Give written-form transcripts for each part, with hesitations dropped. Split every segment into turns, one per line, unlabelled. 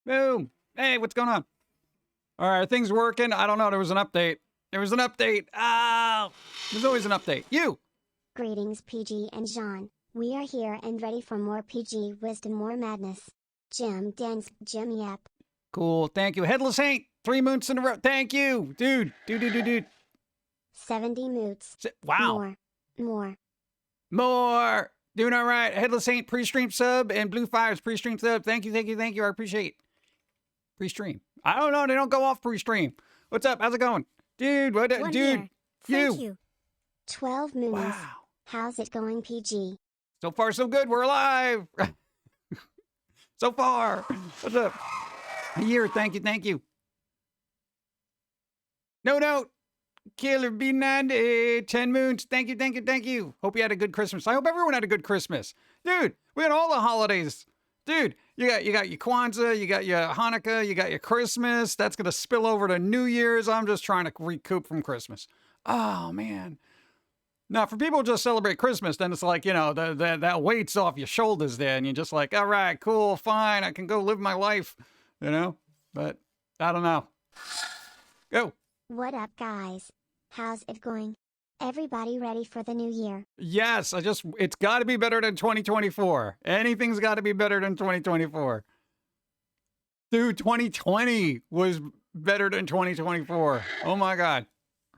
Boom. Hey, what's going on? All right, are things working? I don't know. There was an update. There was an update. Oh, there's always an update. You.
Greetings, PG and Jean. We are here and ready for more PG wisdom, more madness. Jim Dance, Jim Yep.
Cool. Thank you. Headless Saint. 3 moons in a row. Thank you. Dude.
70 moots.
Wow.
More.
Doing all right. Headless Saint pre-stream sub and Blue Fires pre-stream sub. Thank you. I appreciate pre-stream. I don't know. They don't go off pre-stream. What's up? How's it going? Dude, what?
One
Dude.
year. Thank you. 12 moons.
Wow.
How's it going, PG?
So far, so good. We're alive. So far. What's up? A year. Thank you. No. Killer B90. 10 moons. Thank you. Hope you had a good Christmas. I hope everyone had a good Christmas. Dude, we had all the holidays. Dude, you got your Kwanzaa, you got your Hanukkah, you got your Christmas. That's going to spill over to New Year's. I'm just trying to recoup from Christmas. Oh, man. Now, for people who just celebrate Christmas, then it's like, you know, that weight's off your shoulders there. And you're just like, all right, cool, fine. I can go live my life, you know? But I don't know. Go.
What up, guys? How's it going? Everybody ready for the new year?
Yes, it's got to be better than 2024. Anything's got to be better than 2024. Dude, 2020 was better than 2024. Oh my God.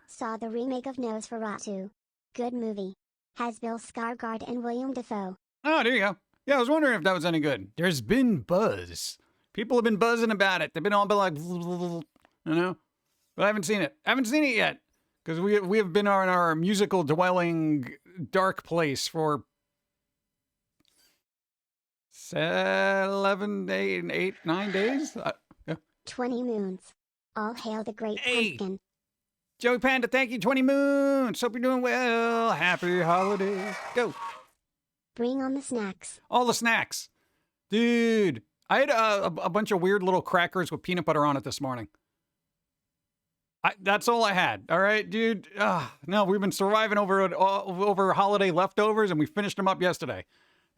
Saw the remake of Nosferatu. Good movie. Has Bill Skarsgård and William Dafoe.
Oh, there you go. Yeah, I was wondering if that was any good. There's been buzz. People have been buzzing about it. They've been all like, you know? But I haven't seen it. I haven't seen it yet. Because we have been in our musical dwelling dark place for 11, 8, 9 days? Yeah.
20 moons. All hail the great Pum'Kin.
Joey Panda, thank you. 20 moons. Hope you're doing well. Happy holidays. Go.
Bring on the snacks.
All the snacks. Dude, I had a bunch of weird little crackers with peanut butter on it this morning. That's all I had. All right, dude. No, we've been surviving over holiday leftovers, and we finished them up yesterday.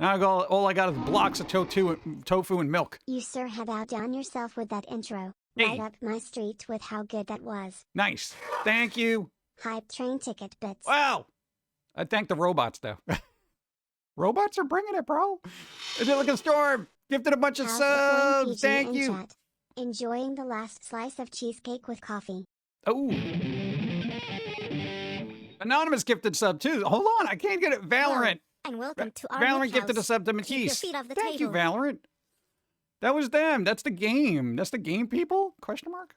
Now all I got is blocks of tofu and milk.
You, sir, have outdone yourself with that intro.
Hey.
Right up my street with how good that was.
Nice. Thank you.
Hype train ticket bits.
Wow. I thank the robots, though. Robots are bringing it, bro. Is it like a storm? Gifted a bunch of subs. Thank you.
Chat? Enjoying the last slice of cheesecake with coffee.
Oh. Anonymous gifted sub, too. Hold on. I can't get it. Valorant.
And welcome to our
Valorant gifted a sub to Matisse. Thank you, Valorant. That was them. That's the game. That's the game people? Question mark?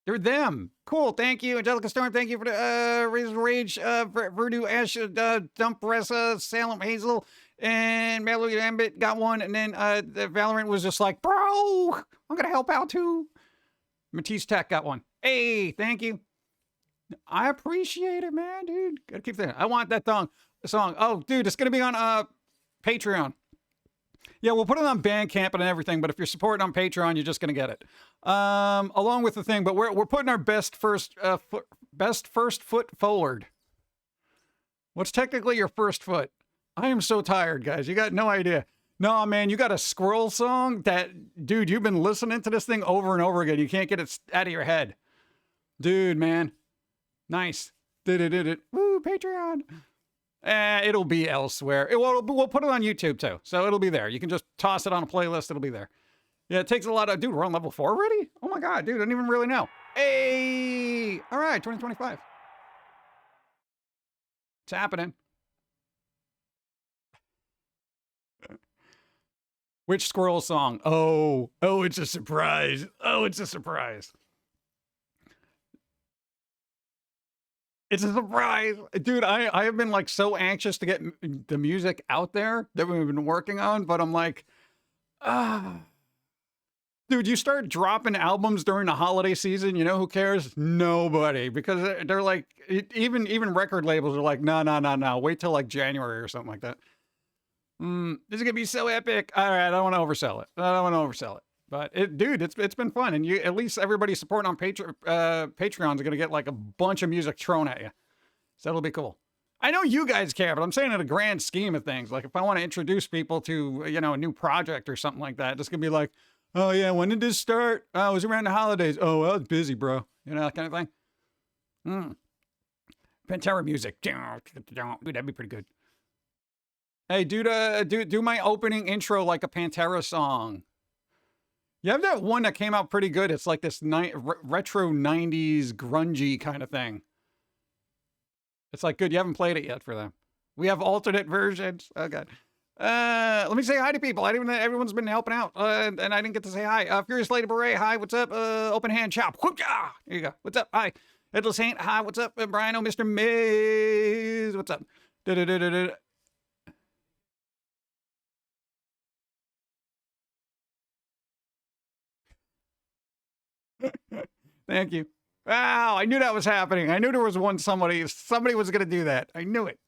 They're them. Cool. Thank you. Angelica Storm, thank you for the Razor Rage, Voodoo Ash, Dump Ressa, Salem Hazel, and Melody Ambit got one. And then the Valorant was just like, bro, I'm going to help out too. Matisse Tech got one. Hey, thank you. I appreciate it, man, dude. Gotta keep that. I want that song. Oh, dude, it's going to be on Patreon. Yeah, we'll put it on Bandcamp and everything, but if you're supporting on Patreon, you're just going to get it. Along with the thing, but we're putting our best first foot forward. What's technically your first foot? I am so tired, guys. You got no idea. No, man, you got a squirrel song that, dude, you've been listening to this thing over and over again. You can't get it out of your head. Dude, man. Nice. Woo, Patreon. It'll be elsewhere. We'll put it on YouTube too, so it'll be there. You can just toss it on a playlist. It'll be there. Yeah, it takes a lot of... Dude, we're on level 4 already? Oh my God, dude, I didn't even really know. Hey! All right, 2025. It's happening. Which squirrel song? Oh, it's a surprise. Oh, it's a surprise. It's a surprise. Dude, I have been like so anxious to get the music out there that we've been working on, but I'm like, Dude, you start dropping albums during the holiday season, you know who cares? Nobody. Because they're like, even record labels are like, no. Wait till like January or something like that. This is going to be so epic. All right, I don't want to oversell it. But dude, it's been fun, and at least everybody supporting on Patreon is gonna get like a bunch of music thrown at you, so that'll be cool. I know you guys care, but I'm saying in a grand scheme of things, like if I want to introduce people to a new project or something like that, it's gonna be like, Oh, yeah, when did this start? Oh, it was around the holidays. Oh, well, I was busy, bro. You know, that kind of thing. Pantera music. Dude, that'd be pretty good. Hey, do my opening intro like a Pantera song. You have that one that came out pretty good. It's like this retro 90s grungy kind of thing. It's like good. You haven't played it yet for them. We have alternate versions. Oh, God. Let me say hi to people. Everyone's been helping out, and I didn't get to say hi. Furious Lady Beret, hi, what's up? Open Hand Chop, there you go. What's up? Hi. Headless Saint, hi, what's up? Brian, Mr. Maze, what's up? Thank you. Wow, I knew that was happening. I knew there was somebody was going to do that. I knew it.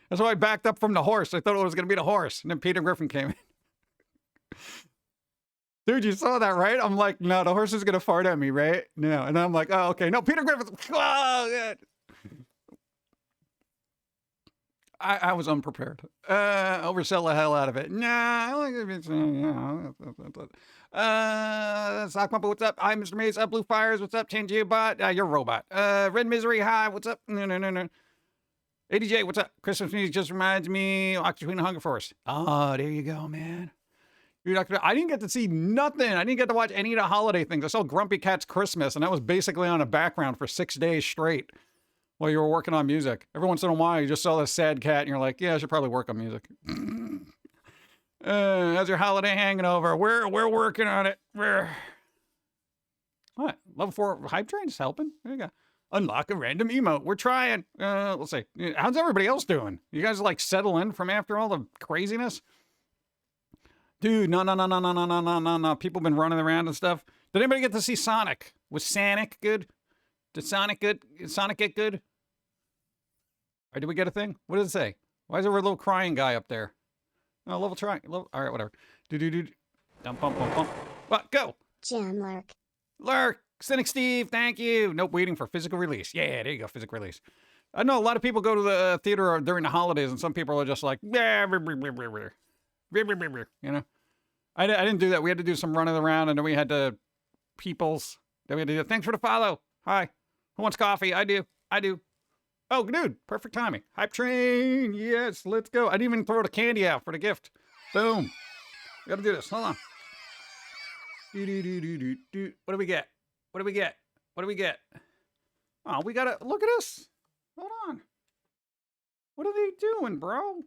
That's why I backed up from the horse. I thought it was going to be the horse. And then Peter Griffin came in. Dude, you saw that, right? I'm like, no, the horse is going to fart at me, right? No. And I'm like, oh, okay. No, Peter Griffin. Oh, God. I was unprepared. Oversell the hell out of it. Nah, I like it. Sock Pumper, what's up? Hi, Mr. Maze. Blue Fires, what's up? Tangiobot, you're a robot. Red Misery, hi, what's up? No. ADJ, what's up? Christmas music just reminds me of Oxygen and Hunger Force. Oh, there you go, man. I didn't get to see nothing. I didn't get to watch any of the holiday things. I saw Grumpy Cat's Christmas, and that was basically on a background for 6 days straight while you were working on music. Every once in a while, you just saw this sad cat, and you're like, yeah, I should probably work on music. How's your holiday hanging over? We're working on it. What? Level 4 hype train's helping. There you go. Unlock a random emote. We're trying. Let's see. How's everybody else doing? You guys like settle in from after all the craziness? Dude, no. People been running around and stuff. Did anybody get to see Sonic? Was Sonic good? Did Sonic get good? Or did we get a thing? What does it say? Why is there a little crying guy up there? Oh, level try. All right, whatever. Do. Dump, bump. What? Go.
Jim
Lurk. Cynic Steve, thank you. Nope, waiting for physical release. Yeah, there you go, physical release. I know a lot of people go to the theater during the holidays, and some people are just like, you know. I didn't do that. We had to do some running around, and then we had to peoples. Then we had to do, thanks for the follow. Hi. Who wants coffee? I do. Oh, dude, perfect timing. Hype train. Yes, let's go. I didn't even throw the candy out for the gift. Boom. We gotta do this. Hold on. What do we get? What do we get? Oh, we gotta look at this. Hold on. What are they doing, bro?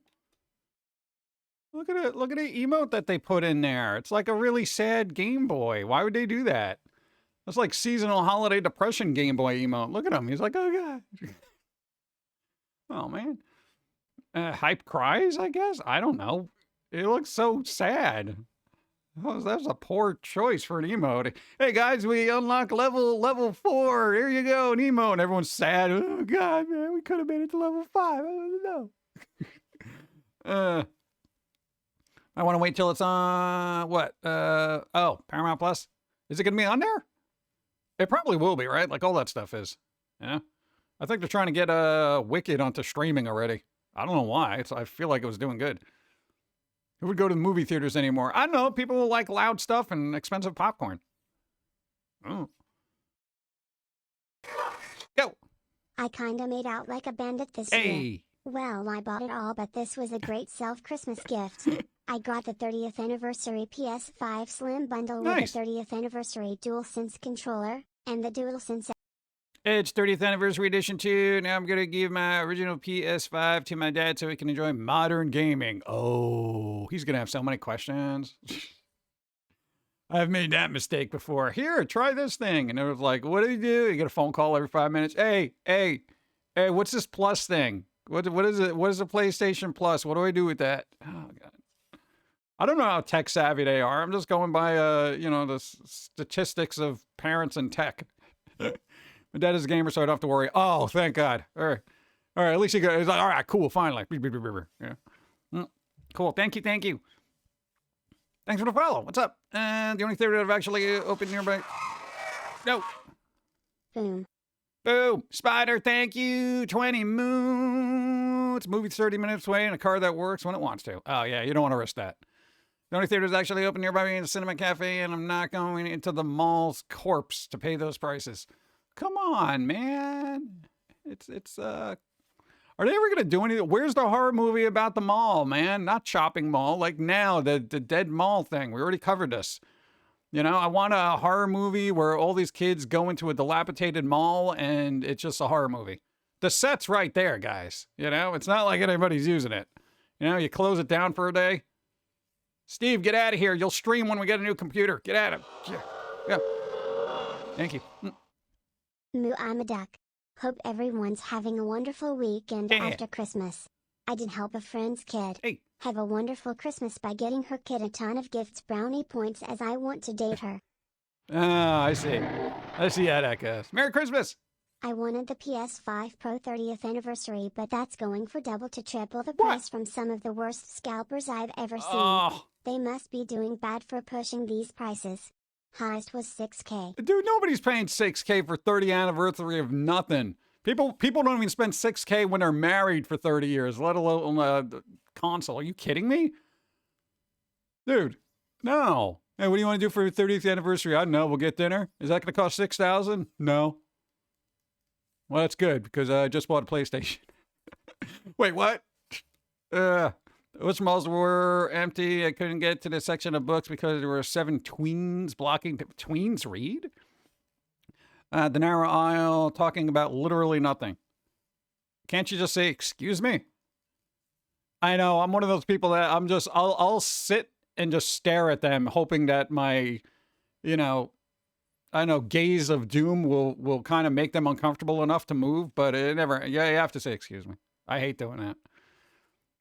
Look at it. Look at the emote that they put in there. It's like a really sad Game Boy. Why would they do that? That's like seasonal holiday depression Game Boy emote. Look at him. He's like, oh, God. Oh, man. Hype cries, I guess? I don't know. It looks so sad. Oh, that's a poor choice for an emote. Hey, guys, we unlock level 4. Here you go, an emote. And everyone's sad. Oh, God, man, we could have made it to level 5. I don't know. I want to wait till it's on, what? Oh, Paramount Plus? Is it going to be on there? It probably will be, right? Like all that stuff is. Yeah. I think they're trying to get Wicked onto streaming already. I don't know why. I feel like it was doing good. Who would go to the movie theaters anymore? I don't know. People will like loud stuff and expensive popcorn. Oh. Go.
I kinda made out like a bandit this year. Well, I bought it all, but this was a great self-Christmas gift. I got the 30th anniversary PS5 Slim bundle with the 30th anniversary DualSense controller, and the DualSense.
It's 30th anniversary edition too. Now I'm going to give my original PS5 to my dad so he can enjoy modern gaming. Oh, he's going to have so many questions. I've made that mistake before. Here, try this thing. And it was like, what do you do? You get a phone call every 5 minutes. Hey, what's this Plus thing? What is it? What is the PlayStation Plus? What do I do with that? Oh, God. I don't know how tech savvy they are. I'm just going by, the statistics of parents and tech. My dad is a gamer, so I don't have to worry. Oh, thank God. All right. At least he's like, all right, cool, finally. Yeah. Cool. Thank you. Thanks for the follow. What's up? The only theater that I've actually opened nearby. No. Boom. Spider, thank you. 20 moons. Movie 30 minutes away in a car that works when it wants to. Oh, yeah, you don't want to risk that. The only theater is actually open nearby me in the Cinema Cafe, and I'm not going into the mall's corpse to pay those prices. Come on, man. Are they ever going to do anything? Where's the horror movie about the mall, man? Not shopping mall. Like now, the dead mall thing. We already covered this. You know, I want a horror movie where all these kids go into a dilapidated mall and it's just a horror movie. The set's right there, guys. You know, it's not like anybody's using it. You know, you close it down for a day. Steve, get out of here. You'll stream when we get a new computer. Get out of here. Yeah. Thank you.
Moo, I'm a duck. Hope everyone's having a wonderful weekend after Christmas. I did help a friend's kid have a wonderful Christmas by getting her kid a ton of gifts, brownie points, as I want to date her.
Oh, I see. I see how that goes. Merry Christmas!
I wanted the PS5 Pro 30th anniversary, but that's going for double to triple the price from some of the worst scalpers I've ever seen.
Oh.
They must be doing bad for pushing these prices. Highest was $6K.
Dude, nobody's paying $6K for 30th anniversary of nothing. People don't even spend $6K when they're married for 30 years, let alone the console. Are you kidding me? Dude, no. Hey, what do you want to do for your 30th anniversary? I don't know. We'll get dinner. Is that going to cost $6,000? No. Well, that's good because I just bought a PlayStation. Wait, what? Which malls were empty? I couldn't get to the section of books because there were 7 tweens blocking. Tweens read? The narrow aisle talking about literally nothing. Can't you just say, excuse me? I know, I'm one of those people that I'll sit and just stare at them hoping that my, gaze of doom will kind of make them uncomfortable enough to move, but it never, you have to say, excuse me. I hate doing that.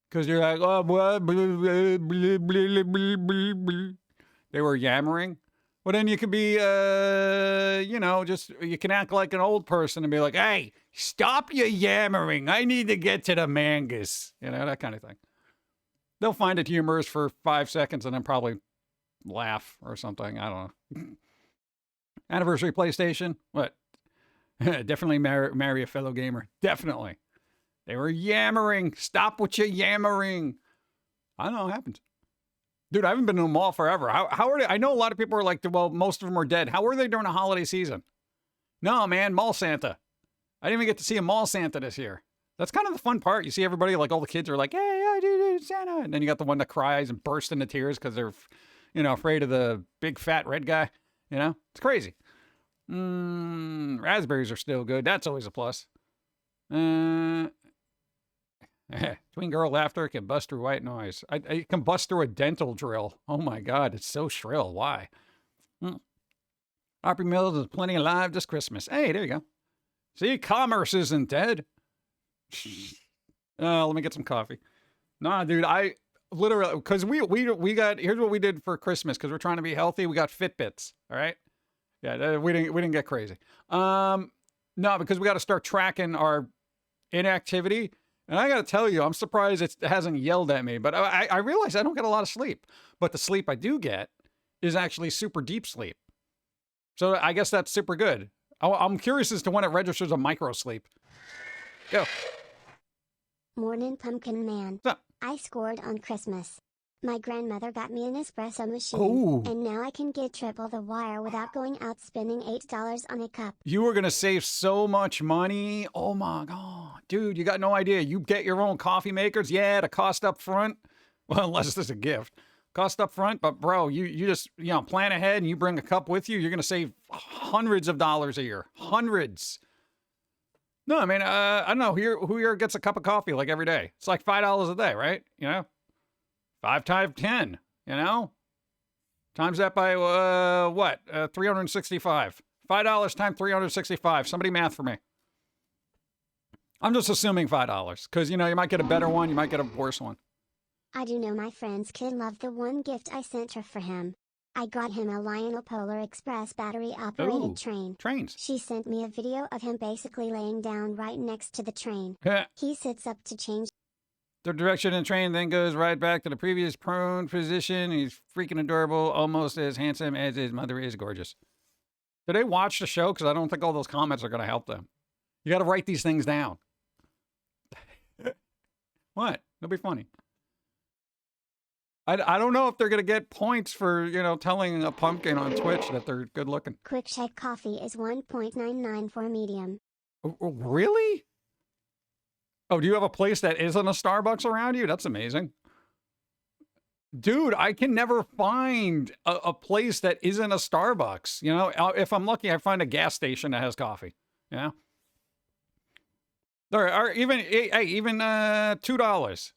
Because you're like, oh, blah, blah, blah, blah, blah, blah, blah, blah. They were yammering. Well, then you could be, you can act like an old person and be like, hey, stop your yammering. I need to get to the mangas. That kind of thing. They'll find it humorous for 5 seconds and then probably laugh or something. I don't know. Anniversary PlayStation? What? Definitely marry a fellow gamer. Definitely. They were yammering. Stop with your yammering. I don't know what happened. Dude, I haven't been to a mall forever. How are they? I know a lot of people are like, well, most of them are dead. How were they during the holiday season? No, man, mall Santa. I didn't even get to see a mall Santa this year. That's kind of the fun part. You see everybody, like all the kids are like, hey, I did Santa. And then you got the one that cries and bursts into tears because they're, afraid of the big fat red guy. It's crazy. Raspberries are still good. That's always a plus. Tween girl laughter can bust through white noise. I can bust through a dental drill. Oh my God, it's so shrill. Why? Opry Mills is plenty alive this Christmas. Hey, there you go. See, commerce isn't dead. Let me get some coffee. Nah, dude, I literally, because we got, here's what we did for Christmas, because we're trying to be healthy. We got Fitbits, all right? Yeah, we didn't get crazy. No, because we got to start tracking our inactivity. And I got to tell you, I'm surprised it hasn't yelled at me. But I realize I don't get a lot of sleep. But the sleep I do get is actually super deep sleep. So I guess that's super good. I'm curious as to when it registers a micro sleep. Go.
Morning, Pumpkin Man.
What's up?
I scored on Christmas. My grandmother got me an espresso machine, and now I can get triple the wire without going out spending $8 on a cup.
You were going to save so much money. Oh my God. Dude, you got no idea. You get your own coffee makers. Yeah, the cost up front. Well, unless it's a gift. Cost up front, but bro, you just, plan ahead and you bring a cup with you. You're going to save hundreds of dollars a year. Hundreds. No, I mean, I don't know who here gets a cup of coffee like every day. It's like $5 a day, right? 5 times 10, Times that by, 365. $5 times 365. Somebody math for me. I'm just assuming $5, because, you might get a better one, you might get a worse one.
I do know my friend's kid loved the one gift I sent her for him. I got him a Lionel Polar Express battery-operated train.
Trains.
She sent me a video of him basically laying down right next to the train. He sits up to change
the direction of the train, then goes right back to the previous prone position. He's freaking adorable, almost as handsome as his mother is gorgeous. Did they watch the show? Because I don't think all those comments are going to help them. You got to write these things down. What? It'll be funny. I don't know if they're going to get points for, you know, telling a pumpkin on Twitch that they're good looking.
Quick Shake coffee is 1.99 for medium.
Really? Oh, do you have a place that isn't a Starbucks around you? That's amazing. Dude, I can never find a place that isn't a Starbucks. You know, if I'm lucky, I find a gas station that has coffee. Yeah. Or even, hey, even $2.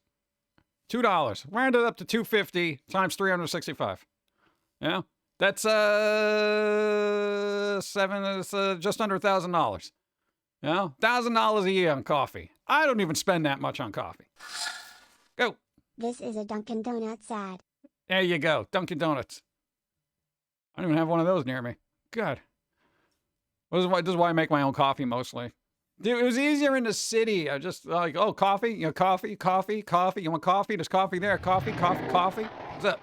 $2. Round it up to $2.50 times 365. Yeah. That's just under $1,000. Yeah. $1,000 a year on coffee. I don't even spend that much on coffee. Go.
This is a Dunkin' Donuts ad.
There you go. Dunkin' Donuts. I don't even have one of those near me. God. This is why I make my own coffee mostly. Dude, it was easier in the city. I just like, oh, coffee, you know, coffee. You want coffee? There's coffee there. Coffee. What's up?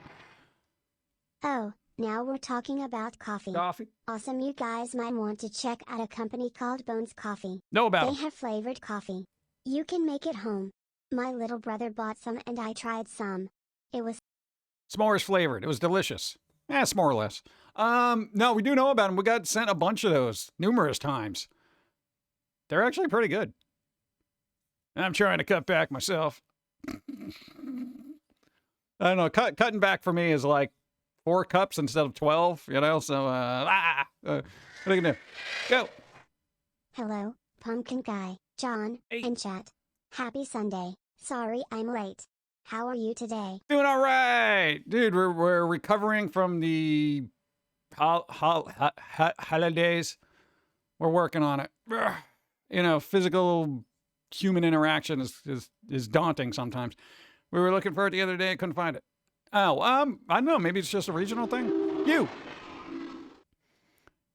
Oh, now we're talking about coffee.
Coffee.
Awesome, you guys might want to check out a company called Bones Coffee.
Know about
They
them.
have flavored coffee. You can make it home. My little brother bought some and I tried some. It was
S'mores flavored. It was delicious. It's more or less. No, we do know about them. We got sent a bunch of those numerous times. They're actually pretty good. I'm trying to cut back myself. I don't know. Cutting back for me is like 4 cups instead of 12, you know? So, what are you gonna do? Go.
Hello, Pumpkin Guy, John,
Hey.
and chat. Happy Sunday. Sorry I'm late. How are you today?
Doing all right. Dude, we're recovering from the holidays. We're working on it. You know, physical human interaction is daunting sometimes. We were looking for it the other day, couldn't find it. Oh, I don't know, maybe it's just a regional thing. You.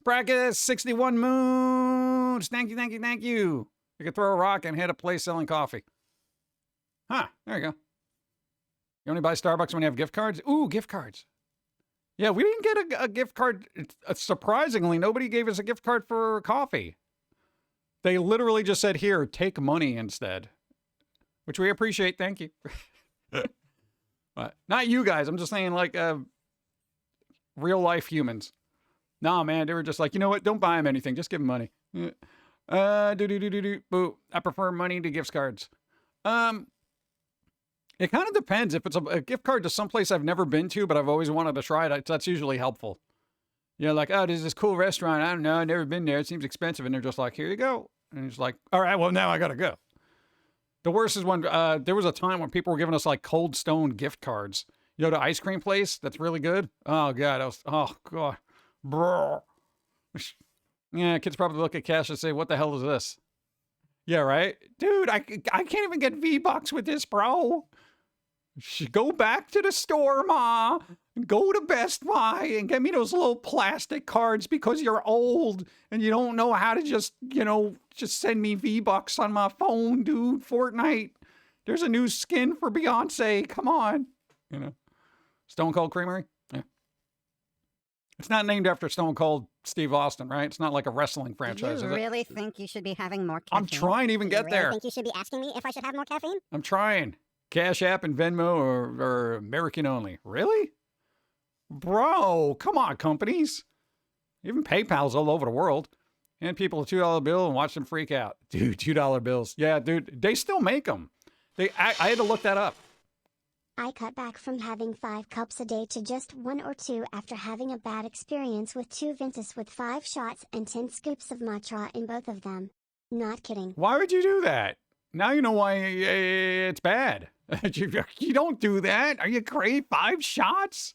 Bracket 61 moons. Thank you. You could throw a rock and hit a place selling coffee. Huh, there you go. You only buy Starbucks when you have gift cards? Ooh, gift cards. Yeah, we didn't get a gift card. Surprisingly, nobody gave us a gift card for coffee. They literally just said, here, take money instead. Which we appreciate, thank you. But not you guys, I'm just saying like real life humans. Nah, man, they were just like, you know what, don't buy them anything, just give them money. Boo. I prefer money to gift cards. It kind of depends. If it's a gift card to someplace I've never been to, but I've always wanted to try it, that's usually helpful. You know, like, oh, there's this cool restaurant. I don't know. I've never been there. It seems expensive. And they're just like, here you go. And it's like, all right, well, now I got to go. The worst is when there was a time when people were giving us like Cold Stone gift cards. You know, the ice cream place that's really good. Oh, God. Oh, God. Bro. Yeah, kids probably look at cash and say, what the hell is this? Yeah, right? Dude, I can't even get V-Bucks with this, bro. Go back to the store, Ma. Go to Best Buy and get me those little plastic cards because you're old and you don't know how to just send me V-Bucks on my phone, dude. Fortnite. There's a new skin for Beyonce. Come on. You know. Stone Cold Creamery? Yeah. It's not named after Stone Cold Steve Austin, right? It's not like a wrestling franchise,
Do you
is it?
really think you should be having more caffeine?
I'm trying to even
Do you
get
really
there.
think you should be asking me if I should have more caffeine?
I'm trying. Cash App and Venmo or American only. Really? Bro, come on, companies. Even PayPal's all over the world. Hand people a $2 bill and watch them freak out. Dude, $2 bills. Yeah, dude, they still make them. I had to look that up.
I cut back from having 5 cups a day to just 1 or 2 after having a bad experience with 2 Ventus with 5 shots and 10 scoops of matcha in both of them. Not kidding.
Why would you do that? Now you know why it's bad. You don't do that. Are you crazy? 5 shots?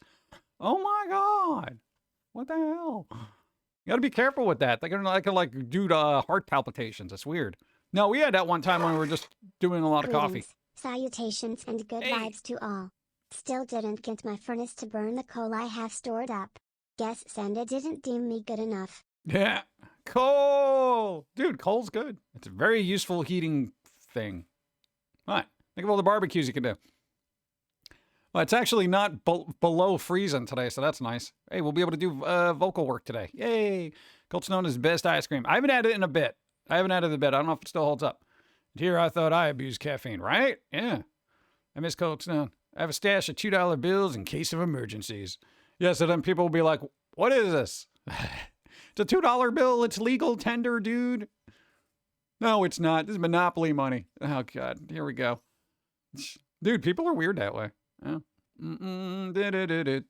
Oh my God. What the hell? You gotta be careful with that. They're gonna like do heart palpitations. It's weird. No, we had that one time when we were just doing a lot of coffee.
Greetings, salutations and good
Hey.
vibes to all. Still didn't get my furnace to burn the coal I have stored up. Guess Santa didn't deem me good enough.
Yeah. Coal. Dude, coal's good. It's a very useful heating thing. What? Think of all the barbecues you can do. Well, it's actually not below freezing today, so that's nice. Hey, we'll be able to do vocal work today. Yay. Cold Stone is best ice cream. I haven't had it in a bit. I don't know if it still holds up. Here I thought I abused caffeine, right? Yeah. I miss Cold Stone. I have a stash of $2 bills in case of emergencies. Yeah, so then people will be like, what is this? It's a $2 bill. It's legal tender, dude. No, it's not. This is Monopoly money. Oh, God. Here we go. Dude, people are weird that way. Oh. I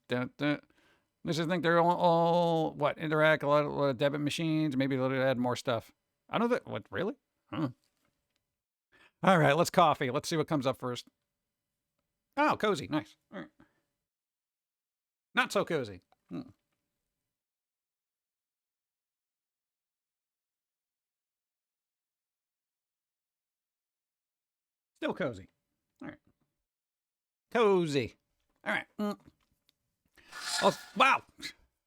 just think they're all what, interact, a lot of debit machines. Maybe they'll add more stuff. I don't know. What, really? Huh. All right, let's coffee. Let's see what comes up first. Oh, cozy. Nice. All right. Not so cozy. Still cozy. All right. Cozy. All right. Oh, wow.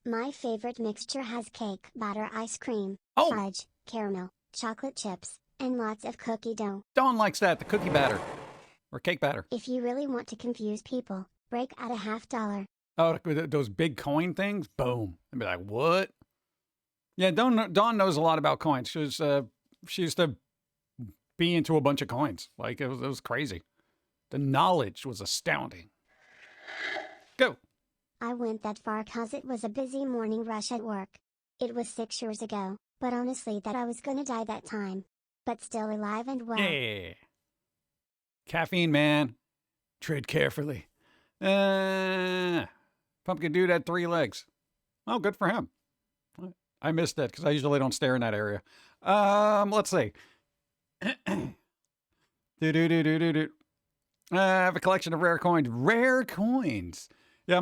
My favorite mixture has cake, batter, ice cream,
Oh.
fudge, caramel, chocolate chips, and lots of cookie dough.
Dawn likes that, the cookie batter. Or cake batter.
If you really want to confuse people, break out a $50.
Oh, those big coin things? Boom. I'd be like, what? Yeah, Dawn knows a lot about coins. She used to be into a bunch of coins. Like, it was crazy. The knowledge was astounding. Go.
I went that far cause it was a busy morning rush at work. It was 6 years ago, but honestly that I was gonna die that time. But still alive and well.
Yeah. Caffeine, man. Tread carefully. Pumpkin Dude had 3 legs. Oh, good for him. I missed that because I usually don't stare in that area. Let's see. I have a collection of rare coins. Rare coins. Yeah,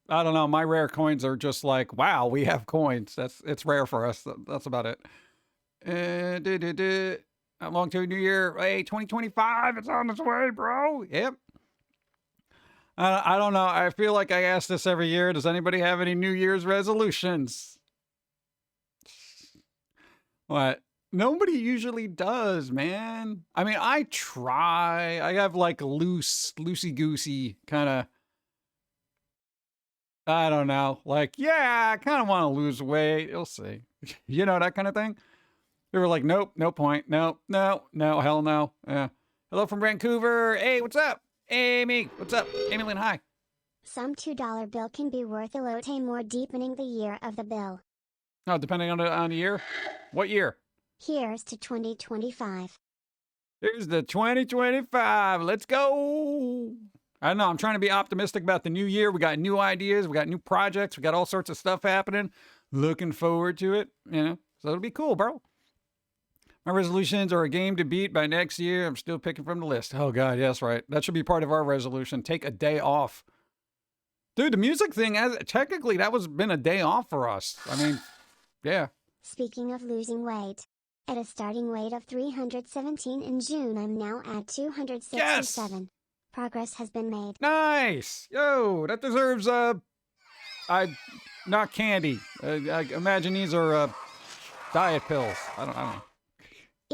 I don't know. My rare coins are just like, wow, we have coins. It's rare for us. That's about it. How long to a new year? Hey, 2025. It's on its way, bro. Yep. I don't know. I feel like I ask this every year. Does anybody have any New Year's resolutions? What? Nobody usually does, man. I mean, I try. I have like loosey-goosey kind of, I don't know. Like, yeah, I kind of want to lose weight. You'll see. You know, that kind of thing. They were like, nope, no point. No, hell no. Yeah. Hello from Vancouver. Hey, what's up? Amy, what's up? Amy Lynn, hi.
Some $2 bill can be worth a lot more deepening the year of the bill.
Oh, depending on the year? What year?
Here's to 2025.
Here's the 2025. Let's go. I don't know. I'm trying to be optimistic about the new year. We got new ideas. We got new projects. We got all sorts of stuff happening. Looking forward to it. You know, so it'll be cool, bro. My resolutions are a game to beat by next year. I'm still picking from the list. Oh, God. Yes, right. That should be part of our resolution. Take a day off. Dude, the music thing, technically, that was been a day off for us. I mean, yeah.
Speaking of losing weight, at a starting weight of 317 in June, I'm now at 267. Yes! Progress has been made.
Nice! Yo, that deserves, not candy. I imagine these are, diet pills. I don't know.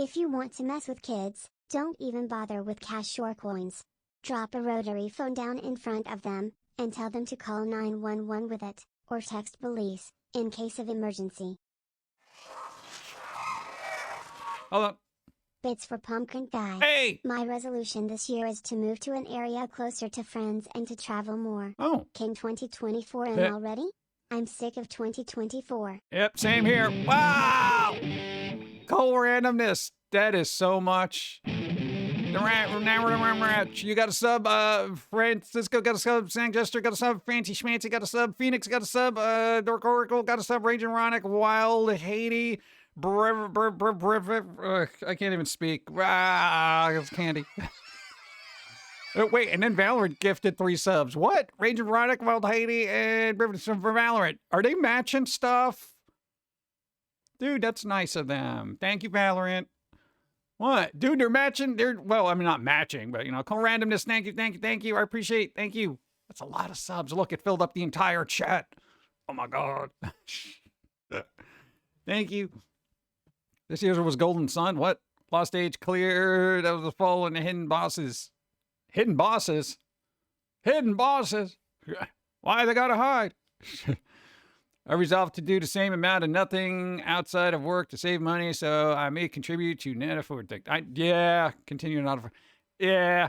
If you want to mess with kids, don't even bother with cash or coins. Drop a rotary phone down in front of them, and tell them to call 911 with it, or text police, in case of emergency.
Hold on.
Bits for Pumpkin Guy.
Hey!
My resolution this year is to move to an area closer to friends and to travel more.
Oh.
Came 2024 and already? I'm sick of 2024.
Yep, same here. Wow! Cold randomness. That is so much. You got a sub, Francisco got a sub, Sanjester got a sub, Fancy Schmancy got a sub, Phoenix got a sub, Dork Oracle got a sub, Raging Ronic, Wild Haiti, I can't even speak. It's candy. Wait, and then Valorant gifted 3 subs. What? Raging Ronic, Wild Haiti, and for Valorant. Are they matching stuff? Dude, that's nice of them. Thank you, Valorant. What? Dude, they're matching. Well, I mean, not matching, but, you know, call randomness. Thank you. I appreciate. Thank you. That's a lot of subs. Look, it filled up the entire chat. Oh, my God. Thank you. This year's was Golden Sun. What? Lost Age clear. That was the fall in the Hidden Bosses. Hidden Bosses? Hidden Bosses? Why they gotta hide? I resolved to do the same amount of nothing outside of work to save money, so I may contribute to net afford. Yeah, continue not afford. Yeah,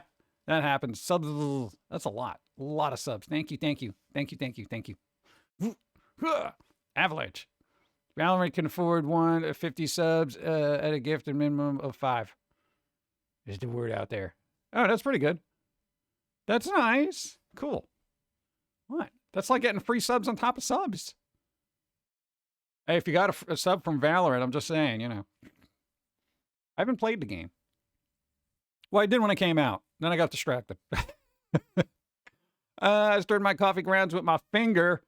That happens. Subs, that's a lot. A lot of subs. Thank you, thank you. Thank you, thank you, thank you. Avalanche. Valorant can afford 50 subs at a gifted minimum of 5. Is the word out there. Oh, that's pretty good. That's nice. Cool. What? That's like getting free subs on top of subs. Hey, if you got a sub from Valorant, I'm just saying, you know. I haven't played the game. Well, I did when it came out. Then I got distracted. I stirred my coffee grounds with my finger.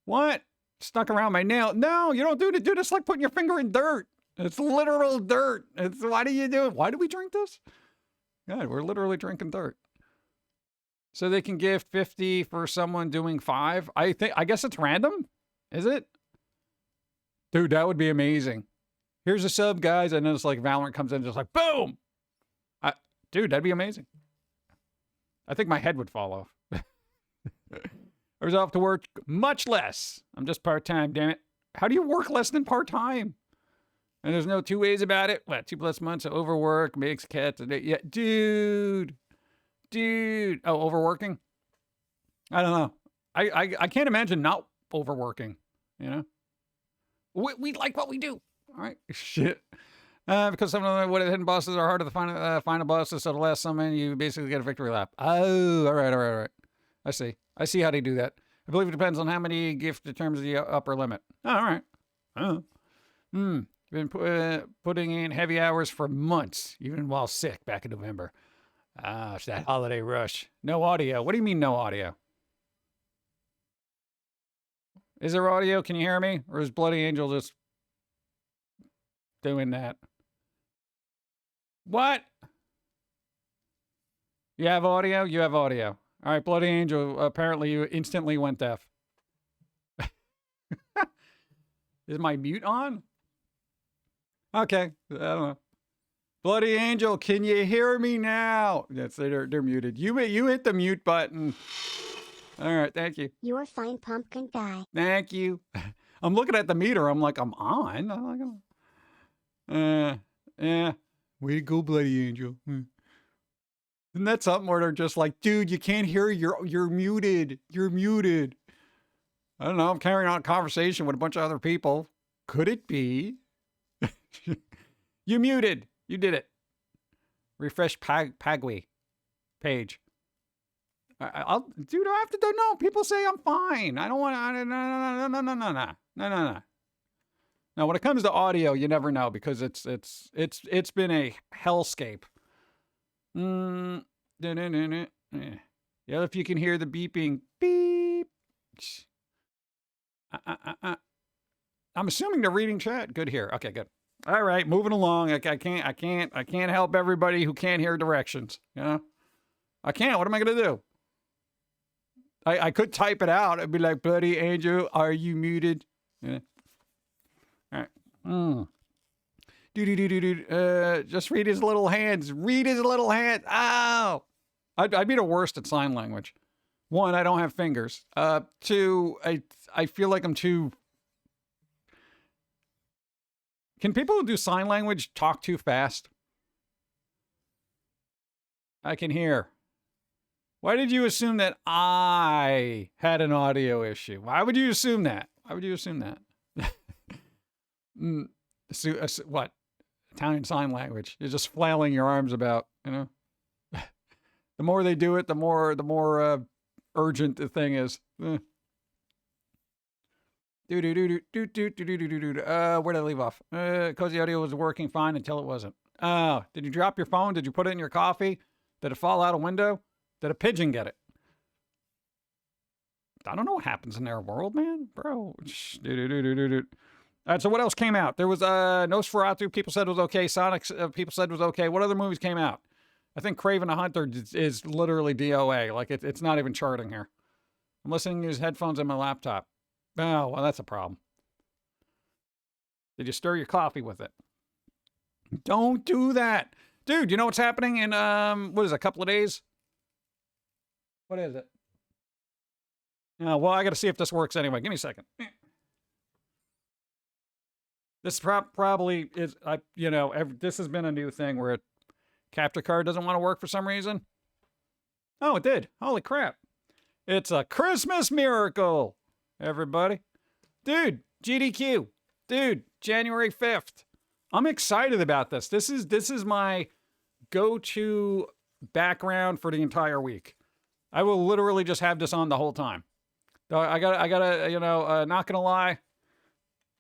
What? Stuck around my nail. No, you don't do it. Dude, it's like putting your finger in dirt. It's literal dirt. Why do you do it? Why do we drink this? God, we're literally drinking dirt. So they can gift 50 for someone doing 5. I guess it's random. Is it? Dude, that would be amazing. Here's a sub, guys. And then it's like Valorant comes in and just like, boom. Dude, that'd be amazing. I think my head would fall off. I was off to work much less. I'm just part-time, damn it. How do you work less than part-time? And there's no 2 ways about it. What, 2+ months of overwork makes cats. Yeah, dude. Oh, overworking? I don't know. I can't imagine not overworking, you know? We like what we do. All right. Shit. Because some of the hidden bosses are harder to find a bosses, so the last summon, you basically get a victory lap. Oh, all right. I see how they do that. I believe it depends on how many gift determines the upper limit. Oh, all right. Been putting in heavy hours for months, even while sick back in November. It's that holiday rush. No audio. What do you mean no audio? Is there audio? Can you hear me? Or is Bloody Angel just doing that? What? You have audio? You have audio. All right, Bloody Angel, apparently you instantly went deaf. Is my mute on? Okay, I don't know. Bloody Angel, can you hear me now? Yes, they're muted. You hit the mute button. All right, thank you.
You're fine, pumpkin guy.
Thank you. I'm looking at the meter. I'm like, I'm on. I'm like, yeah. Way to go, Bloody Angel. Isn't that something where they're just like, dude, you can't hear, you're muted. You're muted. I don't know. I'm carrying on a conversation with a bunch of other people. Could it be? You muted. You did it. Refresh Pagwe page. Dude, I have to do. No, people say I'm fine. I don't want to. No. Now, when it comes to audio, you never know because it's been a hellscape. Yeah, if you can hear the beeping, beep. I'm assuming they're reading chat. Good here. Okay, good. All right, moving along. I can't help everybody who can't hear directions. You know, I can't. What am I gonna do? I could type it out. I'd be like, Bloody Angel, are you muted? Yeah. All right. Just read his little hands. Read his little hands. Ow! I'd be the worst at sign language. 1, I don't have fingers. 2, I feel like I'm too. Can people who do sign language talk too fast? I can hear. Why did you assume that I had an audio issue? Why would you assume that? Why would you assume that? What? Italian sign language. You're just flailing your arms about, you know? The more they do it, the more urgent the thing is. Where did I leave off? Cozy Audio was working fine until it wasn't. Did you drop your phone? Did you put it in your coffee? Did it fall out a window? Did a pigeon get it? I don't know what happens in their world, man. Bro. All right, so what else came out? There was Nosferatu, people said was okay. Sonic, people said was okay. What other movies came out? I think Kraven the Hunter is literally DOA. Like, it's not even charting here. I'm listening to his headphones on my laptop. Oh, well, that's a problem. Did you stir your coffee with it? Don't do that. Dude, you know what's happening in, what is it, a couple of days? What is it? Oh, well, I got to see if this works anyway. Give me a second. This probably is, this has been a new thing where capture card doesn't want to work for some reason. Oh, it did. Holy crap. It's a Christmas miracle, everybody. Dude, GDQ. Dude, January 5th. I'm excited about this. This is my go-to background for the entire week. I will literally just have this on the whole time. I gotta, you know, not gonna lie.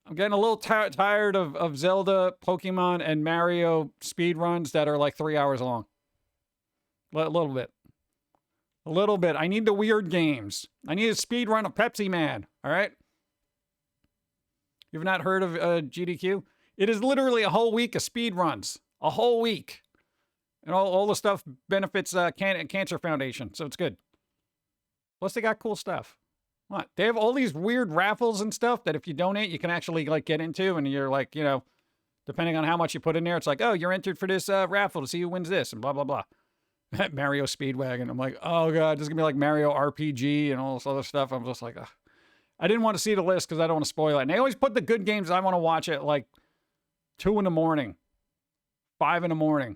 I'm getting a little tired of Zelda, Pokemon, and Mario speedruns that are like 3 hours long. A little bit. A little bit. I need the weird games. I need a speedrun of Pepsi Man, all right? You've not heard of GDQ? It is literally a whole week of speedruns. A whole week. And all the stuff benefits Cancer Foundation, so it's good. Plus, they got cool stuff. What? They have all these weird raffles and stuff that if you donate, you can actually like get into, and you're like, you know, depending on how much you put in there, it's like, oh, you're entered for this raffle to see who wins this, and blah, blah, blah. Mario Speedwagon. I'm like, oh, God, this is going to be like Mario RPG and all this other stuff. I'm just like, ugh. I didn't want to see the list because I don't want to spoil it. And they always put the good games I want to watch at like 2 in the morning, 5 in the morning.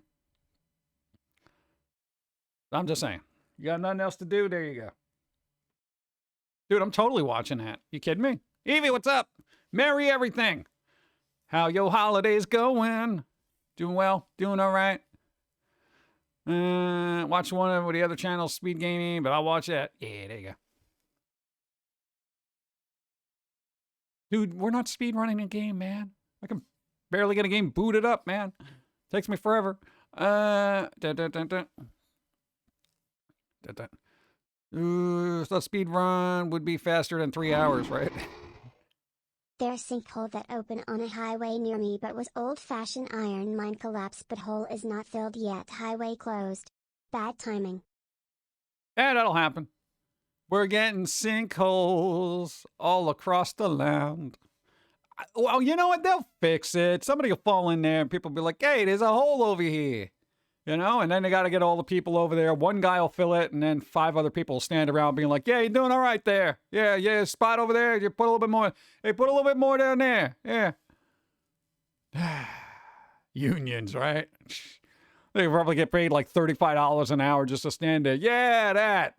I'm just saying. You got nothing else to do? There you go. Dude, I'm totally watching that. You kidding me? Evie, what's up? Merry everything. How your holidays going? Doing well? Doing all right? Watch one of the other channels, Speed Gaming, but I'll watch that. Yeah, there you go. Dude, we're not speed running a game, man. I can barely get a game booted up, man. Takes me forever. So speed run would be faster than 3 hours, right?
There's sinkhole that opened on a highway near me but was old-fashioned iron mine collapsed but hole is not filled yet. Highway closed. Bad timing.
Yeah, that'll happen. We're getting sinkholes all across the land. Well, you know what? They'll fix it. Somebody will fall in there and people will be like, hey, there's a hole over here. You know, and then they got to get all the people over there. One guy will fill it, and then 5 other people will stand around being like, yeah, you're doing all right there. Yeah, spot over there. You put a little bit more. Hey, put a little bit more down there. Yeah. Unions, right? They probably get paid like $35 an hour just to stand there. Yeah, that.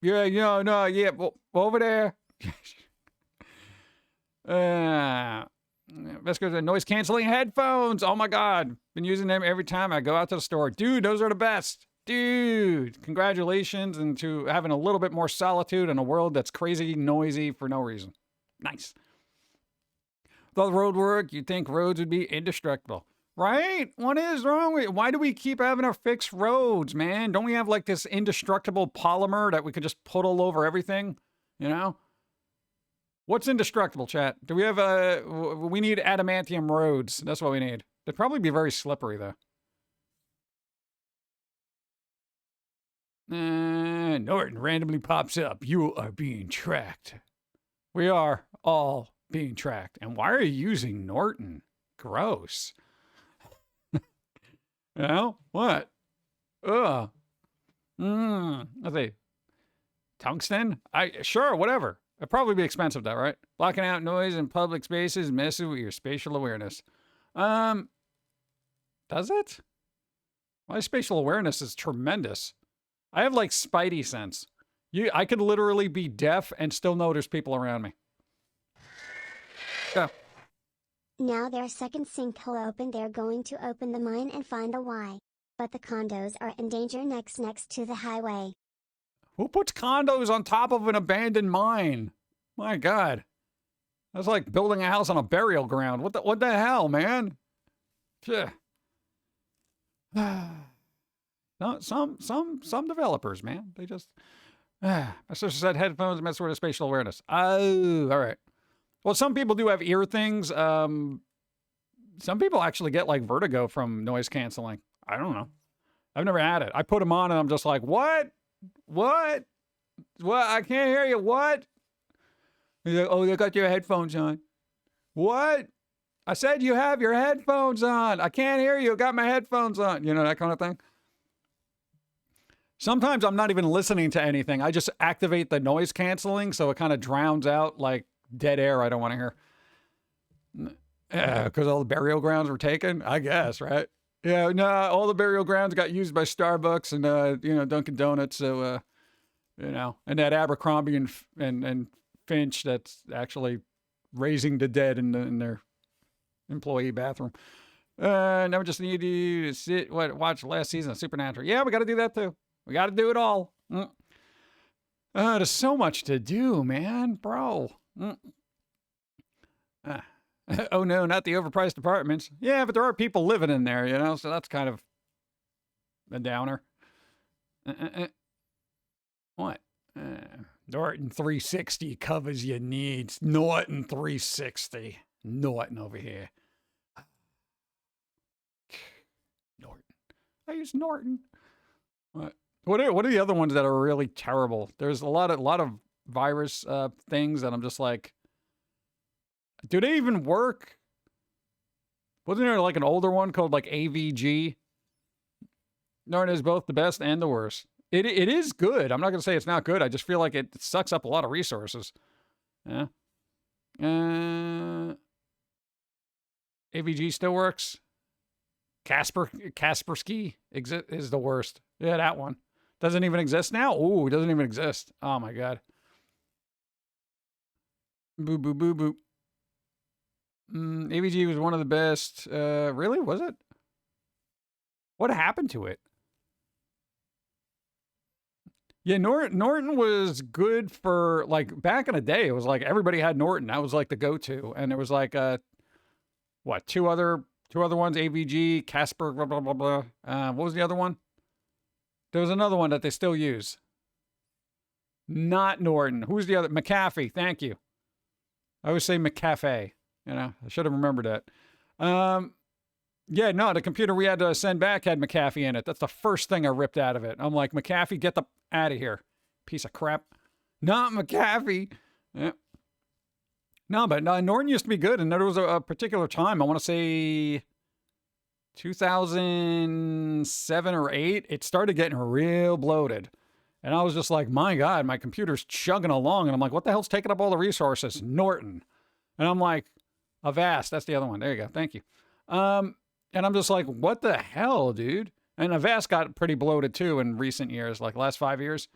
Yeah, you know, no, yeah, over there. Let's go to noise canceling headphones. Oh my God. Been using them every time I go out to the store. Dude, those are the best. Dude, congratulations and to having a little bit more solitude in a world that's crazy noisy for no reason. Nice. With all the road work, you'd think roads would be indestructible. Right? What is wrong with it? Why do we keep having to fix roads, man? Don't we have like this indestructible polymer that we could just put all over everything? You know? What's indestructible, chat? Do we have we need adamantium roads. That's what we need. They'd probably be very slippery, though. Norton randomly pops up. You are being tracked. We are all being tracked. And why are you using Norton? Gross. You know? What? Ugh. Let's see. Tungsten? Sure, whatever. It'd probably be expensive though, right? Blocking out noise in public spaces messes with your spatial awareness. Does it? My spatial awareness is tremendous. I have like spidey sense. I could literally be deaf and still know there's people around me. Go.
Now their second sinkhole open. They're going to open the mine and find the why. But the condos are in danger next to the highway.
Who puts condos on top of an abandoned mine? My God. That's like building a house on a burial ground. What the hell, man? No, some developers, man. They just my sister said headphones mess with her spatial awareness. Oh, all right. Well, some people do have ear things. Some people actually get like vertigo from noise canceling. I don't know. I've never had it. I put them on and I'm just like, what? What? I can't hear you. What? He's like, oh, they got your headphones on. What? I said you have your headphones on. I can't hear you. I got my headphones on. You know, that kind of thing. Sometimes I'm not even listening to anything. I just activate the noise canceling so it kind of drowns out like dead air I don't want to hear. Yeah, because all the burial grounds were taken, I guess, right? Yeah, no, all the burial grounds got used by Starbucks and you know, Dunkin' Donuts. So you know, and that Abercrombie and Finch that's actually raising the dead in their employee bathroom. Now we just need you to watch last season of Supernatural. Yeah, we got to do that too. We got to do it all. There's so much to do, man, bro. Oh no, not the overpriced apartments. Yeah, but there are people living in there, you know, so that's kind of a downer. What? Norton 360 covers your needs. Norton 360. Norton over here. Norton. I use Norton. What are the other ones that are really terrible? There's a lot of virus things that I'm just like, do they even work? Wasn't there like an older one called like AVG? Norton is both the best and the worst. It is good. I'm not gonna say it's not good. I just feel like it sucks up a lot of resources. Yeah. AVG still works. Kaspersky is the worst. Yeah, that one. Doesn't even exist now? Ooh, it doesn't even exist. Oh my god. Boo boo boo boo. AVG was one of the best. Really? Was it? What happened to it? Yeah, Norton was good for, like, back in the day. It was like everybody had Norton. That was like the go-to. And there was like, what, two other ones, AVG, Casper, blah, blah, blah, blah. What was the other one? There was another one that they still use. Not Norton. Who's the other? McAfee. Thank you. I always say McAfee. You know, I should have remembered that. Yeah, no, the computer we had to send back had McAfee in it. That's the first thing I ripped out of it. I'm like, McAfee, get the out of here. Piece of crap. Not McAfee. Yeah. No, but Norton used to be good. And there was a particular time, I want to say 2007 or 8, it started getting real bloated. And I was just like, my God, my computer's chugging along. And I'm like, what the hell's taking up all the resources? Norton. And I'm like, Avast. That's the other one. There you go. Thank you. And I'm just like, what the hell, dude? And Avast got pretty bloated too in recent years, like last 5 years.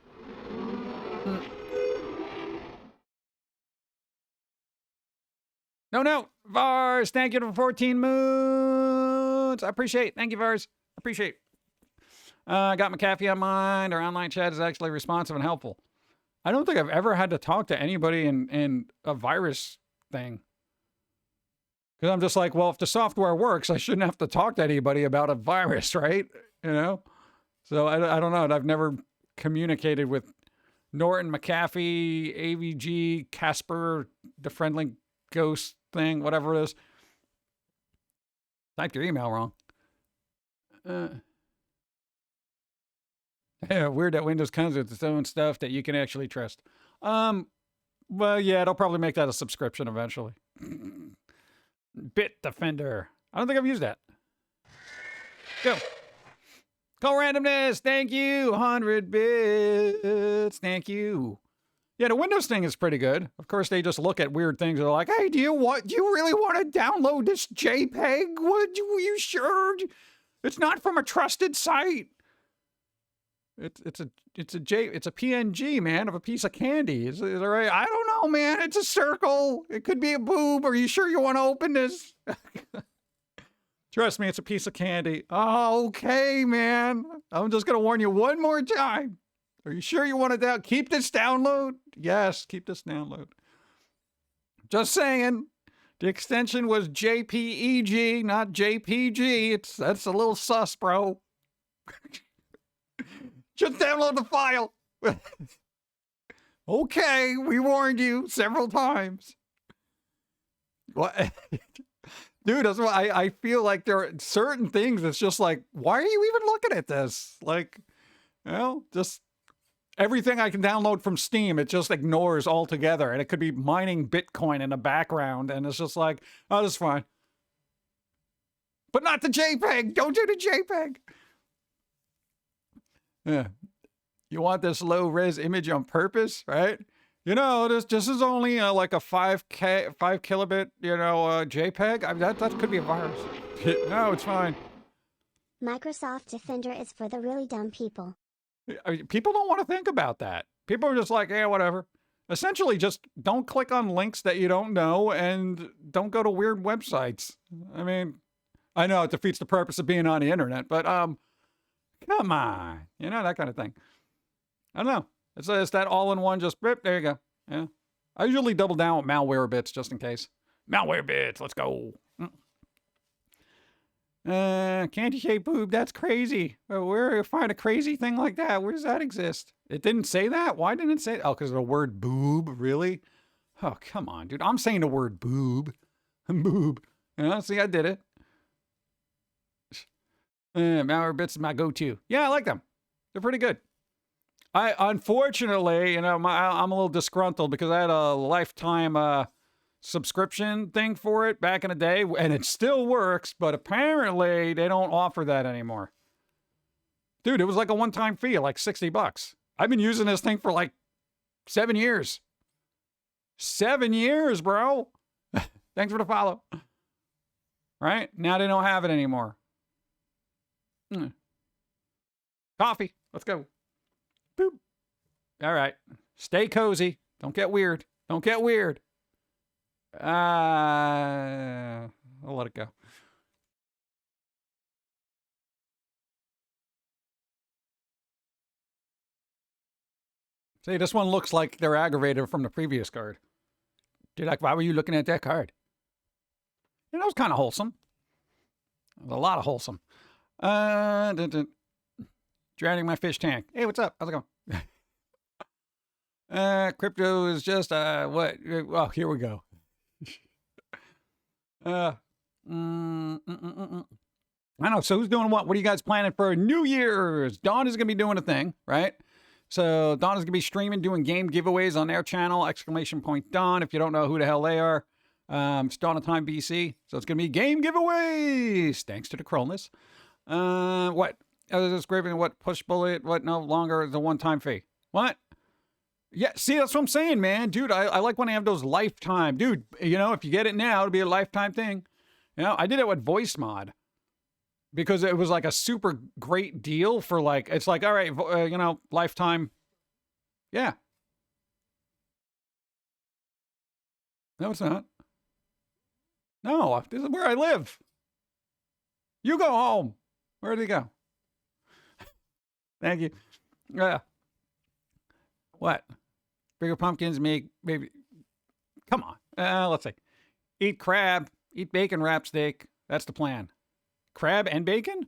No. Vars, thank you for 14 moons. I appreciate. Thank you, Vars. Appreciate. Got McAfee on mine. Our online chat is actually responsive and helpful. I don't think I've ever had to talk to anybody in a virus thing. Because I'm just like, well, if the software works, I shouldn't have to talk to anybody about a virus, right? You know? So I don't know. I've never communicated with Norton, McAfee, AVG, Casper, the friendly ghost thing, whatever it is. Typed your email wrong. Yeah, weird that Windows comes with its own stuff that you can actually trust. Well, yeah, it'll probably make that a subscription eventually. Bitdefender. I don't think I've used that. Go. Call randomness. Thank you. 100 bits. Thank you. Yeah, the Windows thing is pretty good. Of course, they just look at weird things. They're like, hey, do you really want to download this JPEG? Would you sure? It's not from a trusted site. It's a PNG, man, of a piece of candy. Is it right? I don't know, man. It's a circle. It could be a boob. Are you sure you want to open this? Trust me, it's a piece of candy. Oh, okay, man. I'm just gonna warn you one more time. Are you sure you want to keep this download? Yes, keep this download. Just saying. The extension was JPEG, not JPG. That's a little sus, bro. Just download the file. Okay, we warned you several times. What? Dude, that's why I feel like there are certain things that's just like, why are you even looking at this? Like, you know, just everything I can download from Steam, it just ignores altogether. And it could be mining Bitcoin in the background. And it's just like, oh, that's fine. But not the JPEG. Don't do the JPEG. Yeah. You want this low res image on purpose, right? You know, this is only like a 5 kilobit, you know, JPEG. I mean, that could be a virus. No, it's fine.
Microsoft Defender is for the really dumb people.
People don't want to think about that. People are just like, yeah, whatever. Essentially, just don't click on links that you don't know and don't go to weird websites. I mean, I know it defeats the purpose of being on the internet, but come on, you know, that kind of thing. I don't know. It's that all-in-one, just rip. There you go. Yeah. I usually double down with malware bits just in case. Malware bits, let's go. Candy shaped boob, that's crazy. Where you find a crazy thing like that? Where does that exist? It didn't say that? Why didn't it say? Oh, because of the word boob, really? Oh, come on, dude. I'm saying the word boob. Boob. You know, see, I did it. Malware bits is my go-to. Yeah, I like them. They're pretty good. Unfortunately, you know, I'm a little disgruntled because I had a lifetime subscription thing for it back in the day, and it still works, but apparently they don't offer that anymore. Dude, it was like a one-time fee, like $60. I've been using this thing for like 7 years. 7 years, bro. Thanks for the follow. Right? Now they don't have it anymore. Coffee. Let's go. Boop. All right. Stay cozy. Don't get weird. Don't get weird. I'll let it go. See, this one looks like they're aggravated from the previous card. Dude, like, why were you looking at that card? You know, it was kind of wholesome. It was a lot of wholesome. Drowning my fish tank. Hey, what's up? How's it going? Crypto is just, what? Oh, here we go. I don't know. So who's doing what? What are you guys planning for New Year's? Dawn is going to be doing a thing, right? So Dawn is going to be streaming, doing game giveaways on their channel, ! Dawn. If you don't know who the hell they are, it's Dawn of Time BC. So it's going to be game giveaways, thanks to the Krolness. What? This graving, what? Push bullet, what? No longer the one-time fee. What? Yeah, see, that's what I'm saying, man. Dude, I like when I have those lifetime. Dude, you know, if you get it now, it'll be a lifetime thing. You know, I did it with Voice Mod because it was like a super great deal for like, it's like, all right, you know, lifetime. Yeah. No, it's not. No, this is where I live. You go home. Where did he go? Thank you. What? Bigger pumpkins make maybe. Come on. Let's see. Eat crab. Eat bacon wrap steak. That's the plan. Crab and bacon?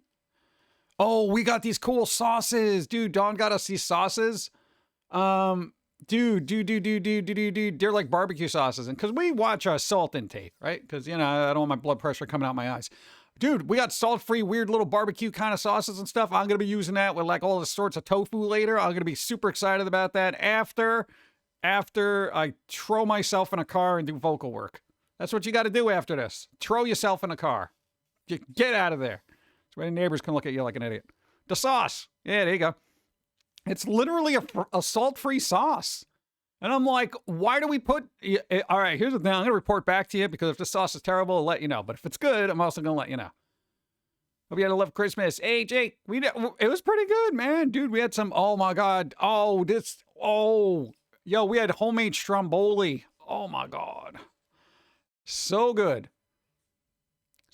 Oh, we got these cool sauces. Dude, Dawn got us these sauces. Dude. They're like barbecue sauces. And because we watch our salt intake, right? Because, you know, I don't want my blood pressure coming out my eyes. Dude, we got salt-free, weird little barbecue kind of sauces and stuff. I'm going to be using that with like all the sorts of tofu later. I'm going to be super excited about that after I throw myself in a car and do vocal work. That's what you got to do after this. Throw yourself in a car. Get out of there. So my neighbors can look at you like an idiot. The sauce. Yeah, there you go. It's literally a salt-free sauce. And I'm like, why do we put... All right, here's the thing. I'm going to report back to you because if the sauce is terrible, I'll let you know. But if it's good, I'm also going to let you know. Hope you had a love Christmas. Hey, Jake, it was pretty good, man. Dude, we had some... Oh, my God. Yo, we had homemade stromboli. Oh, my God. So good.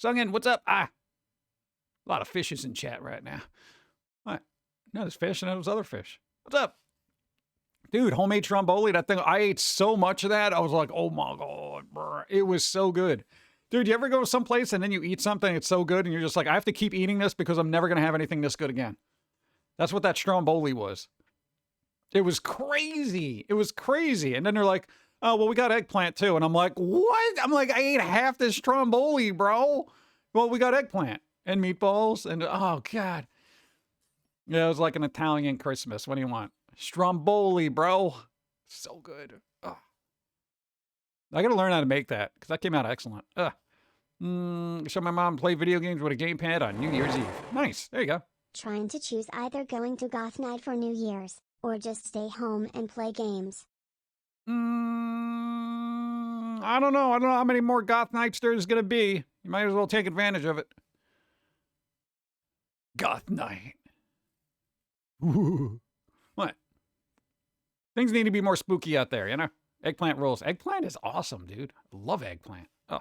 Sungin, what's up? A lot of fishes in chat right now. What? No, there's fish and there's other fish. What's up? Dude, homemade stromboli, that thing, I ate so much of that. I was like, oh my God, bro. It was so good. Dude, you ever go to some place and then you eat something, it's so good, and you're just like, I have to keep eating this because I'm never going to have anything this good again. That's what that stromboli was. It was crazy. It was crazy. And then they're like, oh, well, we got eggplant too. And I'm like, what? I'm like, I ate half this stromboli, bro. Well, we got eggplant and meatballs and, oh God. Yeah, it was like an Italian Christmas. What do you want? Stromboli, bro. So good. Ugh. I gotta learn how to make that because that came out excellent. Show my mom play video games with a gamepad on New Year's Eve. Nice. There you go.
Trying to choose either going to goth night for New Year's or just stay home and play games.
I don't know. I don't know how many more goth nights there's gonna be. You might as well take advantage of it. Goth night. Ooh. What? Things need to be more spooky out there, you know? Eggplant rules. Eggplant is awesome, dude. I love eggplant. Oh.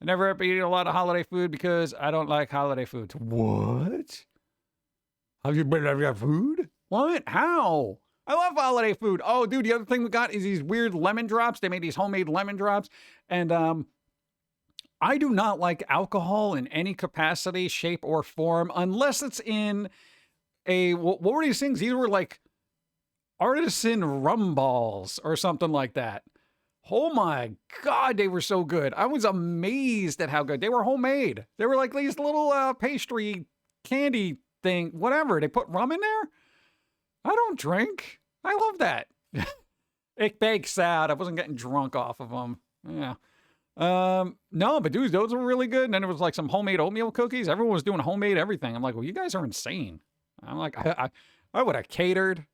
I never ever eat a lot of holiday food because I don't like holiday foods. What? Have you been having food? What? How? I love holiday food. Oh, dude, the other thing we got is these weird lemon drops. They made these homemade lemon drops. And I do not like alcohol in any capacity, shape, or form unless it's in a, what were these things? These were like artisan rum balls or something like that. Oh my God, they were so good. I was amazed at how good. They were homemade. They were like these little pastry candy thing, whatever. They put rum in there. I don't drink. I love that. Ich bake sad. I wasn't getting drunk off of them. Yeah. No, but dude, those were really good. And then there was like some homemade oatmeal cookies. Everyone was doing homemade everything. I'm like, well, you guys are insane. I'm like, I would have catered.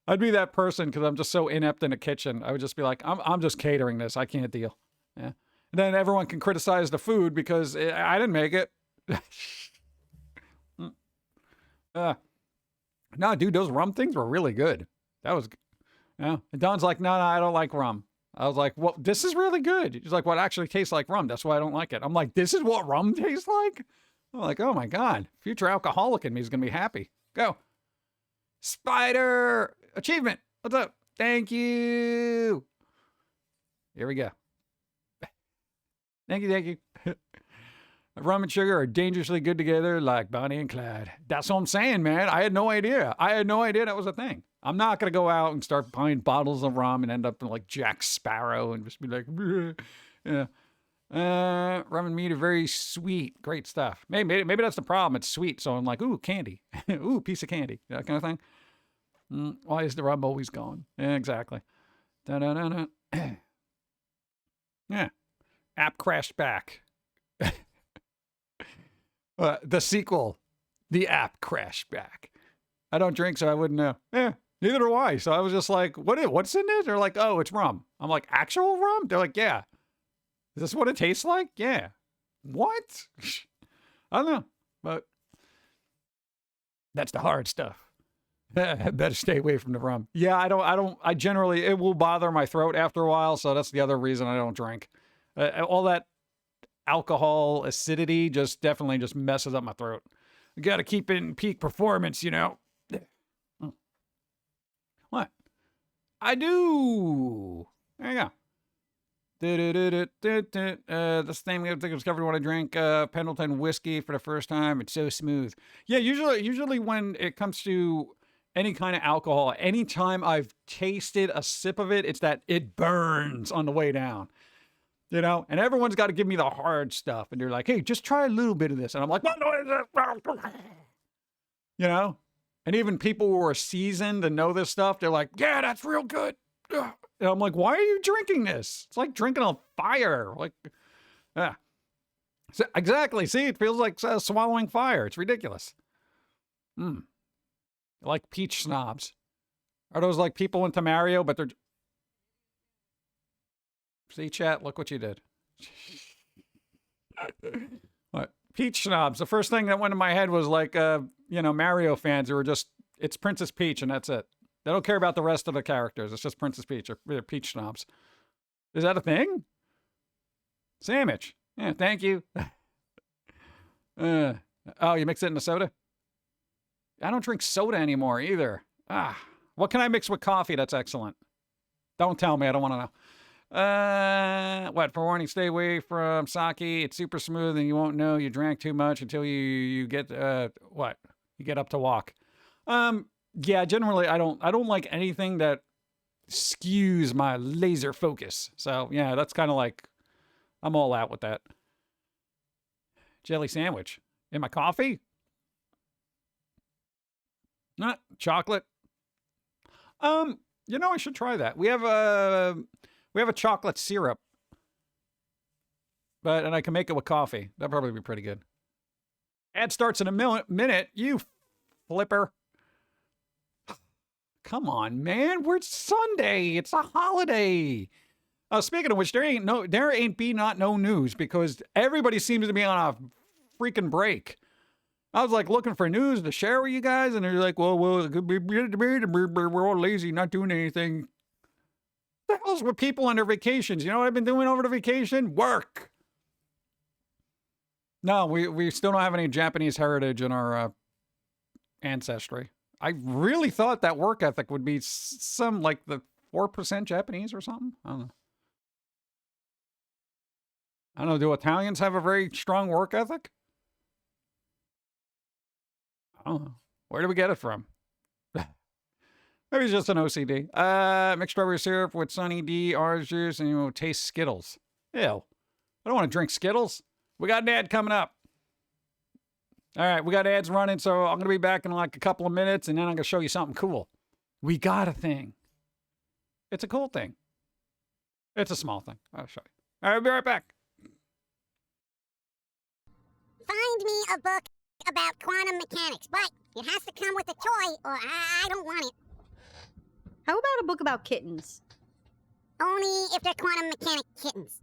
I'd be that person because I'm just so inept in the kitchen. I would just be like, I'm just catering this. I can't deal. Yeah. And then everyone can criticize the food because I didn't make it. No, dude, those rum things were really good. That was, yeah. And Don's like, no, I don't like rum. I was like, well, this is really good. He's like, well, it actually tastes like rum. That's why I don't like it. I'm like, this is what rum tastes like? I'm like, oh my God. Future alcoholic in me is going to be happy. Go. Spider achievement. What's up? Thank you. Here we go. Thank you. Thank you. Rum and sugar are dangerously good together like Bonnie and Clyde. That's what I'm saying, man. I had no idea. I had no idea that was a thing. I'm not going to go out and start buying bottles of rum and end up like Jack Sparrow and just be like, bleh. Yeah. Rum and meat are very sweet. Great stuff. Maybe that's the problem. It's sweet. So I'm like, ooh, candy. Ooh, piece of candy. That kind of thing. Why is the rum always gone? Yeah, exactly. Da-da-da-da. Yeah. App crashed back. The sequel, the app crashed back. I don't drink, so I wouldn't know. Yeah, neither do I. So I was just like, what's in it? They're like, oh, it's rum. I'm like, actual rum? They're like, yeah. Is this what it tastes like? Yeah. What? I don't know, but that's the hard stuff. Better stay away from the rum. Yeah, I generally, it will bother my throat after a while, so that's the other reason I don't drink. All that alcohol acidity definitely just messes up my throat. You got to keep it in peak performance, you know. What? I do. There you go. This thing we have to discover what I drink Pendleton whiskey for the first time. It's so smooth. Yeah, usually when it comes to any kind of alcohol, anytime I've tasted a sip of it, it's that it burns on the way down. You know, and everyone's got to give me the hard stuff. And they're like, hey, just try a little bit of this. And I'm like, what is it? You know, and even people who are seasoned and know this stuff, they're like, yeah, that's real good. And I'm like, why are you drinking this? It's like drinking a fire. Like, yeah. So, exactly. See, it feels like swallowing fire. It's ridiculous. Like peach snobs. Are those like people into Mario, but they're... See, chat, look what you did. What? Peach snobs. The first thing that went in my head was like, Mario fans who are just, it's Princess Peach and that's it. They don't care about the rest of the characters. It's just Princess Peach. They're peach snobs. Is that a thing? Sandwich. Yeah, thank you. Oh, you mix it in the soda? I don't drink soda anymore either. What can I mix with coffee that's excellent? Don't tell me. I don't want to know. What, for warning, stay away from sake. It's super smooth and you won't know you drank too much until you get, you get up to walk. Yeah, generally I don't like anything that skews my laser focus. So yeah, that's kind of like, I'm all out with that. Jelly sandwich in my coffee? Not chocolate. I should try that. We have a chocolate syrup, and I can make it with coffee. That'd probably be pretty good. Ad starts in a minute. You flipper. Come on, man. We're Sunday. It's a holiday. Speaking of which, there ain't no news because everybody seems to be on a freaking break. I was like looking for news to share with you guys, and they're like, well, we're all lazy, not doing anything. What the hell's with people on their vacations? You know what I've been doing over the vacation? Work. No, we still don't have any Japanese heritage in our ancestry. I really thought that work ethic would be some like the 4% Japanese or something. I don't know. I don't know. Do Italians have a very strong work ethic? I don't know. Where do we get it from? Maybe it's just an OCD. Mixed strawberry syrup with Sunny D, orange juice, and you will taste Skittles. Ew. I don't want to drink Skittles. We got an ad coming up. All right, we got ads running, so I'm going to be back in like a couple of minutes, and then I'm going to show you something cool. We got a thing. It's a cool thing. It's a small thing. I'll show you. All right, I'll be right back.
Find me a book about quantum mechanics, but it has to come with a toy or I don't want it.
How about a book about kittens?
Only if they're quantum mechanic kittens.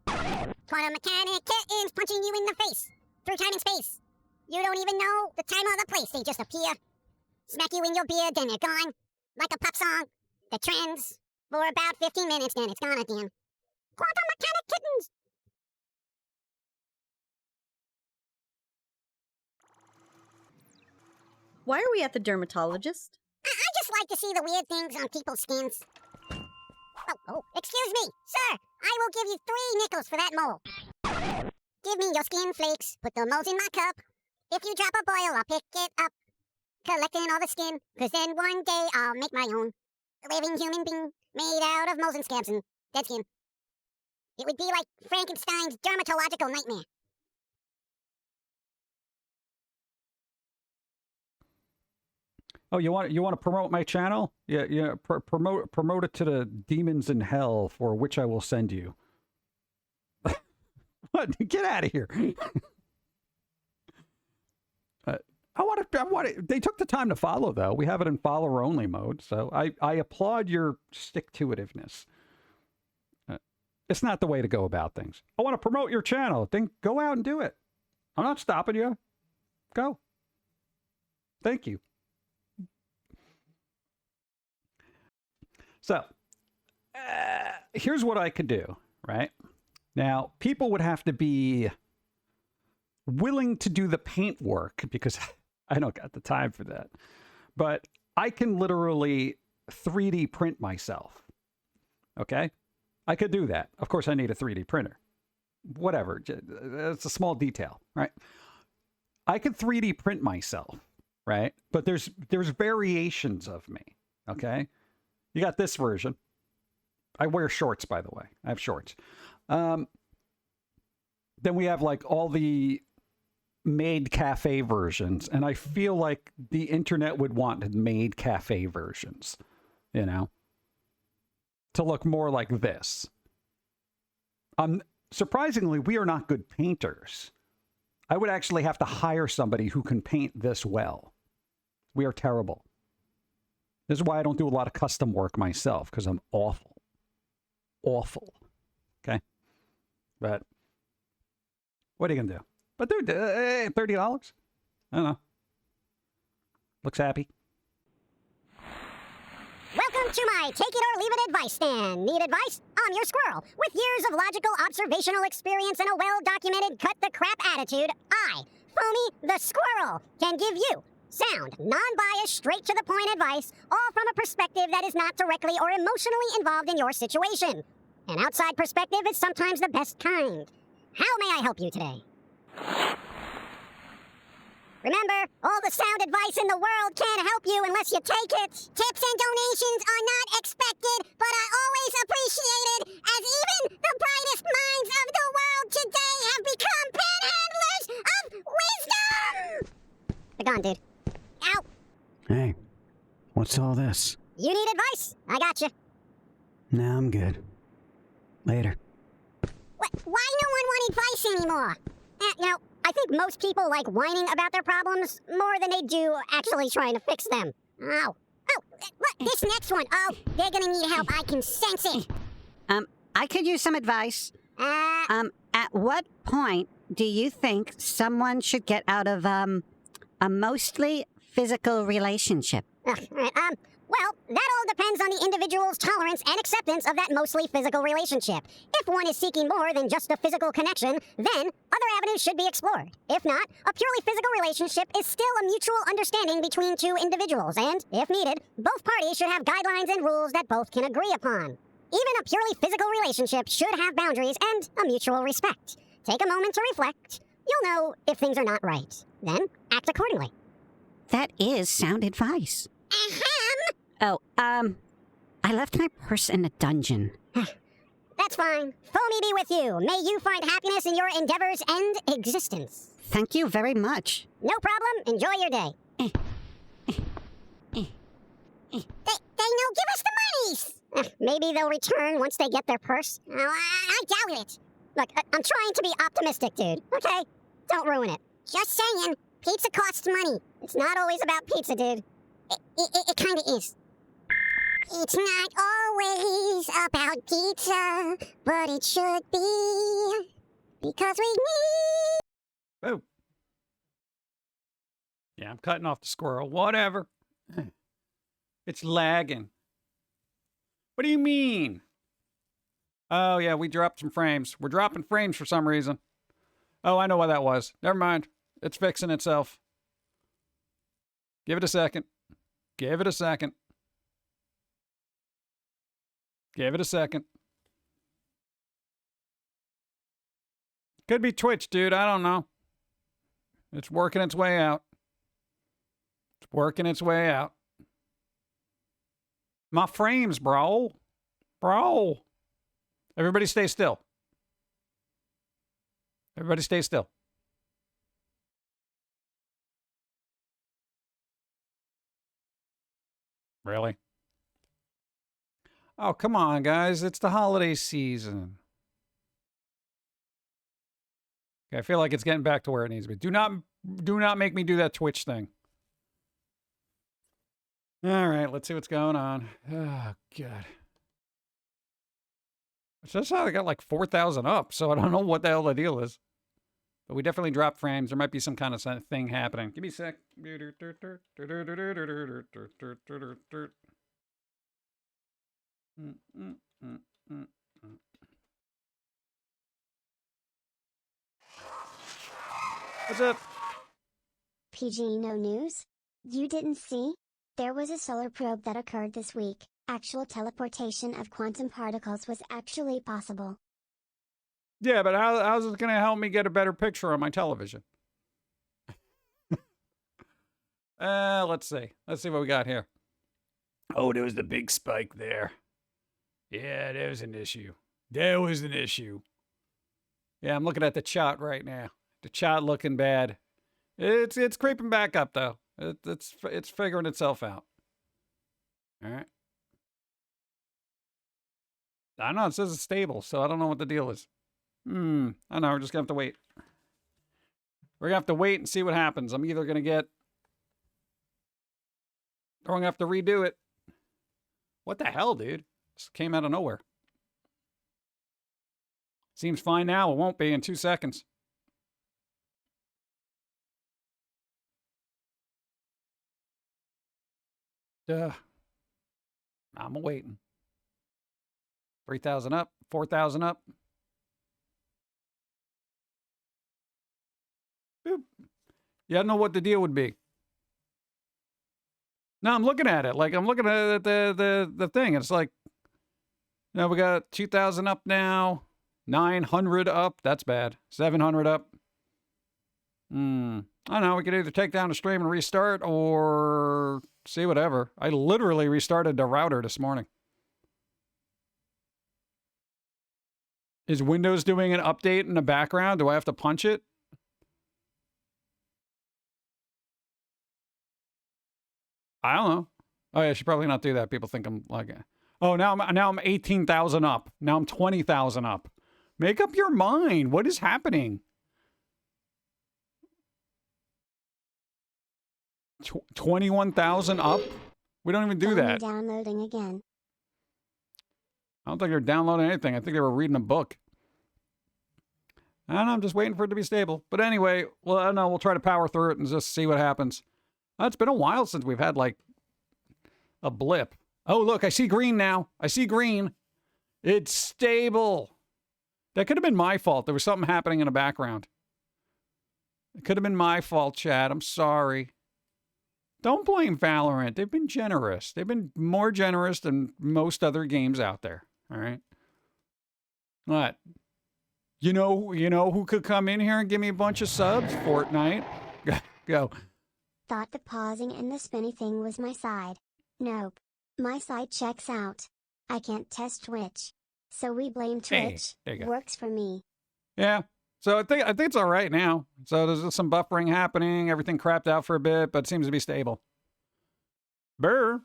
Quantum mechanic kittens punching you in the face through time and space. You don't even know the time or the place. They just appear, smack you in your beard, then they're gone. Like a pop song that trends for about 15 minutes, then it's gone again. Quantum mechanic kittens!
Why are we at the dermatologist?
I just like to see the weird things on people's skins. Oh, excuse me, sir. I will give you 3 nickels for that mole. Give me your skin flakes. Put the moles in my cup. If you drop a boil, I'll pick it up. Collecting all the skin, 'cause then one day I'll make my own living human being made out of moles and scabs and dead skin. It would be like Frankenstein's dermatological nightmare.
Oh, you want to promote my channel? Yeah. Promote it to the demons in hell, for which I will send you. What? Get out of here! I want to. They took the time to follow, though. We have it in follower only mode, so I applaud your stick-to-itiveness. It's not the way to go about things. I want to promote your channel. Then go out and do it. I'm not stopping you. Go. Thank you. So, here's what I could do, right? Now, people would have to be willing to do the paint work because I don't got the time for that. But I can literally 3D print myself. Okay? I could do that. Of course, I need a 3D printer. Whatever. It's a small detail, right? I could 3D print myself, right? But there's variations of me, okay? You got this version. I wear shorts, by the way. I have shorts. Then we have like all the maid cafe versions, and I feel like the internet would want maid cafe versions, you know, to look more like this. Surprisingly, we are not good painters. I would actually have to hire somebody who can paint this well. We are terrible. This is why I don't do a lot of custom work myself, because I'm awful. Awful. Okay? But what are you going to do? But dude, $30? I don't know. Looks happy.
Welcome to my take it or leave it advice stand. Need advice? I'm your squirrel. With years of logical observational experience and a well-documented cut the crap attitude, I, Foamy the squirrel, can give you sound, non-biased, straight-to-the-point advice, all from a perspective that is not directly or emotionally involved in your situation. An outside perspective is sometimes the best kind. How may I help you today? Remember, all the sound advice in the world can't help you unless you take it. Tips and donations are not expected, but are always appreciated, as even the brightest minds of the world today have become panhandlers of wisdom! They're gone, dude. Ow!
Hey, what's all this?
You need advice? I got you.
Nah, I'm good. Later.
Why no one want advice anymore? I think most people like whining about their problems more than they do actually trying to fix them. Ow. Oh, look, this next one. Oh, they're gonna need help. I can sense it.
I could use some advice. At what point do you think someone should get out of, a mostly physical relationship?
Well, that all depends on the individual's tolerance and acceptance of that mostly physical relationship. If one is seeking more than just a physical connection, then other avenues should be explored. If not, a purely physical relationship is still a mutual understanding between two individuals, and, if needed, both parties should have guidelines and rules that both can agree upon. Even a purely physical relationship should have boundaries and a mutual respect. Take a moment to reflect. You'll know if things are not right. Then, act accordingly.
That is sound advice.
Ahem!
Oh, I left my purse in a dungeon.
That's fine. Foamy be with you. May you find happiness in your endeavors and existence.
Thank you very much.
No problem. Enjoy your day. They no give us the monies! Maybe they'll return once they get their purse. Oh, I doubt it. Look, I'm trying to be optimistic, dude. Okay? Don't ruin it. Just saying. Pizza costs money. It's not always about pizza, dude. It kinda is. It's not always about pizza, but it should be. Because we need...
Oh. Yeah, I'm cutting off the squirrel. Whatever. It's lagging. What do you mean? Oh, yeah, we dropped some frames. We're dropping frames for some reason. Oh, I know why that was. Never mind. It's fixing itself. Give it a second. Give it a second. Give it a second. Could be Twitch, dude. I don't know. It's working its way out. It's working its way out. My frames, bro. Bro. Everybody stay still. Everybody stay still. Really? Oh, come on, guys. It's the holiday season. Okay, I feel like it's getting back to where it needs to be. Do not make me do that Twitch thing. All right, let's see what's going on. Oh, God. It's just how I got like 4,000 up, so I don't know what the hell the deal is. But we definitely dropped frames. There might be some kind of thing happening. Give me a sec. What's up?
PG, no news? You didn't see? There was a solar probe that occurred this week. Actual teleportation of quantum particles was actually possible.
Yeah, but how's it going to help me get a better picture on my television? Let's see. Let's see what we got here. Oh, there was the big spike there. Yeah, there was an issue. There was an issue. Yeah, I'm looking at the chat right now. The chat looking bad. It's creeping back up though. It's figuring itself out. All right. I don't know. It says it's stable, so I don't know what the deal is. I don't know. We're just gonna have to wait. We're gonna have to wait and see what happens. I'm either gonna get, or I'm gonna have to redo it. What the hell, dude? Just came out of nowhere. Seems fine now. It won't be in 2 seconds. Duh. I'm waiting. 3,000 up, 4,000 up. Boop. Yeah, I don't know what the deal would be. No, I'm looking at it. Like, I'm looking at the thing. It's like, you know, we got 2,000 up now. 900 up. That's bad. 700 up. I don't know. We could either take down the stream and restart or see whatever. I literally restarted the router this morning. Is Windows doing an update in the background? Do I have to punch it? I don't know. Oh yeah, I should probably not do that. People think I'm like, oh, now I'm 18,000 up. Now I'm 20,000 up. Make up your mind. What is happening? 21,000 up? We don't even do that.
Downloading again.
I don't think they're downloading anything. I think they were reading a book. I don't know, I'm just waiting for it to be stable. But anyway, well, I don't know, we'll try to power through it and just see what happens. It's been a while since we've had, like, a blip. Oh, look, I see green now. I see green. It's stable. That could have been my fault. There was something happening in the background. It could have been my fault, Chad. I'm sorry. Don't blame Valorant. They've been generous. They've been more generous than most other games out there. All right? What? You know who could come in here and give me a bunch of subs? Fortnite. Go.
Thought the pausing and the spinny thing was my side. Nope. My side checks out. I can't test Twitch. So we blame Twitch.
There you go.
Works for me.
Yeah. So I think it's all right now. So there's just some buffering happening. Everything crapped out for a bit, but it seems to be stable. Brr.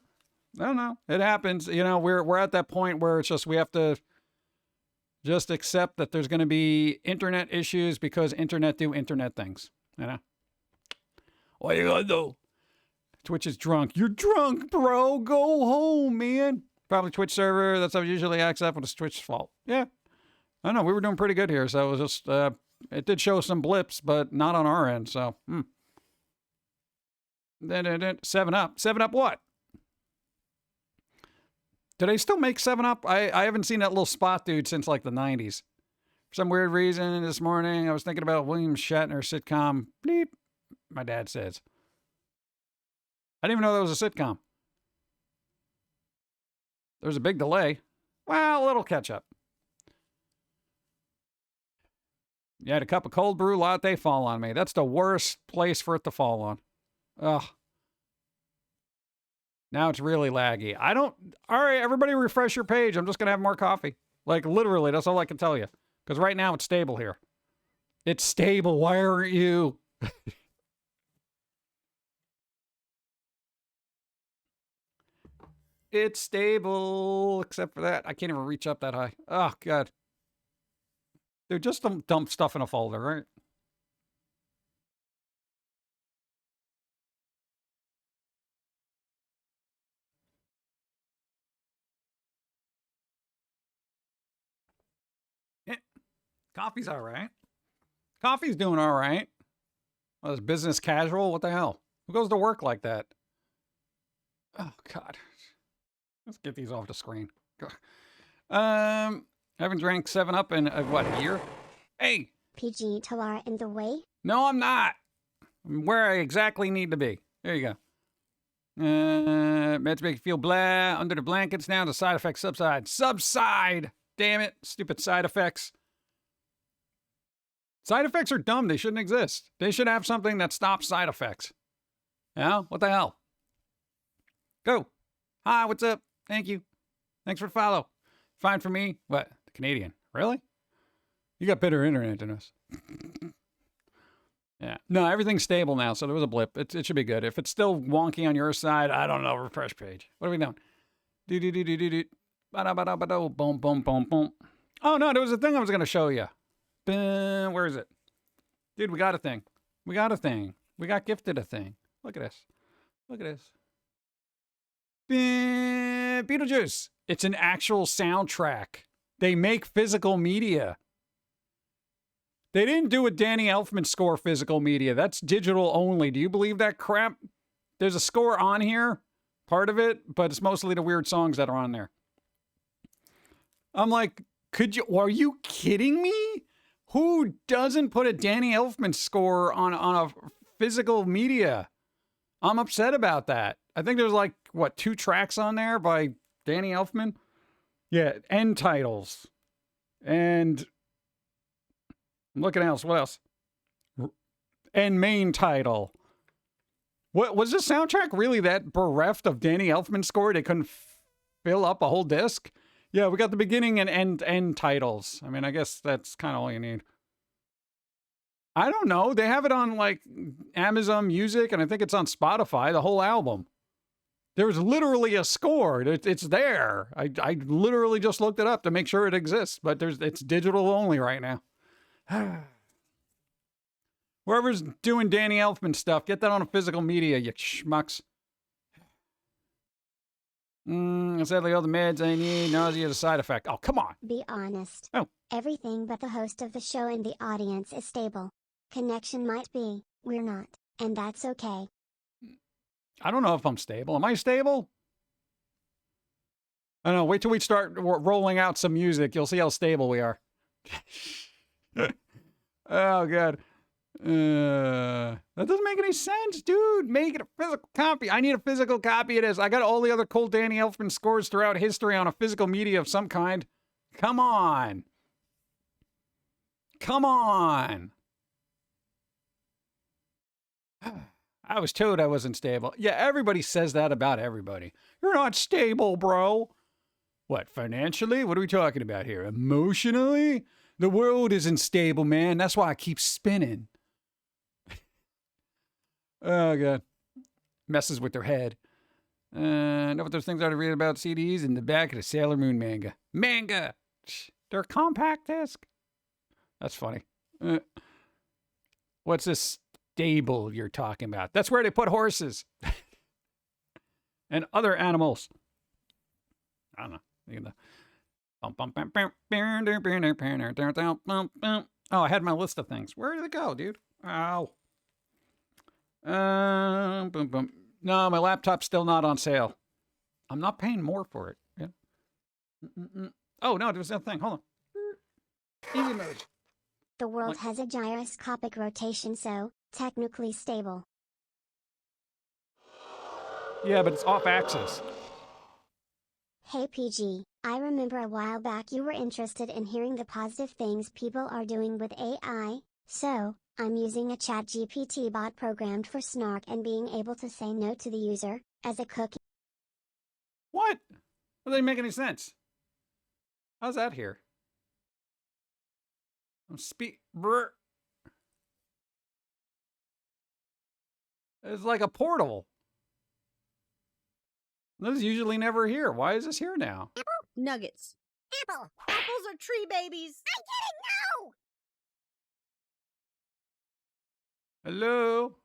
I don't know. It happens. You know, we're at that point where it's just we have to just accept that there's going to be internet issues because internet do internet things. You know? What are you going to do? Twitch is drunk. You're drunk, bro. Go home, man. Probably Twitch server. That's how I usually accept when it's Twitch's fault. Yeah. I don't know. We were doing pretty good here. So it was just, it did show some blips, but not on our end. So, 7-Up. 7-Up what? Do they still make 7-Up? I haven't seen that little spot dude since like the 90s. For some weird reason this morning, I was thinking about William Shatner sitcom. Bleep. My dad says. I didn't even know that was a sitcom. There was a big delay. Well, a little catch up. You had a cup of cold brew latte fall on me. That's the worst place for it to fall on. Ugh. Now it's really laggy. All right, everybody refresh your page. I'm just going to have more coffee. Like, literally, that's all I can tell you. Because right now it's stable here. It's stable. Why aren't you? It's stable, except for that. I can't even reach up that high. Oh, God. Dude, just dump stuff in a folder, right? Yeah. Coffee's all right. Coffee's doing all right. Well, it's business casual. What the hell? Who goes to work like that? Oh, God. Let's get these off the screen. Haven't drank 7-Up in, what, a year? Hey!
PG Talara in the way?
No, I'm not. I'm where I exactly need to be. There you go. Meds make you feel blah. Under the blankets now, the side effects subside. Subside! Damn it. Stupid side effects. Side effects are dumb. They shouldn't exist. They should have something that stops side effects. Yeah? What the hell? Go. Hi, what's up? Thank you. Thanks for the follow. Fine for me. What? The Canadian. Really? You got better internet than us. Yeah. No, everything's stable now, so there was a blip. It should be good. If it's still wonky on your side, I don't know. Refresh page. What are we doing? Do. Ba-da-ba-da-ba-do. Boom, boom, boom, boom. Oh, no, there was a thing I was going to show you. Where is it? Dude, we got a thing. We got a thing. We got gifted a thing. Look at this. Look at this. Beetlejuice. It's an actual soundtrack. They make physical media. They didn't do a Danny Elfman score physical media. That's digital only. Do you believe that crap? There's a score on here, part of it, but it's mostly the weird songs that are on there. I'm like, are you kidding me? Who doesn't put a Danny Elfman score on a physical media? I'm upset about that. I think there's like, what, 2 tracks on there by Danny Elfman? Yeah, end titles. And I'm looking else. What else? And main title. What was this soundtrack really that bereft of Danny Elfman score? They couldn't fill up a whole disc? Yeah, we got the beginning and end titles. I mean, I guess that's kind of all you need. I don't know. They have it on like Amazon Music, and I think it's on Spotify, the whole album. There's literally a score. It's there. I literally just looked it up to make sure it exists, but it's digital only right now. Whoever's doing Danny Elfman stuff, get that on a physical media, you schmucks. Sadly, all the meds I need. Nausea is a side effect. Oh, come on.
Be honest.
Oh.
Everything but the host of the show and the audience is stable. Connection might be, we're not, and that's okay.
I don't know if I'm stable. Am I stable? I don't know. Wait till we start rolling out some music. You'll see how stable we are. Oh, God. That doesn't make any sense, dude. Make it a physical copy. I need a physical copy of this. I got all the other cool Danny Elfman scores throughout history on a physical media of some kind. Come on. Come on. I was told I wasn't stable. Yeah, everybody says that about everybody. You're not stable, bro. What, financially? What are we talking about here? Emotionally? The world isn't stable, man. That's why I keep spinning. Oh, God. Messes with their head. Know what those things are to read about CDs in the back of the Sailor Moon manga. Manga! They're a compact disc. That's funny. What's this stable you're talking about? That's where they put horses. And other animals. I don't know. Oh, I had my list of things. Where did it go, dude? Ow. No, my laptop's still not on sale. I'm not paying more for it. Yeah. Oh, no, there's that thing. Hold on. Easy mode.
The world has a gyroscopic rotation, so technically stable.
Yeah, but it's off axis.
Hey PG, I remember a while back you were interested in hearing the positive things people are doing with AI, so I'm using a ChatGPT bot programmed for snark and being able to say no to the user, as a cookie.
What? That doesn't make any sense. How's that here? It's like a portal. This is usually never here. Why is this here now?
Apple?
Nuggets.
Apple!
Apples are tree babies.
I didn't know!
Hello?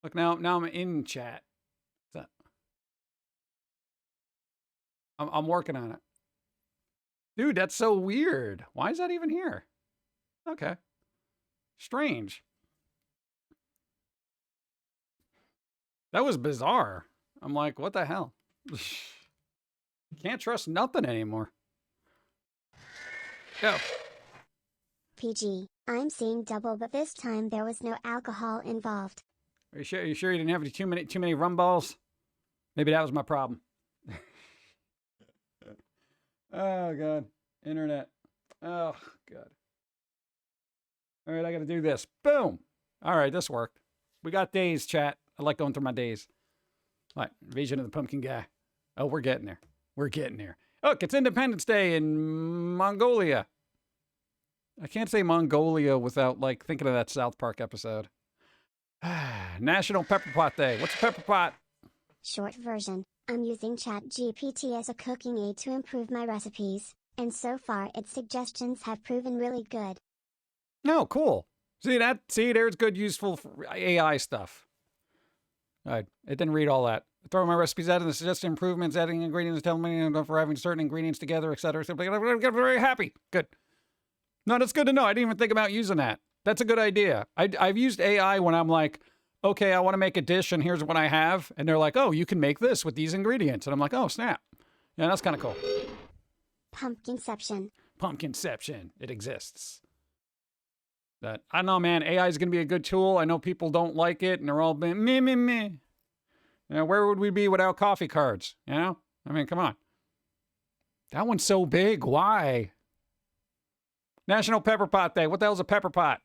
Look, now I'm in chat. What's that? I'm working on it. Dude, that's so weird. Why is that even here? Okay. Strange. That was bizarre. I'm like, what the hell? Can't trust nothing anymore. Go.
PG, I'm seeing double, but this time there was no alcohol involved.
Are you sure? You didn't have any too many rum balls? Maybe that was my problem. Oh, God. Internet. Oh, God. All right, I got to do this. Boom. All right, this worked. We got days, chat. I like going through my days. What? Invasion of the Pumpkin guy. Oh, we're getting there. We're getting there. Look, it's Independence Day in Mongolia. I can't say Mongolia without, like, thinking of that South Park episode. National Pepper Pot Day. What's a pepper pot?
Short version, I'm using ChatGPT as a cooking aid to improve my recipes, and so far its suggestions have proven really good.
No, cool. See, there's good, useful AI stuff. All right, it didn't read all that. Throw my recipes out and the suggested improvements, adding ingredients, telling me for having certain ingredients together, etc. So I get very happy. Good. No, that's good to know. I didn't even think about using that. That's a good idea. I've used AI when I'm like, okay, I want to make a dish and here's what I have. And they're like, oh, you can make this with these ingredients. And I'm like, oh, snap. Yeah, that's kind of cool.
Pumpkinception.
Pumpkinception. It exists. That I don't know, man. AI is going to be a good tool. I know people don't like it and they're all being meh. You know, where would we be without coffee cards? You know? I mean, come on. That one's so big. Why? National Pepper Pot Day. What the hell's a pepper pot?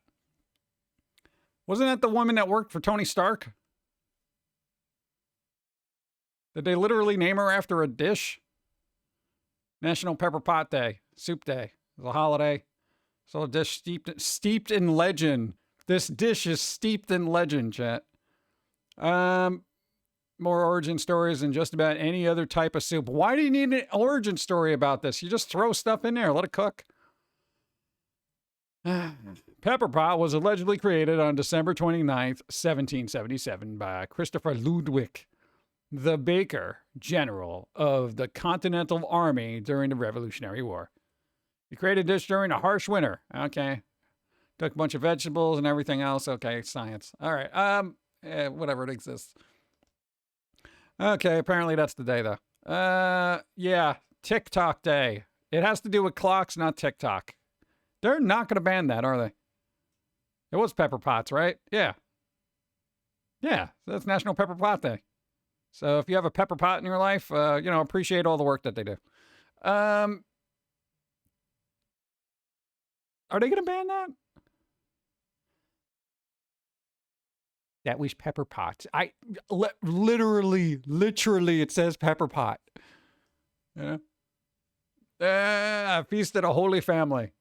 Wasn't that the woman that worked for Tony Stark? Did they literally name her after a dish? National Pepper Pot Day. Soup Day. It's a holiday. So a dish steeped in legend. This dish is steeped in legend, chat. More origin stories than just about any other type of soup. Why do you need an origin story about this? You just throw stuff in there. Let it cook. Pepper pot was allegedly created on December 29th, 1777 by Christopher Ludwig. the Baker General of the Continental Army during the Revolutionary War. He created this during a harsh winter. Okay. Took a bunch of vegetables and everything else. Okay, science. All right. Whatever, it exists. Okay, apparently that's the day, though. Yeah, TikTok Day. It has to do with clocks, not TikTok. They're not going to ban that, are they? It was Pepper Potts, right? Yeah. Yeah, that's National Pepper Pot Day. So if you have a pepper pot in your life, appreciate all the work that they do. Are they going to ban that? That was Pepper Potts. Literally, it says Pepper Pot. Yeah. I feasted a holy family.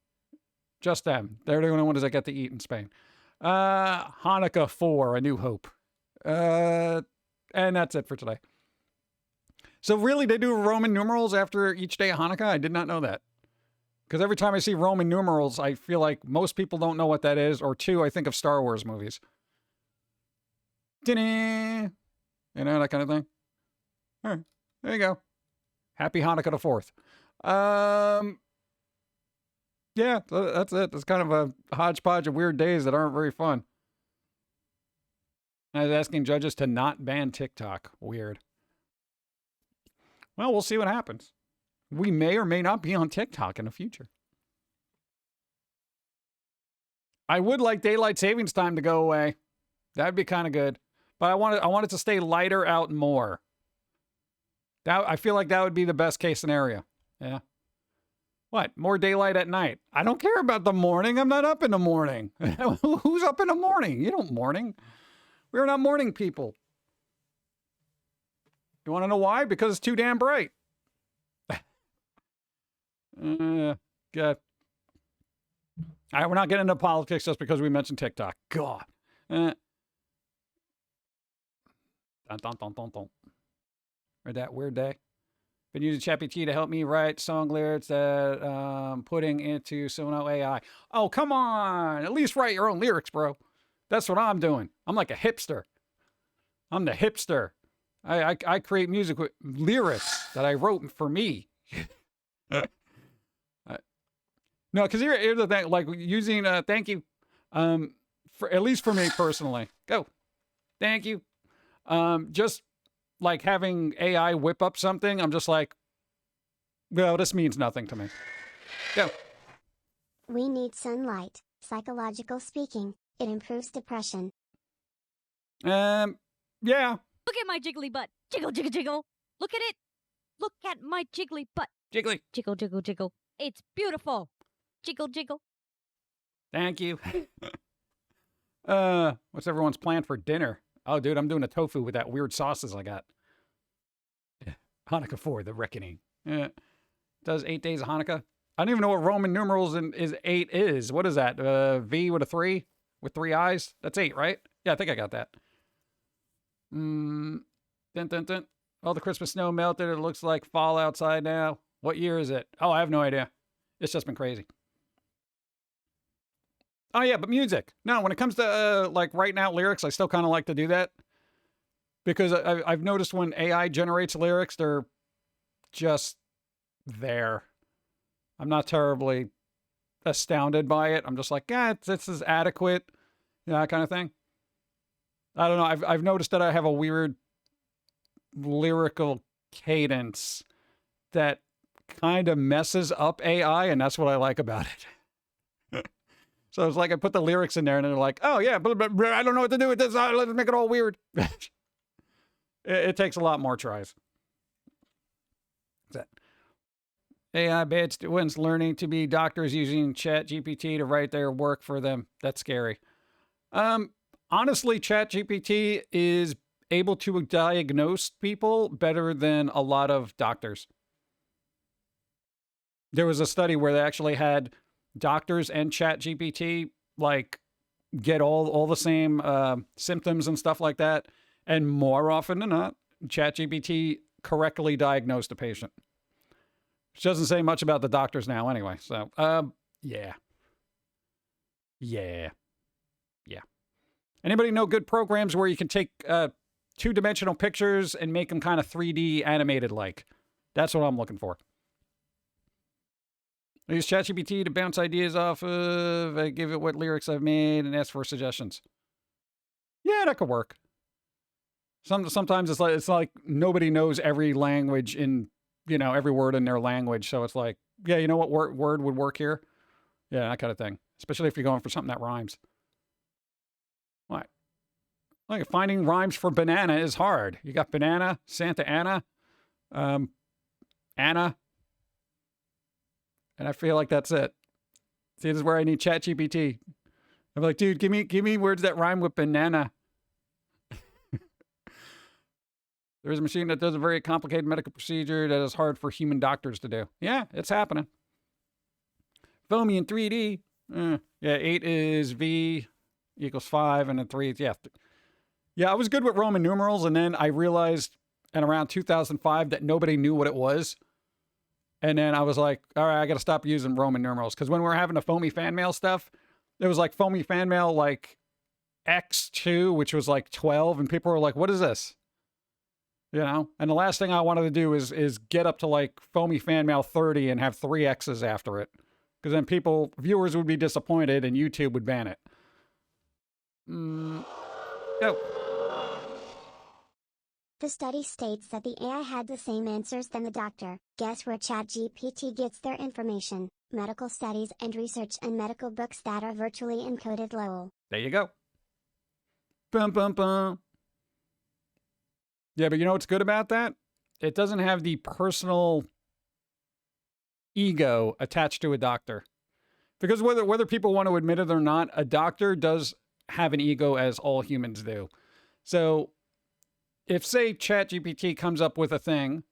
Just them. They're the only ones that get to eat in Spain. Hanukkah 4, A New Hope. And that's it for today. So really, they do Roman numerals after each day of Hanukkah? I did not know that. Because every time I see Roman numerals, I feel like most people don't know what that is. Or two, I think of Star Wars movies. You know, that kind of thing. All right, there you go. Happy Hanukkah the 4th. Yeah, that's it. It's kind of a hodgepodge of weird days that aren't very fun. I was asking judges to not ban TikTok. Weird. Well, we'll see what happens. We may or may not be on TikTok in the future. I would like daylight savings time to go away. That'd be kind of good. But I want it to stay lighter out more. I feel like that would be the best case scenario. Yeah. What? More daylight at night? I don't care about the morning. I'm not up in the morning. Who's up in the morning? You don't morning. We're not morning people. You want to know why? Because it's too damn bright. Good. All right, we're not getting into politics just because we mentioned TikTok. God. Or that weird day. Been using ChatGPT to help me write song lyrics that putting into Sono AI. Oh, come on. At least write your own lyrics, bro. That's what I'm doing. I'm like a hipster. I'm the hipster. I create music with lyrics that I wrote for me. No, because here's the thing. Like using thank you. For at least for me personally. Go. Thank you. Just like having AI whip up something, I'm just like, well, this means nothing to me. Go.
We need sunlight. Psychological speaking, it improves depression.
Yeah.
Look at my jiggly butt. Jiggle, jiggle, jiggle. Look at it. Look at my jiggly butt.
Jiggly.
Jiggle, jiggle, jiggle. It's beautiful. Jiggle, jiggle.
Thank you. What's everyone's plan for dinner? Oh, dude, I'm doing a tofu with that weird sauces I got. Hanukkah 4, The Reckoning. Does 8 days of Hanukkah? I don't even know what Roman numerals is 8 is. What is that? V with a 3? With 3 eyes? That's 8, right? Yeah, I think I got that. Dun, dun, dun. Oh, the Christmas snow melted. It looks like fall outside now. What year is it? Oh, I have no idea. It's just been crazy. Oh, yeah, but music. No, when it comes to, like, writing out lyrics, I still kind of like to do that. Because I've noticed when AI generates lyrics, they're just there. I'm not terribly astounded by it. I'm just like, yeah, this is adequate. You know, that kind of thing. I don't know. I've noticed that I have a weird lyrical cadence that kind of messes up AI, and that's what I like about it. So it's like I put the lyrics in there, and they're like, oh, yeah, but I don't know what to do with this. Let's make it all weird. It takes a lot more tries. That AI bad students learning to be doctors using ChatGPT to write their work for them. That's scary. Honestly, ChatGPT is able to diagnose people better than a lot of doctors. There was a study where they actually had doctors and ChatGPT like get all the same symptoms and stuff like that. And more often than not, ChatGPT correctly diagnosed a patient. Which doesn't say much about the doctors now anyway. So, yeah. Anybody know good programs where you can take two-dimensional pictures and make them kind of 3D animated like. That's what I'm looking for. I use ChatGPT to bounce ideas off of. I give it what lyrics I've made and ask for suggestions. Yeah, that could work. Sometimes it's like nobody knows every language in, you know, every word in their language. So it's like, yeah, you know what word would work here? Yeah, that kind of thing. Especially if you're going for something that rhymes. What? Like finding rhymes for banana is hard. You got banana, Santa Ana, Anna. And I feel like that's it. See, this is where I need ChatGPT. I'm like, dude, give me words that rhyme with banana. There's a machine that does a very complicated medical procedure that is hard for human doctors to do. Yeah, it's happening. Foamy in 3D. Yeah, 8 is V equals 5, and then 3 is, yeah. Yeah, I was good with Roman numerals, and then I realized in around 2005 that nobody knew what it was. And then I was like, all right, I got to stop using Roman numerals. Because when we were having the Foamy fan mail stuff, it was like Foamy fan mail like X2, which was like 12. And people were like, what is this? You know? And the last thing I wanted to do is get up to like Foamy fan mail 30 and have 3 X's after it. Because then viewers would be disappointed and YouTube would ban it. Go.
The study states that the AI had the same answers than the doctor. Guess where ChatGPT gets their information? Medical studies and research and medical books that are virtually encoded. Lol.
There you go. Bum, bum, bum. Yeah, but you know what's good about that? It doesn't have the personal ego attached to a doctor. Because whether people want to admit it or not, a doctor does have an ego as all humans do. So if, say, ChatGPT comes up with a thing,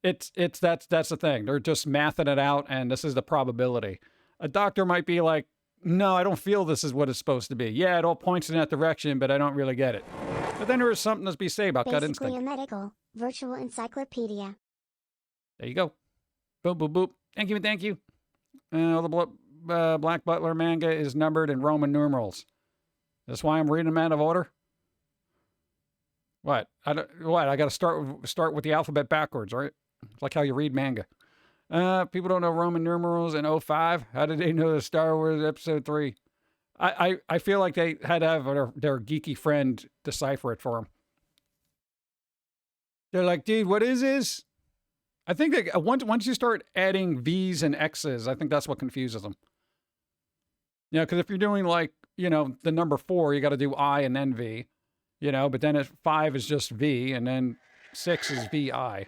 that's the thing. They're just mathing it out, and this is the probability. A doctor might be like, no, I don't feel this is what it's supposed to be. Yeah, it all points in that direction, but I don't really get it. But then there is something to be said about gut instinct.
Basically a medical virtual encyclopedia.
There you go. Boop, boop, boop. Thank you, thank you. The Black Butler manga is numbered in Roman numerals. That's why I'm reading them out of order. What? I got to start with the alphabet backwards, right? It's like how you read manga. People don't know Roman numerals in 05. How did they know the Star Wars Episode 3? I feel like they had to have their geeky friend decipher it for them. They're like, dude, what is this? I think that once you start adding V's and X's, I think that's what confuses them. Yeah, because if you're doing like, you know, the number 4, you got to do I and then V. You know, but then 5 is just V, and then 6 is VI.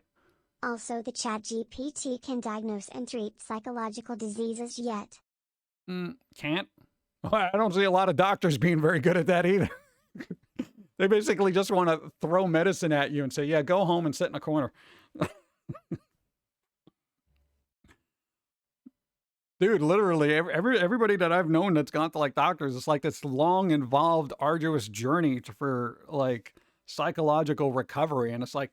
Also, the ChatGPT can diagnose and treat psychological diseases yet.
Can't? Well, I don't see a lot of doctors being very good at that either. They basically just want to throw medicine at you and say, yeah, go home and sit in a corner. Dude, literally, everybody that I've known that's gone to, like, doctors, it's like this long, involved, arduous journey for, like, psychological recovery. And it's like,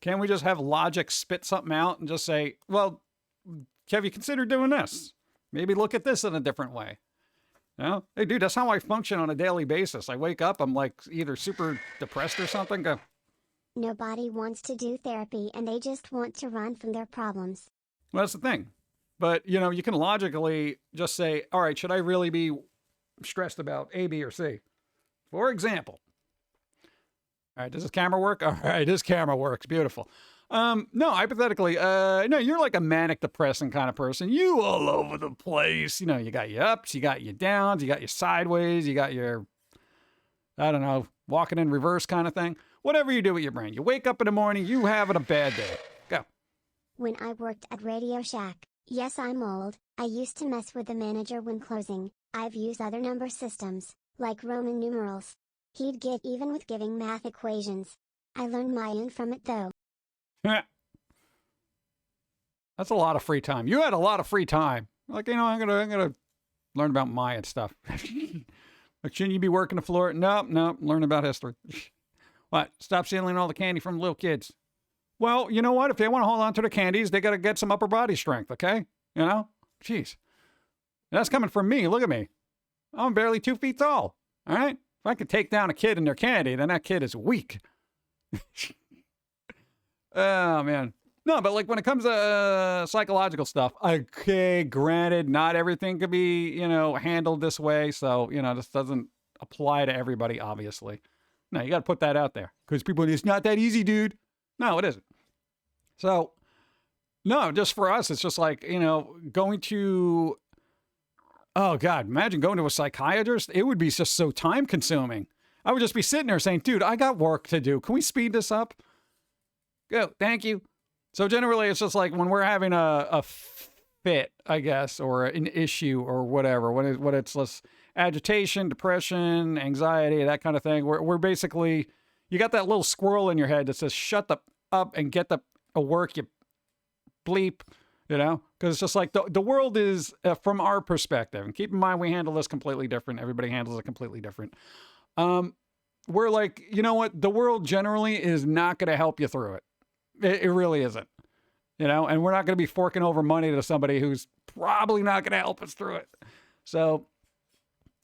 can't we just have logic spit something out and just say, well, have you considered doing this? Maybe look at this in a different way. You know? Hey, dude, that's how I function on a daily basis. I wake up, I'm, like, either super depressed or something. Go.
Nobody wants to do therapy, and they just want to run from their problems.
Well, that's the thing. But, you know, you can logically just say, all right, should I really be stressed about A, B, or C? For example. All right, does this camera work? All right, this camera works. Beautiful. No, hypothetically, no, you're like a manic depressing kind of person. You all over the place. You know, you got your ups, you got your downs, you got your sideways, you got your, I don't know, walking in reverse kind of thing. Whatever you do with your brain. You wake up in the morning, you having a bad day. Go.
When I worked at Radio Shack, yes, I'm old, I used to mess with the manager when closing. I've used other number systems, like Roman numerals. He'd get even with giving math equations. I learned Mayan from it though.
That's a lot of free time. You had a lot of free time. Like, you know, I'm gonna learn about Mayan stuff. Like, shouldn't you be working the floor? No, learn about history. What? Stop stealing all the candy from little kids. Well, you know what? If they want to hold on to the candies, they got to get some upper body strength, okay? You know? Jeez. That's coming from me. Look at me. I'm barely 2 feet tall. All right? If I could take down a kid and their candy, then that kid is weak. Oh, man. No, but like when it comes to psychological stuff, okay, granted, not everything could be, handled this way. So, this doesn't apply to everybody, obviously. No, you got to put that out there because people, it's not that easy, dude. No, it isn't. So, no, just for us, it's just like, going to, oh God, imagine going to a psychiatrist. It would be just so time consuming. I would just be sitting there saying, dude, I got work to do. Can we speed this up? Go, thank you. So generally, it's just like when we're having a fit, I guess, or an issue or whatever, when it's less agitation, depression, anxiety, that kind of thing, we're basically, you got that little squirrel in your head that says, shut the up and get the work, you bleep, because it's just like the world is, from our perspective, and keep in mind, we handle this completely different. Everybody handles it completely different. We're like, you know what? The world generally is not going to help you through it. It really isn't, and we're not going to be forking over money to somebody who's probably not going to help us through it. So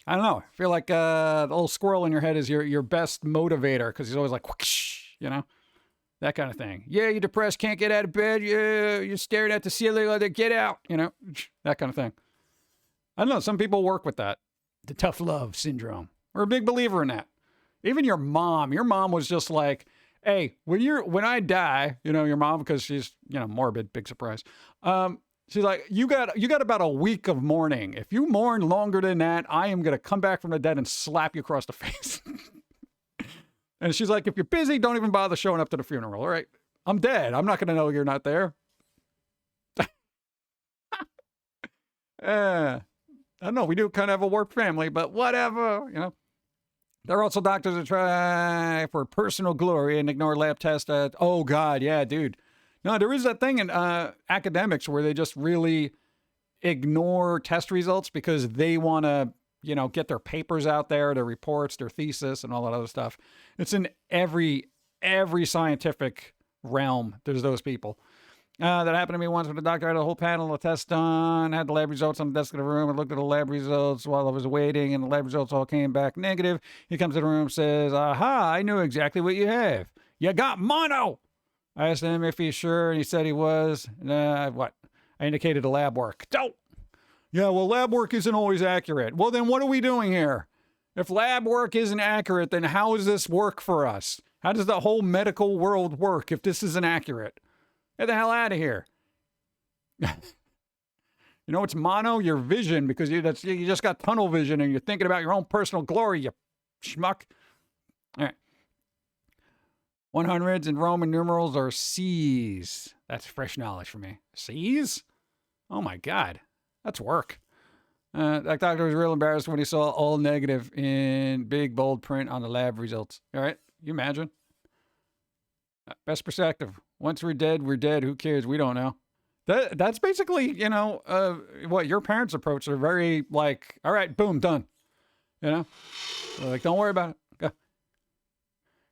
I don't know. I feel like the little squirrel in your head is your best motivator because he's always like, whoosh, that kind of thing. Yeah, you're depressed, can't get out of bed. Yeah, you're staring at the ceiling, like, get out, that kind of thing. I don't know. Some people work with that. The tough love syndrome. We're a big believer in that. Even your mom was just like, hey, when I die, your mom, because she's, morbid, big surprise. She's like, you got about a week of mourning. If you mourn longer than that, I am going to come back from the dead and slap you across the face. And she's like, if you're busy, don't even bother showing up to the funeral. All right. I'm dead. I'm not going to know you're not there. I don't know. We do kind of have a warped family, but whatever, There are also doctors that try for personal glory and ignore lab tests. Oh, God. Yeah, dude. No, there is that thing in academics where they just really ignore test results because they want to, get their papers out there, their reports, their thesis, and all that other stuff. It's in every scientific realm. There's those people. That happened to me once when the doctor had a whole panel of tests done, had the lab results on the desk of the room, and looked at the lab results while I was waiting, and the lab results all came back negative. He comes to the room and says, aha, I knew exactly what you have. You got mono. I asked him if he's sure, and he said he was. What? I indicated the lab work. Don't. Yeah, well, lab work isn't always accurate. Well, then what are we doing here? If lab work isn't accurate, then how does this work for us? How does the whole medical world work if this isn't accurate? Get the hell out of here. It's mono, your vision, because you just got tunnel vision and you're thinking about your own personal glory, you schmuck. All right. 100s and Roman numerals are C's. That's fresh knowledge for me. C's? Oh my God. That's work. That doctor was real embarrassed when he saw all negative in big bold print on the lab results. All right. You imagine? Best perspective. Once we're dead, we're dead. Who cares? We don't know. That's basically, what your parents' approach. They're very like, all right, boom, done. They're like, don't worry about it. Go.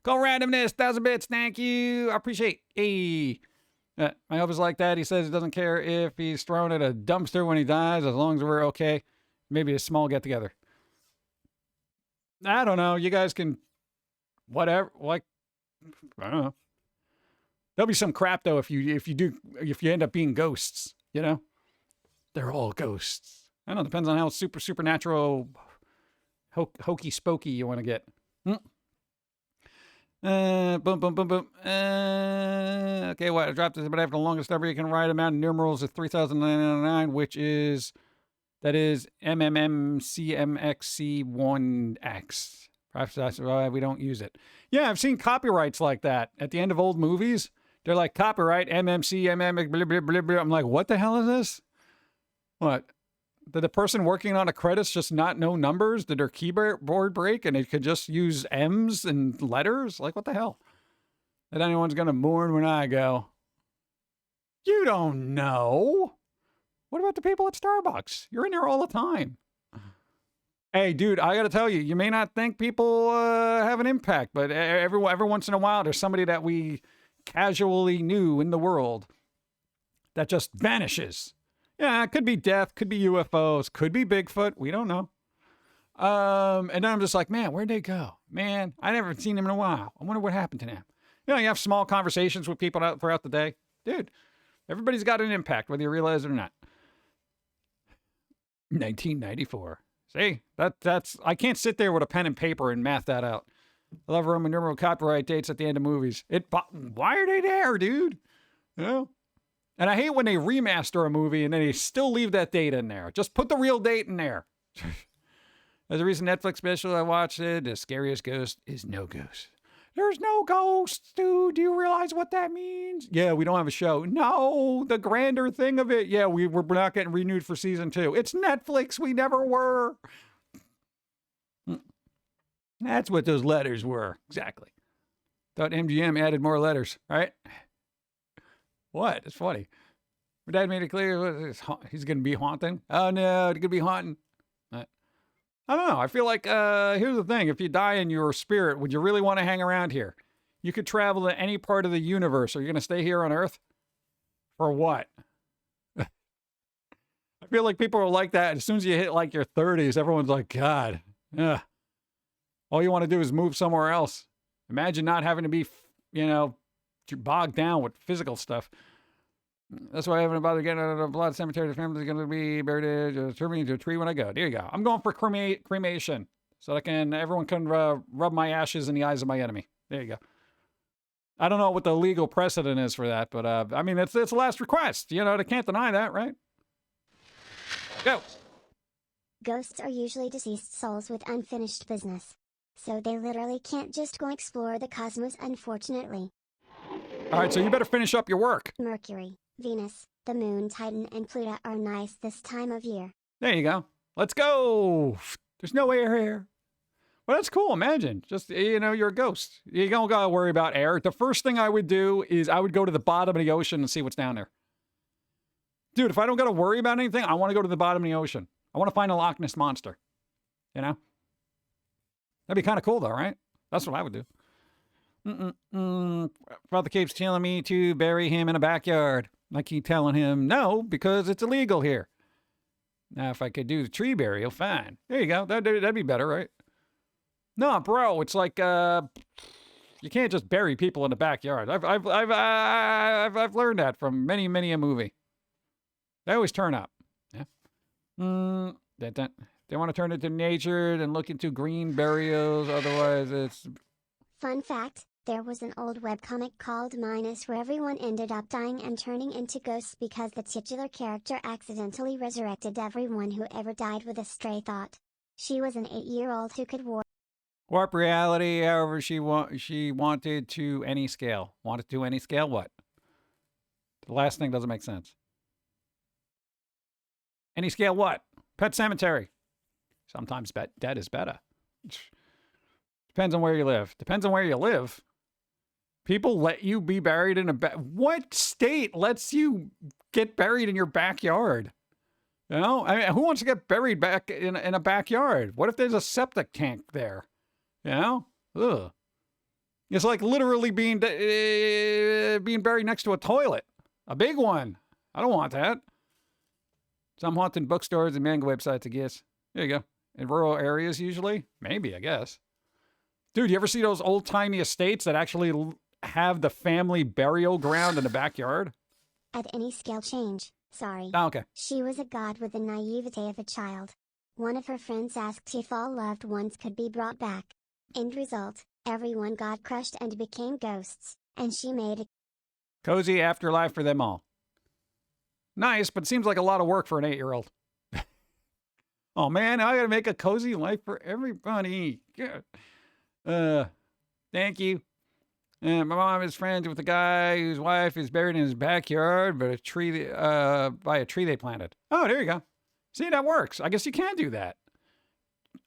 Call randomness, 1,000 bits. Thank you. I appreciate it. Hey. My husband's like that. He says he doesn't care if he's thrown at a dumpster when he dies, as long as we're okay. Maybe a small get together. I don't know. You guys can, whatever. Like, I don't know. There'll be some crap though if you end up being ghosts. They're all ghosts. I don't know. Depends on how supernatural, hokey spokey you want to get. Boom, boom, boom, boom. Okay, what? I dropped this, but after the longest number you can write amount of numerals is 3,999, which is MMMCMXC1X. Perhaps that's why we don't use it. Yeah, I've seen copyrights like that at the end of old movies. They're like, copyright MMCMM, blah, blah, blah, blah. I'm like, what the hell is this? What? Did the person working on the credits just not know numbers? Did their keyboard break and it could just use M's and letters? Like, what the hell? That anyone's going to mourn when I go. You don't know. What about the people at Starbucks? You're in there all the time. Hey, dude, I got to tell you, you may not think people have an impact, but every once in a while, there's somebody that we casually knew in the world that just vanishes. Yeah, it could be death, could be UFOs, could be Bigfoot. We don't know. And then I'm just like, man, where'd they go? Man, I never seen them in a while. I wonder what happened to them. You know, you have small conversations with people out throughout the day. Dude, everybody's got an impact, whether you realize it or not. 1994. See, that's I can't sit there with a pen and paper and math that out. I love Roman numeral copyright dates at the end of movies. Why are they there, dude? You know? And I hate when they remaster a movie and then they still leave that date in there. Just put the real date in there. As a recent Netflix special I watched, the scariest ghost is no ghost. There's no ghosts, dude. Do you realize what that means? Yeah, we don't have a show. No, the grander thing of it. Yeah, we're not getting renewed for season 2. It's Netflix. We never were. That's what those letters were. Exactly. Thought MGM added more letters, right? What? It's funny. My dad made it clear he's going to be haunting. Oh, no, he's going to be haunting. I don't know. I feel like, here's the thing. If you die in your spirit, would you really want to hang around here? You could travel to any part of the universe. Are you going to stay here on Earth? For what? I feel like people are like that. As soon as you hit like your 30s, everyone's like, God, all you want to do is move somewhere else. Imagine not having to be, you know, bogged down with physical stuff. That's why I haven't bothered getting out of the blood cemetery. The family's going to be buried, turn me into a tree when I go. There you go. I'm going for cremation so that everyone can rub my ashes in the eyes of my enemy. There you go. I don't know what the legal precedent is for that, but I mean, it's the last request. You know, they can't deny that, right? Go.
Ghosts are usually deceased souls with unfinished business. So they literally can't just go explore the cosmos, unfortunately.
All right, so you better finish up your work.
Mercury, Venus, the Moon, Titan, and Pluto are nice this time of year.
There you go. Let's go. There's no air here. Well, that's cool. Imagine. Just, you know, you're a ghost. You don't got to worry about air. The first thing I would do is I would go to the bottom of the ocean and see what's down there. Dude, if I don't got to worry about anything, I want to go to the bottom of the ocean. I want to find a Loch Ness Monster. You know? That'd be kind of cool, though, right? That's what I would do. Father keeps telling me to bury him in a backyard. I keep telling him no, because it's illegal here. Now, if I could do the tree burial, fine. There you go. That'd be better, right? No, bro, it's like you can't just bury people in the backyard. I've learned that from many a movie. They always turn up. Yeah. They want to turn it to nature, then look into green burials. Otherwise, it's...
Fun fact, there was an old webcomic called Minus where everyone ended up dying and turning into ghosts because the titular character accidentally resurrected everyone who ever died with a stray thought. She was an 8-year-old who could
warp reality however she wanted to any scale. Wanted to any scale what? The last thing doesn't make sense. Any scale what? Pet Cemetery. Sometimes dead is better. Depends on where you live. Depends on where you live. People let you be buried in what state lets you get buried in your backyard? You know, I mean, who wants to get buried back in a backyard? What if there's a septic tank there? You know, ugh. It's like literally being buried next to a toilet, a big one. I don't want that. Some haunted bookstores and manga websites, I guess. There you go. In rural areas, usually, maybe, I guess. Dude, you ever see those old-timey estates that actually have the family burial ground in the backyard?
At any scale change, sorry.
Oh, okay.
She was a god with the naivete of a child. One of her friends asked if all loved ones could be brought back. End result, everyone got crushed and became ghosts, and she made a
cozy afterlife for them all. Nice, but seems like a lot of work for an 8-year-old. Oh man, I gotta make a cozy life for everybody. Yeah. Thank you. My mom is friends with a guy whose wife is buried in his backyard, but by a tree they planted. Oh, there you go. See, that works. I guess you can do that.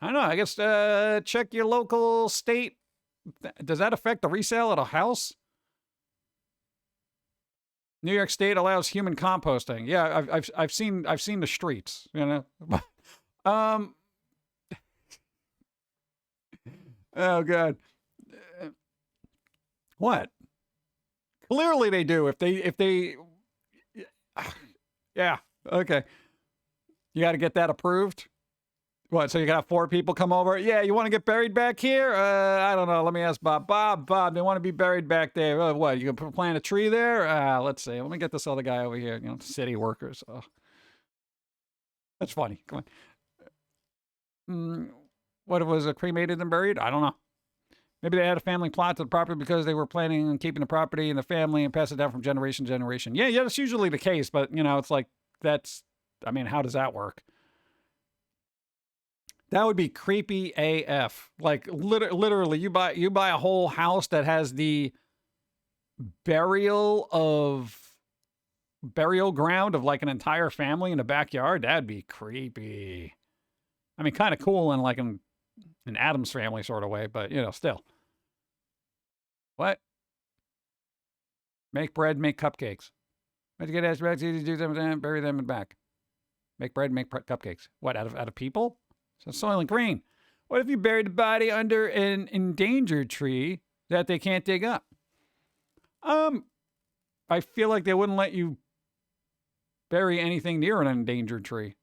I don't know. I guess check your local state. Does that affect the resale of a house? New York State allows human composting. Yeah, I've seen the streets. You know. Oh God. What? Clearly they do. If they yeah, okay. You got to get that approved. What, so you got 4 people come over? Yeah, you want to get buried back here? I don't know. Let me ask Bob. Bob, they want to be buried back there. What, you gonna plant a tree there? Let's see. Let me get this other guy over here. You know, city workers. Oh. That's funny. Come on. What, was it cremated and buried? I don't know. Maybe they had a family plot to the property because they were planning on keeping the property in the family and pass it down from generation to generation. Yeah, that's usually the case. But, you know, it's like, I mean, how does that work? That would be creepy AF. Like literally, you buy a whole house that has the burial ground of like an entire family in the backyard. That'd be creepy. I mean, kind of cool in like an Addams Family sort of way, but you know, still. What? Make bread, make cupcakes. Let's get ass back to do them, bury them in back. Make bread, make cupcakes. What, out of people? So Soylent Green. What if you buried the body under an endangered tree that they can't dig up? I feel like they wouldn't let you bury anything near an endangered tree.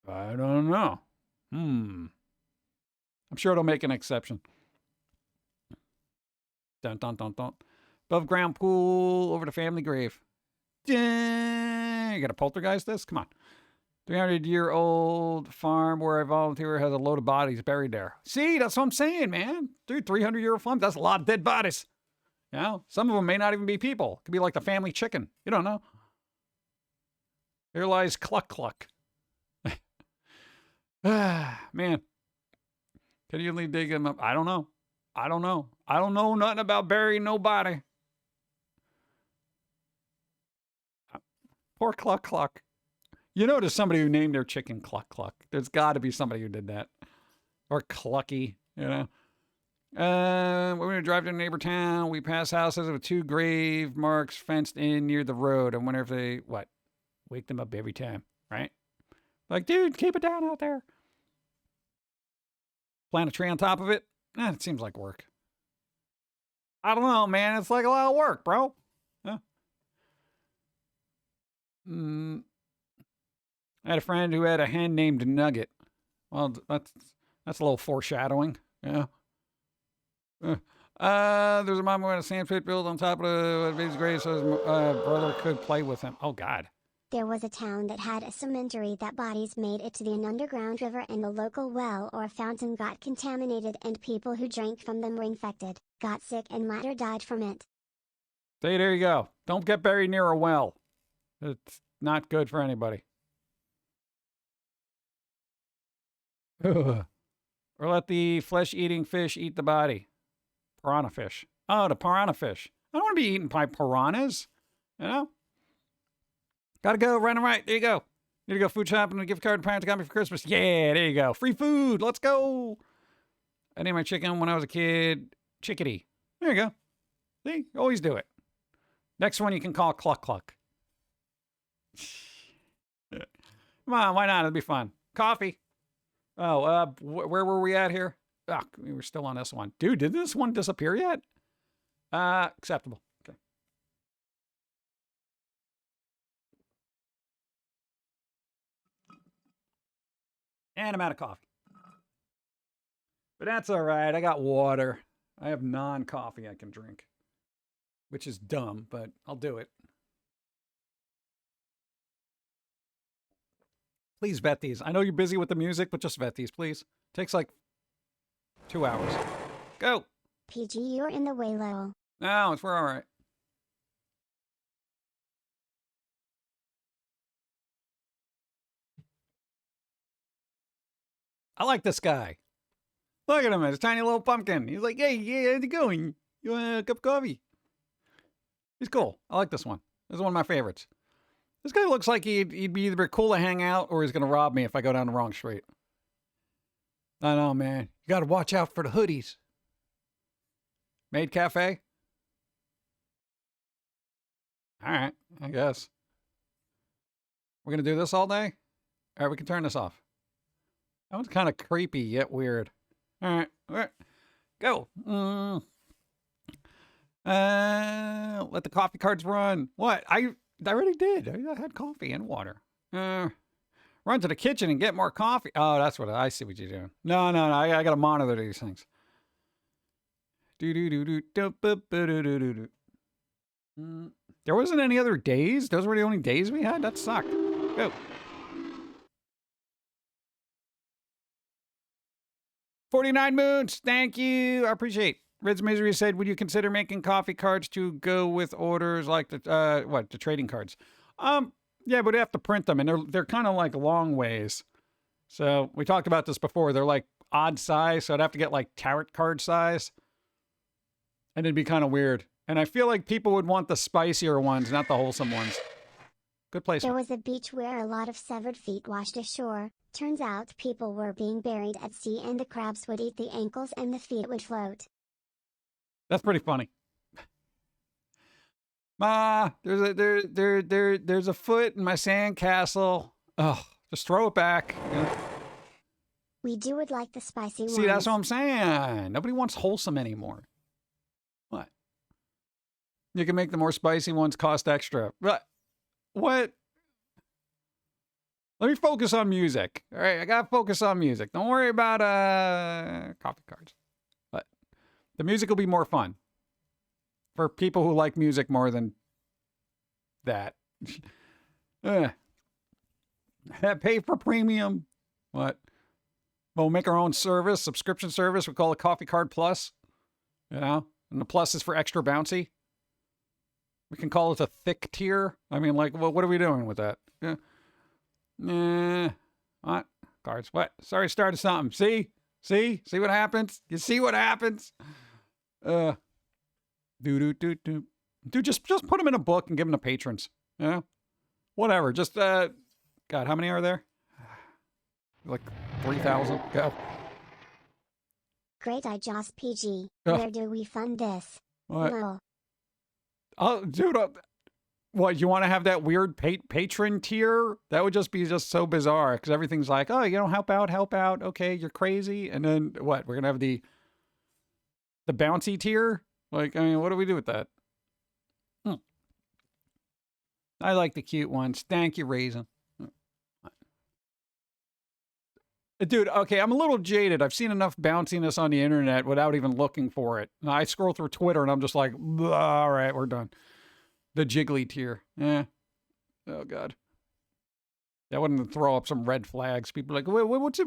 I don't know. I'm sure it'll make an exception. Dun, dun, dun, dun. Above ground pool over the family grave. You got a poltergeist this? Come on. 300-year-old farm where a volunteer has a load of bodies buried there. See, that's what I'm saying, man. Dude, 300-year-old farm, that's a lot of dead bodies. You know, some of them may not even be people. It could be like the family chicken. You don't know. Here lies Cluck Cluck. Man. Can you really dig him up? I don't know. I don't know nothing about burying nobody. Poor Cluck Cluck. You know there's somebody who named their chicken Cluck Cluck. There's got to be somebody who did that. Or Clucky, you know. We're going to drive to a neighbor town. We pass houses with 2 grave marks fenced in near the road. I wonder if they, wake them up every time, right? Like, dude, keep it down out there. Plant a tree on top of it? It seems like work. I don't know, man. It's like a lot of work, bro. Huh? I had a friend who had a hen named Nugget. Well, that's a little foreshadowing. Yeah. There's a mom who had a sand pit built on top of the baby's grave so his brother could play with him. Oh, God.
There was a town that had a cemetery that bodies made it to an underground river and the local well or fountain got contaminated and people who drank from them were infected, got sick and later died from it.
See, there you go. Don't get buried near a well. It's not good for anybody. Or let the flesh-eating fish eat the body. Piranha fish. Oh, the piranha fish. I don't want to be eaten by piranhas. You know? Gotta go, run and right. There you go. Need to go food shopping and a gift card parents got me for Christmas. Yeah, there you go. Free food. Let's go. I named my chicken when I was a kid Chickadee. There you go. See? Always do it. Next one you can call Cluck Cluck. Come on, why not? It'll be fun. Coffee. Oh, where were we at here? Oh, we were still on this one. Dude, did this one disappear yet? Acceptable. Okay. And I'm out of coffee. But that's all right. I got water. I have non-coffee I can drink. Which is dumb, but I'll do it. Please vet these. I know you're busy with the music, but just vet these, please. Takes like 2 hours. Go.
PG, you're in the way, Lowell.
No, we're all right. I like this guy. Look at him, his tiny little pumpkin. He's like, hey, how's it going? You want a cup of coffee? He's cool. I like this one. This is one of my favorites. This guy looks like he'd be either cool to hang out or he's going to rob me if I go down the wrong street. I know, man. You got to watch out for the hoodies. Maid Cafe? All right, I guess. We're going to do this all day? All right, we can turn this off. That was kind of creepy yet weird. All right, go. Let the coffee cards run. What? I already did. I had coffee and water. Run to the kitchen and get more coffee. Oh, that's what I see what you're doing. No. I got to monitor these things. There wasn't any other days? Those were the only days we had? That sucked. Go. 49 moons. Thank you. I appreciate. Red's Misery said, would you consider making coffee cards to go with orders like the trading cards? Yeah, but we have to print them, and they're kind of like long ways. So we talked about this before. They're like odd size, so I'd have to get like tarot card size. And it'd be kind of weird. And I feel like people would want the spicier ones, not the wholesome ones. Good place.
There was a beach where a lot of severed feet washed ashore. Turns out people were being buried at sea and the crabs would eat the ankles and the feet would float.
That's pretty funny. Ma, there's a foot in my sandcastle. Ugh, just throw it back.
We do would like the spicy ones.
See, that's what I'm saying. Nobody wants wholesome anymore. What? You can make the more spicy ones cost extra. What? Let me focus on music. All right, I gotta focus on music. Don't worry about coffee cards. But the music will be more fun for people who like music more than that. Pay for premium. What? We'll make our own service, subscription service. We call it Coffee Card Plus. You know, and the plus is for extra bouncy. We can call it a thick tier. I mean, like, well, what are we doing with that? What? Cards. What? Sorry, started something. See what happens? You see what happens? Dude, just put them in a book and give them to patrons. You know? Whatever. Just, God, how many are there? Like 3,000. Go.
Great, I just PG. Where do we fund this?
What?
No.
Oh, dude, what, you want to have that weird patron tier? That would just be so bizarre, because everything's like, oh, you know, help out. Okay, you're crazy. And then what? We're going to have the bouncy tier? Like, I mean, what do we do with that? I like the cute ones. Thank you, Raisin. Dude, okay, I'm a little jaded. I've seen enough bounciness on the internet without even looking for it. I scroll through Twitter and I'm just like, all right, we're done. The jiggly tier. Oh, God. That wouldn't throw up some red flags. People are like, what's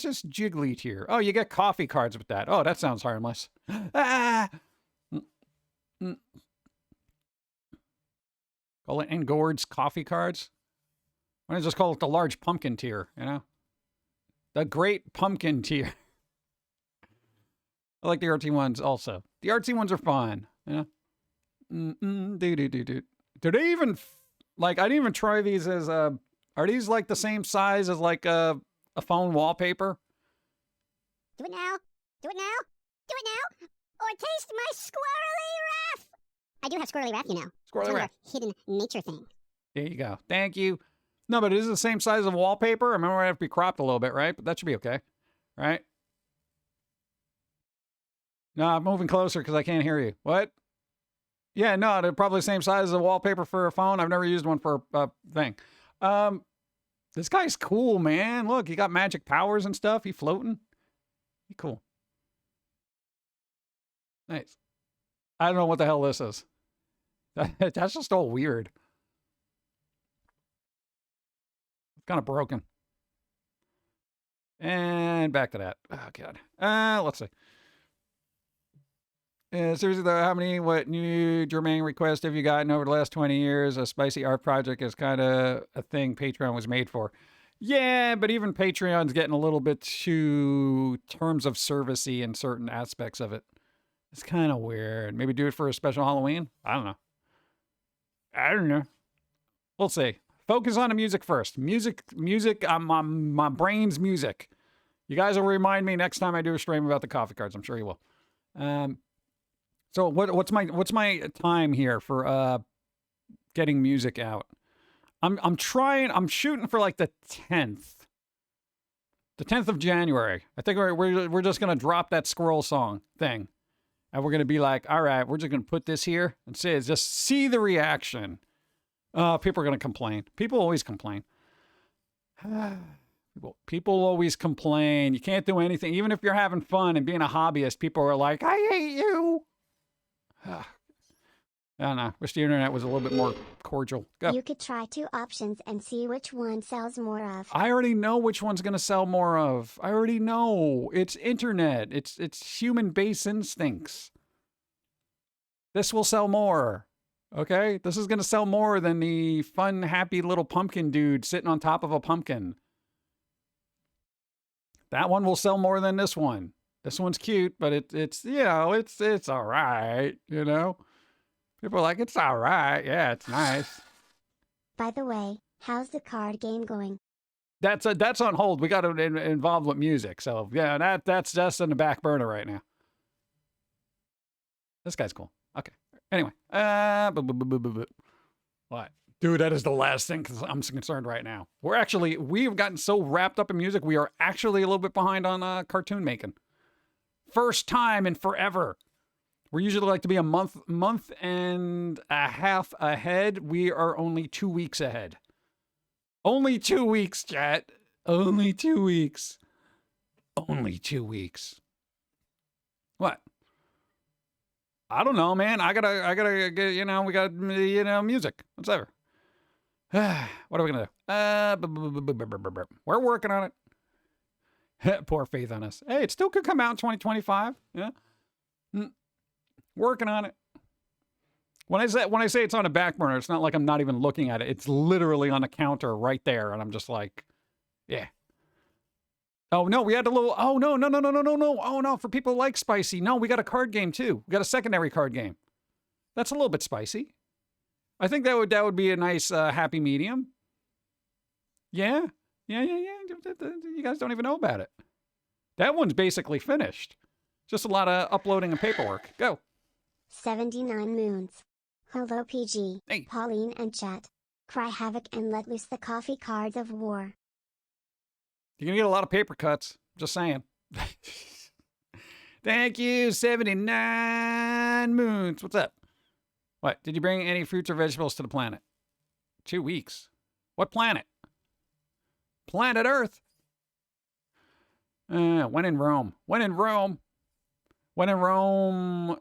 this jiggly tier? Oh, you get coffee cards with that. Oh, that sounds harmless. Call it Engord's coffee cards. Why don't you just call it the large pumpkin tier, you know? The great pumpkin tier. I like the artsy ones also. The artsy ones are fun. You know? Do they even, like, I didn't even try these as, are these like the same size as like a phone wallpaper?
Do it now. Do it now. Do it now. Or taste my squirrely wrath. I do have squirrely wrath, you know.
Squirrely wrath.
Hidden nature thing.
There you go. Thank you. No, but it is the same size of wallpaper. I remember I have to be cropped a little bit, right? But that should be okay, right? No, I'm moving closer because I can't hear you. What? Yeah, no, they're probably the same size as a wallpaper for a phone. I've never used one for a thing. This guy's cool, man. Look, he got magic powers and stuff. He floating. He cool. Nice. I don't know what the hell this is. That's just all weird. Kind of broken. And back to that. Oh, God. Let's see. Seriously, though, what new Germain requests have you gotten over the last 20 years? A spicy art project is kind of a thing Patreon was made for. Yeah, but even Patreon's getting a little bit too terms of service-y in certain aspects of it. It's kind of weird. Maybe do it for a special Halloween? I don't know. We'll see. Focus on the music first. Music, my brain's music. You guys will remind me next time I do a stream about the coffee cards. I'm sure you will. So what's my time here for getting music out? I'm shooting for like the 10th. The 10th of January. I think we're just gonna drop that squirrel song thing. And we're gonna be like, all right, we're just gonna put this here and just see the reaction. People are going to complain. People always complain. People always complain. You can't do anything. Even if you're having fun and being a hobbyist, people are like, I hate you. I don't know. Wish the internet was a little bit more cordial. Go.
You could try 2 options and see which one sells more of.
I already know which one's going to sell more of. I already know. It's internet. It's human-based instincts. This will sell more. Okay? This is going to sell more than the fun, happy little pumpkin dude sitting on top of a pumpkin. That one will sell more than this one. This one's cute, but it's you know, it's all right, you know? People are like, it's all right. Yeah, it's nice.
By the way, how's the card game going?
That's on hold. We got it involved with music. So, yeah, that's just in the back burner right now. This guy's cool. Okay. Anyway, what? Dude, that is the last thing I'm concerned right now. We've gotten so wrapped up in music, we are actually a little bit behind on cartoon making. First time in forever. We usually like to be a month and a half ahead. We are only 2 weeks ahead. Only 2 weeks, chat. Only 2 weeks. Only 2 weeks. What? I don't know, man. I gotta get, you know, we got, you know, music. Whatever. What are we gonna do? We're working on it. Poor faith on us. Hey, it still could come out in 2025. Yeah. Working on it. When I say it's on a back burner, it's not like I'm not even looking at it. It's literally on a counter right there, and I'm just like, yeah. Oh no, we had a little. Oh no. Oh no, for people who like spicy. No, we got a card game too. We got a secondary card game. That's a little bit spicy. I think that would be a nice happy medium. Yeah. You guys don't even know about it. That one's basically finished. Just a lot of uploading and paperwork. Go.
79 moons. Hello PG,
hey.
Pauline and chat. Cry havoc and let loose the coffee cards of war.
You're going to get a lot of paper cuts. Just saying. Thank you, 79 moons. What's up? What? Did you bring any fruits or vegetables to the planet? 2 weeks. What planet? Planet Earth. When in Rome. When in Rome. When in Rome,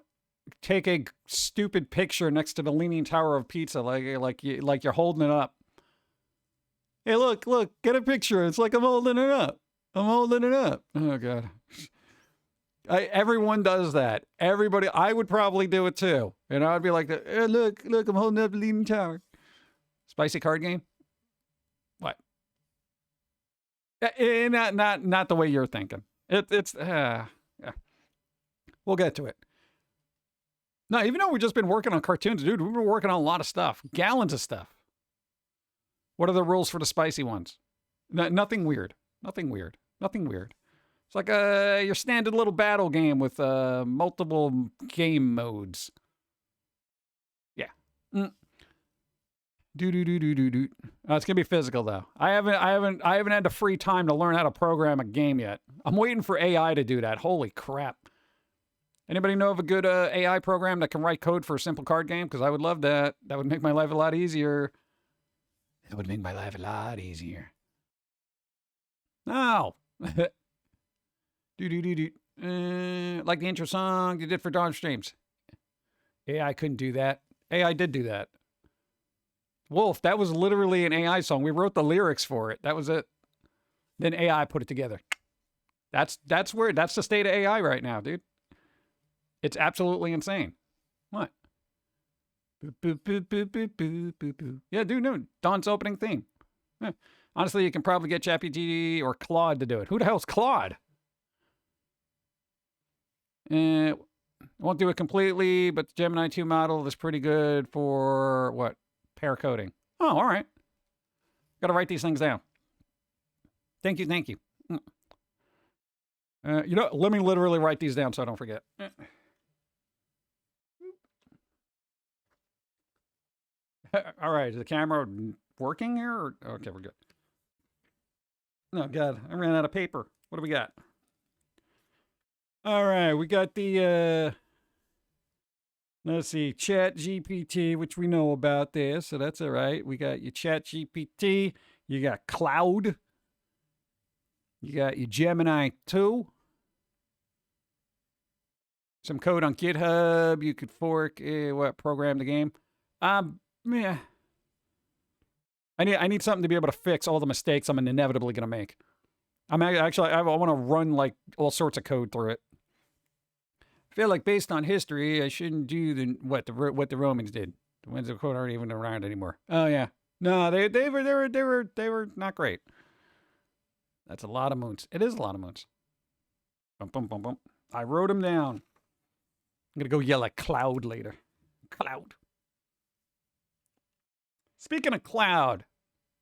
take a stupid picture next to the Leaning Tower of Pizza, like you're holding it up. Hey, look, get a picture. It's like I'm holding it up. I'm holding it up. Oh, God. Everyone does that. Everybody, I would probably do it too. You know, I'd be like, hey, look, I'm holding up the Leaning Tower. Spicy card game? What? Not the way you're thinking. Yeah. We'll get to it. No, even though we've just been working on cartoons, dude, we've been working on a lot of stuff. Gallons of stuff. What are the rules for the spicy ones? Nothing weird. Nothing weird. It's like your standard little battle game with multiple game modes. Yeah. Do. It's gonna be physical though. I haven't had the free time to learn how to program a game yet. I'm waiting for AI to do that. Holy crap. Anybody know of a good AI program that can write code for a simple card game? Because I would love that. That would make my life a lot easier. No. Like the intro song you did for Dawn Streams. AI couldn't do that. AI did do that. Wolf, that was literally an AI song. We wrote the lyrics for it. That was it. Then AI put it together. That's the state of AI right now, dude. It's absolutely insane. What? Yeah, dude, no. Dawn's opening theme. Honestly, you can probably get ChatGPT or Claude to do it. Who the hell's Claude? I won't do it completely, but the Gemini 2 model is pretty good for, what? Pair coding. Oh, all right. Got to write these things down. Thank you. You know, let me literally write these down so I don't forget. All right, is the camera working here? Or, okay, we're good. Oh, God, I ran out of paper. What do we got? All right, we got the, let's see, Chat GPT, which we know about this, so that's all right. We got your Chat GPT. You got Cloud. You got your Gemini 2. Some code on GitHub. You could fork, program the game. Yeah. I need something to be able to fix all the mistakes I'm inevitably going to make. I want to run like all sorts of code through it. I feel like based on history, I shouldn't do what the Romans did. The ones that quote aren't even around anymore. Oh yeah, no, they were not great. That's a lot of moons. It is a lot of moons. Bum, bum, bum, bum. I wrote them down. I'm gonna go yell at Cloud later. Cloud. Speaking of Cloud,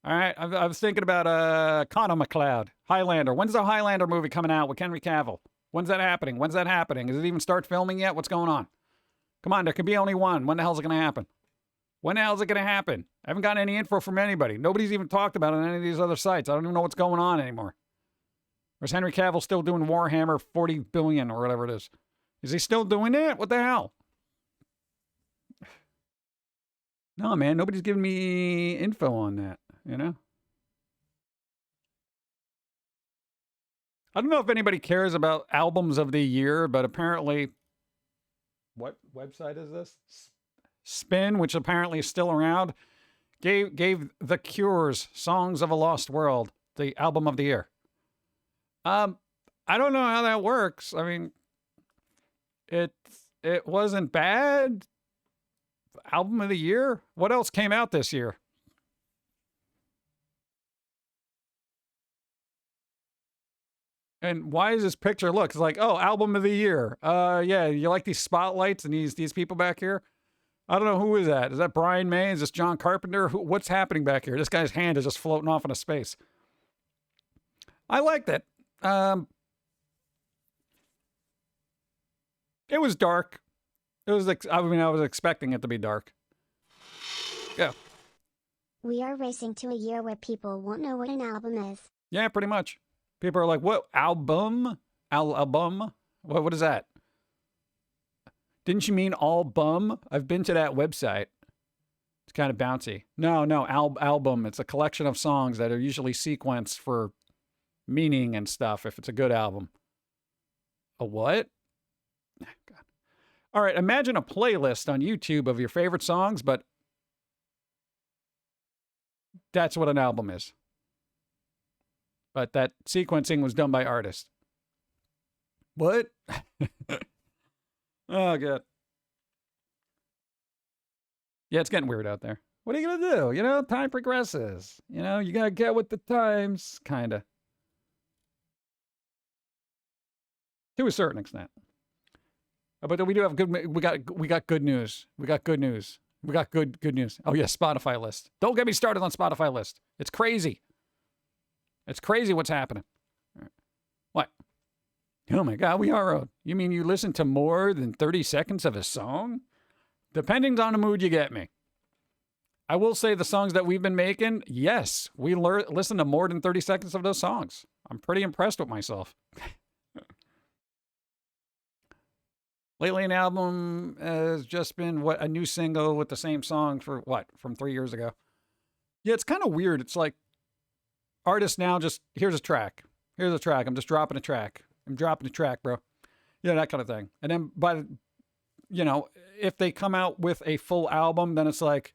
all right, I was thinking about Connor McCloud, Highlander. When's the Highlander movie coming out with Henry Cavill? When's that happening? When's that happening? Does it even start filming yet? What's going on? Come on, there can be only one. When the hell's it going to happen? When the hell's it going to happen? I haven't gotten any info from anybody. Nobody's even talked about it on any of these other sites. I don't even know what's going on anymore. Or is Henry Cavill still doing Warhammer 40 billion or whatever it is? Is he still doing that? What the hell? No, man, nobody's giving me info on that, you know? I don't know if anybody cares about albums of the year, but apparently, what website is this? Spin, which apparently is still around, gave The Cure's Songs of a Lost World the album of the year. I don't know how that works. I mean, it wasn't bad. Album of the year? What else came out this year? And why is this picture look? It's like, oh, album of the year. Yeah, you like these spotlights and these people back here? I don't know, who is that? Is that Brian May? Is this John Carpenter? What's happening back here? This guy's hand is just floating off into space. I liked it. It was dark. It was I was expecting it to be dark. Yeah.
We are racing to a year where people won't know what an album is.
Yeah, pretty much. People are like, what, album? Album? What is that? Didn't you mean album? I've been to that website. It's kind of bouncy. No, album. It's a collection of songs that are usually sequenced for meaning and stuff if it's a good album. A what? God. All right, imagine a playlist on YouTube of your favorite songs, but that's what an album is. But that sequencing was done by artists. What? Oh, God. Yeah, it's getting weird out there. What are you going to do? You know, time progresses. You know, you got to get with the times, kind of. To a certain extent. But we do have we got good news. We got good news. We got good news. Oh, yeah, Spotify list. Don't get me started on Spotify list. It's crazy. It's crazy what's happening. What? Oh, my God, we are out. You mean you listen to more than 30 seconds of a song? Depending on the mood you get me. I will say the songs that we've been making, yes, we listen to more than 30 seconds of those songs. I'm pretty impressed with myself. Lately, an album has just been a new single with the same song from 3 years ago. Yeah, it's kind of weird. It's like artists now just, here's a track. I'm just dropping a track. I'm dropping a track, bro. Yeah, that kind of thing. And then if they come out with a full album, then it's like,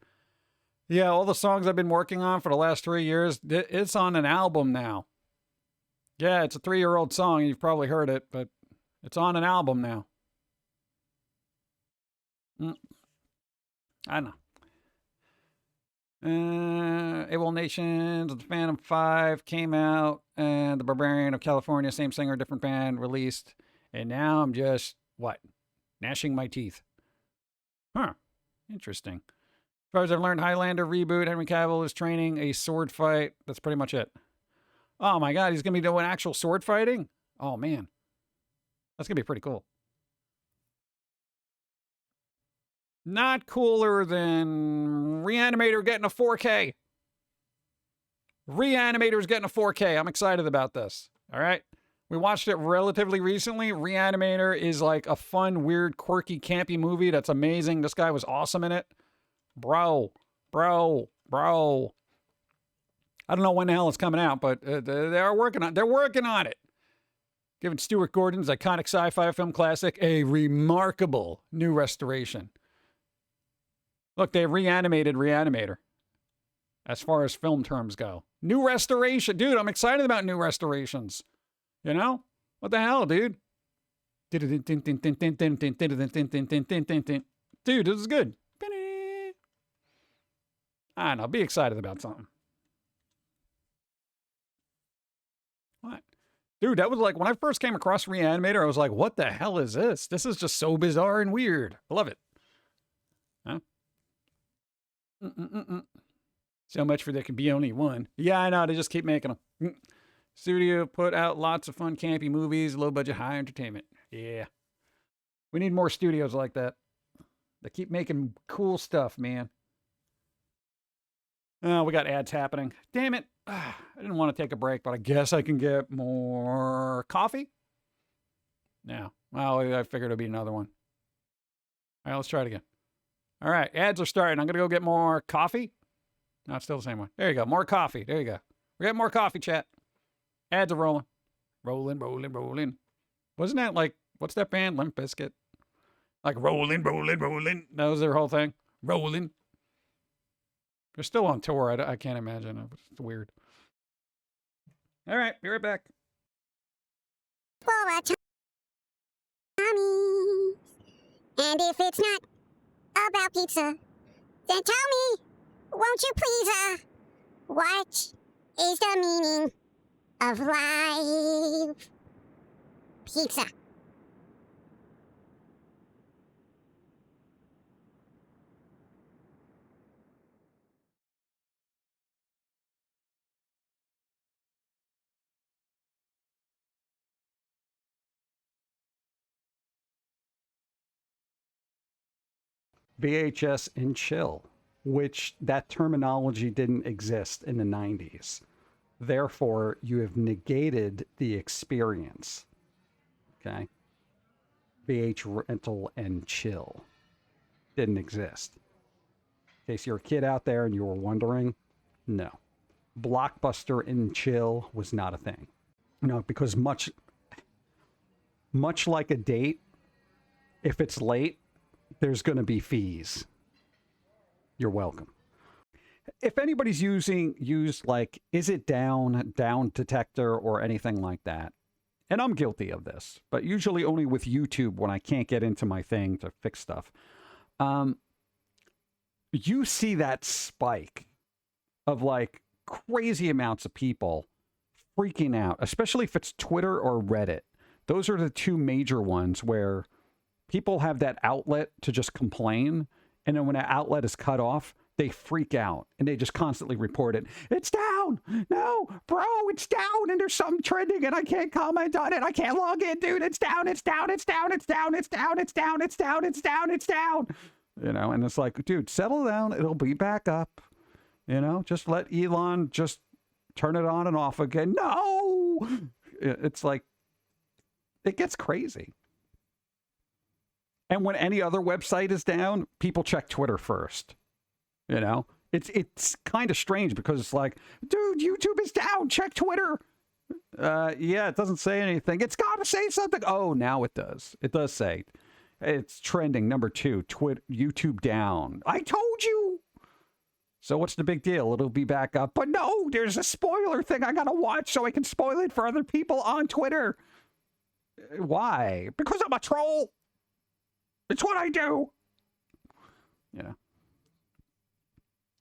yeah, all the songs I've been working on for the last 3 years, it's on an album now. Yeah, it's a 3-year-old song. You've probably heard it, but it's on an album now. I don't know. AWOL Nations, the Phantom 5 came out, and the Barbarian of California, same singer, different band, released. And now I'm just, gnashing my teeth. Huh. Interesting. As far as I've learned, Highlander reboot, Henry Cavill is training a sword fight. That's pretty much it. Oh my God, he's going to be doing actual sword fighting? Oh man. That's going to be pretty cool. Not cooler than Reanimator getting a 4K. Reanimator's getting a 4K. I'm excited about this. All right. We watched it relatively recently. Reanimator is like a fun, weird, quirky, campy movie that's amazing. This guy was awesome in it. Bro. I don't know when the hell it's coming out, but they are working on. They're working on it. Giving Stuart Gordon's iconic sci-fi film classic a remarkable new restoration. Look, they reanimated Reanimator. As far as film terms go, new restoration, dude. I'm excited about new restorations. You know what the hell, dude? Dude, this is good. I don't know. Be excited about something. What? Dude, that was like when I first came across Reanimator, I was like, what the hell is this? This is just so bizarre and weird. I love it. Huh? So much for there can be only one. Yeah, I know. They just keep making them. Studio put out lots of fun, campy movies, low budget, high entertainment. Yeah. We need more studios like that. They keep making cool stuff, man. Oh, we got ads happening. Damn it. I didn't want to take a break, but I guess I can get more coffee. Yeah. Well, I figured it'd be another one. All right, let's try it again. All right, ads are starting. I'm going to go get more coffee. No, it's still the same one. There you go. More coffee. There you go. We're getting more coffee, chat. Ads are rolling. Rolling, rolling, rolling. Wasn't that like, what's that band? Limp Bizkit? Like rolling, rolling, rolling. That was their whole thing. Rolling. They're still on tour. I can't imagine. It's weird. All right, be right back.
For a Tommy. And if it's not about pizza, then tell me, won't you please, what is the meaning of life? Pizza.
VHS and chill, which that terminology didn't exist in the 90s. Therefore, you have negated the experience. Okay? VH rental and chill didn't exist. In case you're a kid out there and you were wondering, no. Blockbuster and chill was not a thing. No, because much like a date, if it's late, there's going to be fees. You're welcome. If anybody's used like, is it down detector or anything like that, and I'm guilty of this, but usually only with YouTube when I can't get into my thing to fix stuff, you see that spike of like crazy amounts of people freaking out, especially if it's Twitter or Reddit. Those are the two major ones where people have that outlet to just complain, and then when that outlet is cut off, they freak out, and they just constantly report it. It's down! No! Bro, it's down, and there's something trending, and I can't comment on it. I can't log in, dude. It's down, it's down, it's down, it's down, it's down, it's down, it's down, it's down, it's down. You know, and it's like, dude, settle down. It'll be back up. You know, just let Elon just turn it on and off again. No! It's like, it gets crazy. And when any other website is down, people check Twitter first. You know, it's kind of strange because it's like, dude, YouTube is down. Check Twitter. Yeah, it doesn't say anything. It's got to say something. Oh, now it does. It does say it's trending number 2. YouTube down. I told you. So what's the big deal? It'll be back up. But no, there's a spoiler thing I got to watch so I can spoil it for other people on Twitter. Why? Because I'm a troll. It's what I do. You know.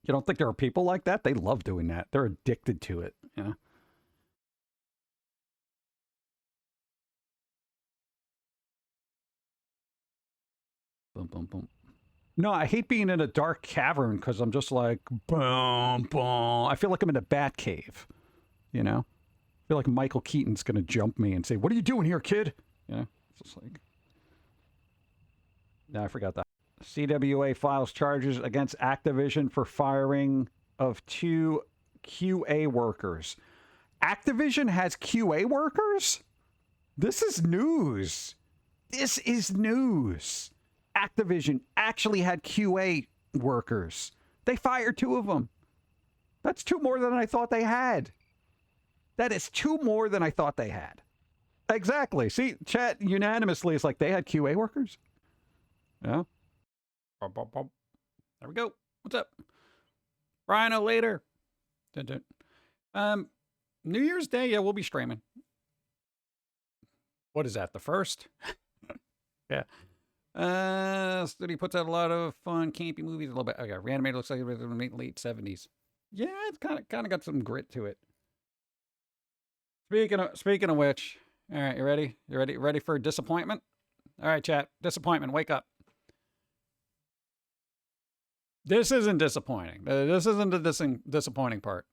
You don't think there are people like that? They love doing that. They're addicted to it, you know? Boom, boom, boom. No, I hate being in a dark cavern because I'm just like, boom, boom. I feel like I'm in a bat cave, you know? I feel like Michael Keaton's going to jump me and say, what are you doing here, kid? You know? It's just like... No, I forgot that. CWA files charges against Activision for firing of 2 QA workers. Activision has QA workers? This is news. This is news. Activision actually had QA workers. They fired 2 of them. That's 2 more than I thought they had. That is 2 more than I thought they had. Exactly. See, chat unanimously is like they had QA workers. Yeah. There we go. What's up? Rhino later. Dun, dun. New Year's Day, yeah, we'll be streaming. What is that, the 1st? Yeah. Studio puts out a lot of fun, campy movies. A little bit. Okay, Reanimator looks like it was in the late 70s. Yeah, it's kind of got some grit to it. Speaking of which, all right, you ready? You ready for disappointment? All right, chat. Disappointment. Wake up. This isn't disappointing. This isn't the disappointing part.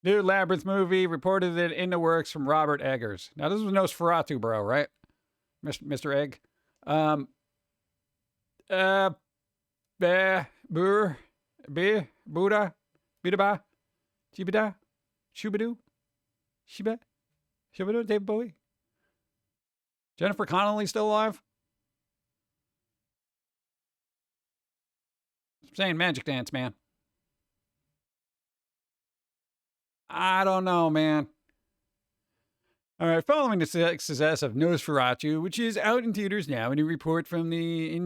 New Labyrinth movie reported it in the works from Robert Eggers. Now, this was Nosferatu, bro, right? Mr. Egg. Buddha, Bidaba, Chibida, Shubidoo, Shiba, David Bowie. Jennifer Connelly still alive? I'm saying magic dance, man. I don't know, man. All right, following the success of Nosferatu, which is out in theaters now, a new report from the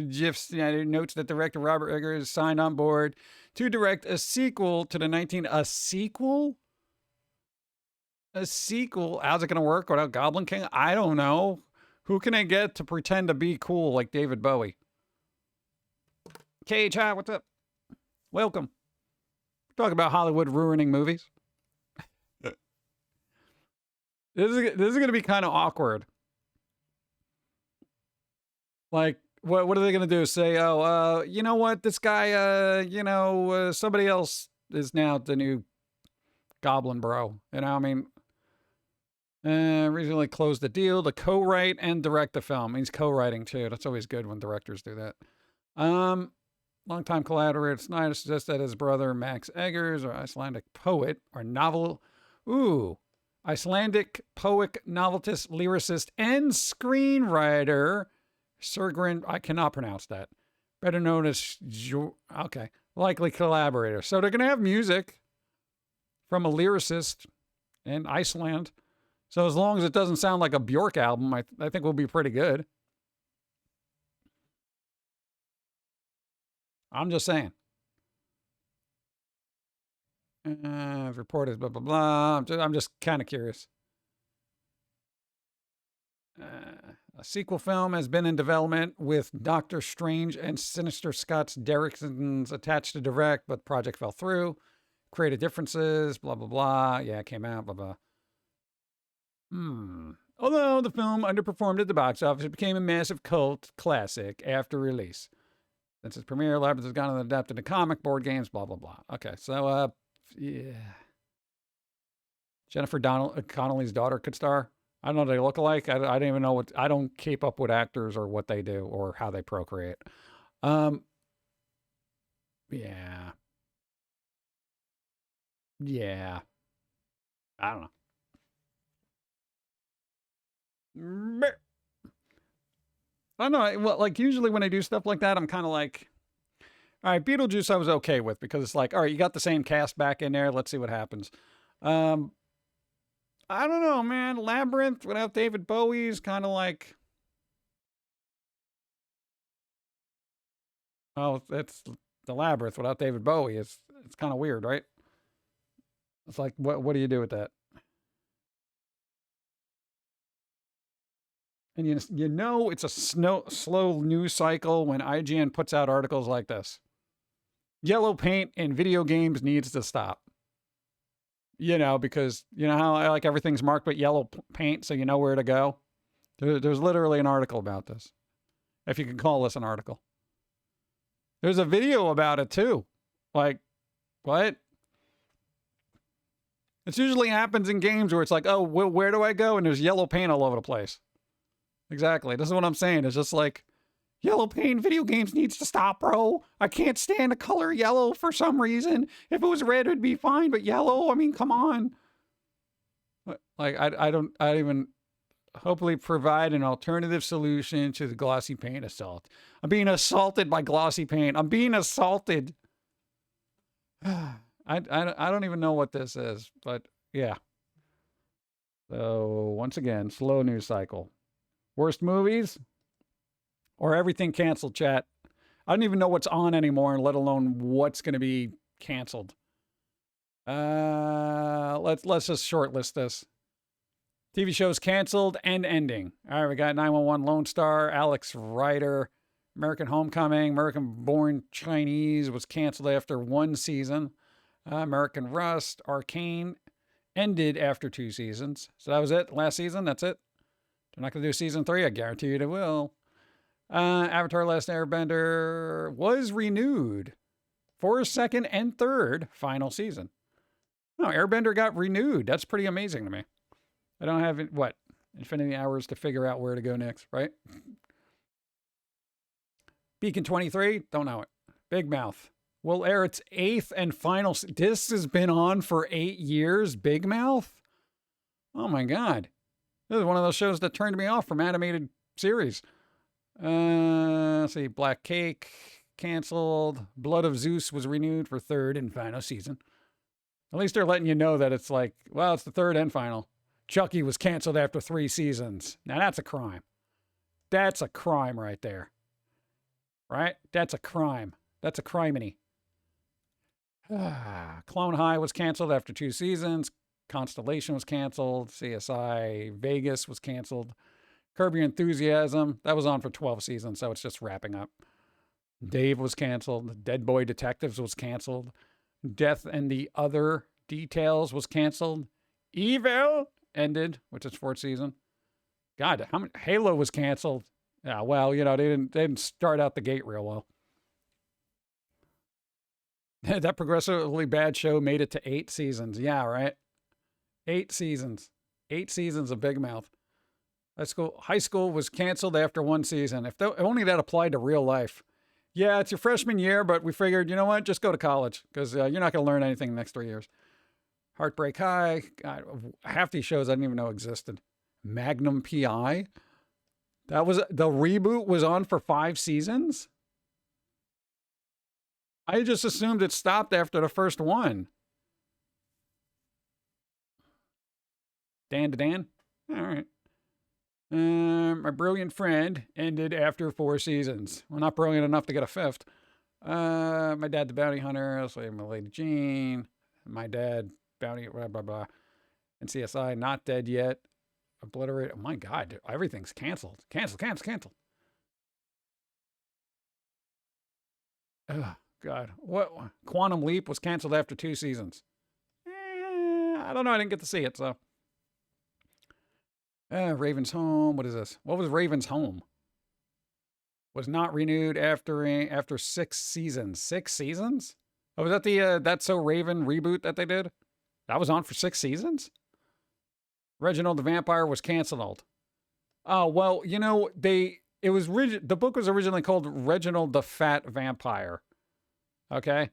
Jeff Snyder notes that director Robert Eggers signed on board to direct a sequel to the A sequel? A sequel? How's it going to work without Goblin King? I don't know. Who can I get to pretend to be cool like David Bowie? Cage, hi, what's up? Welcome. Talk about Hollywood ruining movies. This is going to be kind of awkward. Like, what are they going to do? Say, oh, you know what? This guy, somebody else is now the new Goblin Bro. You know, I mean, recently closed the deal to co-write and direct the film. He's co-writing too. That's always good when directors do that. Longtime collaborator Snyder suggests that his brother Max Eggers, or Icelandic poet, Icelandic poet, novelist, lyricist, and screenwriter Sergrin, I cannot pronounce that, better known as, likely collaborator. So they're going to have music from a lyricist in Iceland. So as long as it doesn't sound like a Bjork album, I think we'll be pretty good. I'm just saying. Reported, blah, blah, blah. I'm just kind of curious. A sequel film has been in development with Doctor Strange and Sinister Scott's Derrickson's attached to direct, but the project fell through. Creative differences, blah, blah, blah. Yeah, it came out, blah, blah. Although the film underperformed at the box office, it became a massive cult classic after release. Since its premiere, Labyrinth has gone and adapted to comic, board games, blah, blah, blah. Okay, so, yeah. Jennifer Connelly's daughter could star. I don't know what they look alike. I don't even know I don't keep up with actors or what they do or how they procreate. Yeah. Yeah. I don't know. I don't know. Well, like usually when I do stuff like that, I'm kind of like, all right, Beetlejuice I was okay with because it's like, all right, you got the same cast back in there. Let's see what happens. I don't know, man. Labyrinth without David Bowie is kind of like, oh, it's the Labyrinth without David Bowie. It's kind of weird, right? It's like, what do you do with that? And you know it's a slow news cycle when IGN puts out articles like this. Yellow paint in video games needs to stop. You know, because you know how like everything's marked with yellow paint so you know where to go? There's literally an article about this. If you can call this an article. There's a video about it too. Like, what? It usually happens in games where it's like, oh, where do I go? And there's yellow paint all over the place. Exactly. This is what I'm saying. It's just like, yellow paint video games needs to stop, bro. I can't stand the color yellow for some reason. If it was red, it'd be fine, but yellow, I mean, come on. Like, I don't even hopefully provide an alternative solution to the glossy paint assault. I'm being assaulted by glossy paint. I'm being assaulted. I don't even know what this is, but yeah. So once again, slow news cycle. Worst movies or everything canceled, chat. I don't even know what's on anymore, let alone what's going to be canceled. Let's just shortlist this. TV shows canceled and ending. All right, we got 911 Lone Star, Alex Rider, American Homecoming, American Born Chinese was canceled after 1 season. American Rust, Arcane ended after 2 seasons. So that was it. Last season, that's it. They're not going to do season 3. I guarantee you they will. Avatar Last Airbender was renewed for a 2nd and 3rd final season. No, Airbender got renewed. That's pretty amazing to me. I don't have, infinity hours to figure out where to go next, right? Beacon 23, don't know it. Big Mouth will air its 8th and final. This has been on for 8 years. Big Mouth? Oh my God. This is one of those shows that turned me off from animated series. Let's see, Black Cake canceled. Blood of Zeus was renewed for 3rd and final season. At least they're letting you know that it's like, well, it's the 3rd and final. Chucky was canceled after 3 seasons. Now that's a crime. That's a crime right there. Right? That's a crime. That's a criminy. Clone High was canceled after 2 seasons. Constellation was canceled. CSI Vegas was canceled. Curb Your Enthusiasm, that was on for 12 seasons, so it's just wrapping up. Dave was canceled. Dead Boy Detectives was canceled. Death and the Other Details was canceled. Evil ended, which is 4th season. God, how many? Halo was canceled. Yeah, well, they didn't start out the gate real well. That progressively bad show made it to 8 seasons. Yeah, right. 8 seasons. 8 seasons of Big Mouth. High school was canceled after 1 season. If only that applied to real life. Yeah, it's your freshman year, but we figured, you know what? Just go to college because you're not going to learn anything in the next 3 years. Heartbreak High. God, half these shows I didn't even know existed. Magnum PI. The reboot was on for 5 seasons. I just assumed it stopped after the first one. Dan to Dan? All right. My Brilliant Friend ended after 4 seasons. Well, not brilliant enough to get a 5th. My Dad the Bounty Hunter, My Lady Jean, My Dad, Bounty, blah, blah, blah. And CSI, Not Dead Yet. Obliterate. Oh my God, everything's canceled. Cancel. Oh, God. What? Quantum Leap was canceled after 2 seasons. I don't know. I didn't get to see it, so. Raven's Home. What is this? What was Raven's Home? Was not renewed after 6 seasons. 6 seasons? Oh, was that the That's So Raven reboot that they did? That was on for 6 seasons? Reginald the Vampire was canceled. Oh, well, the book was originally called Reginald the Fat Vampire. Okay?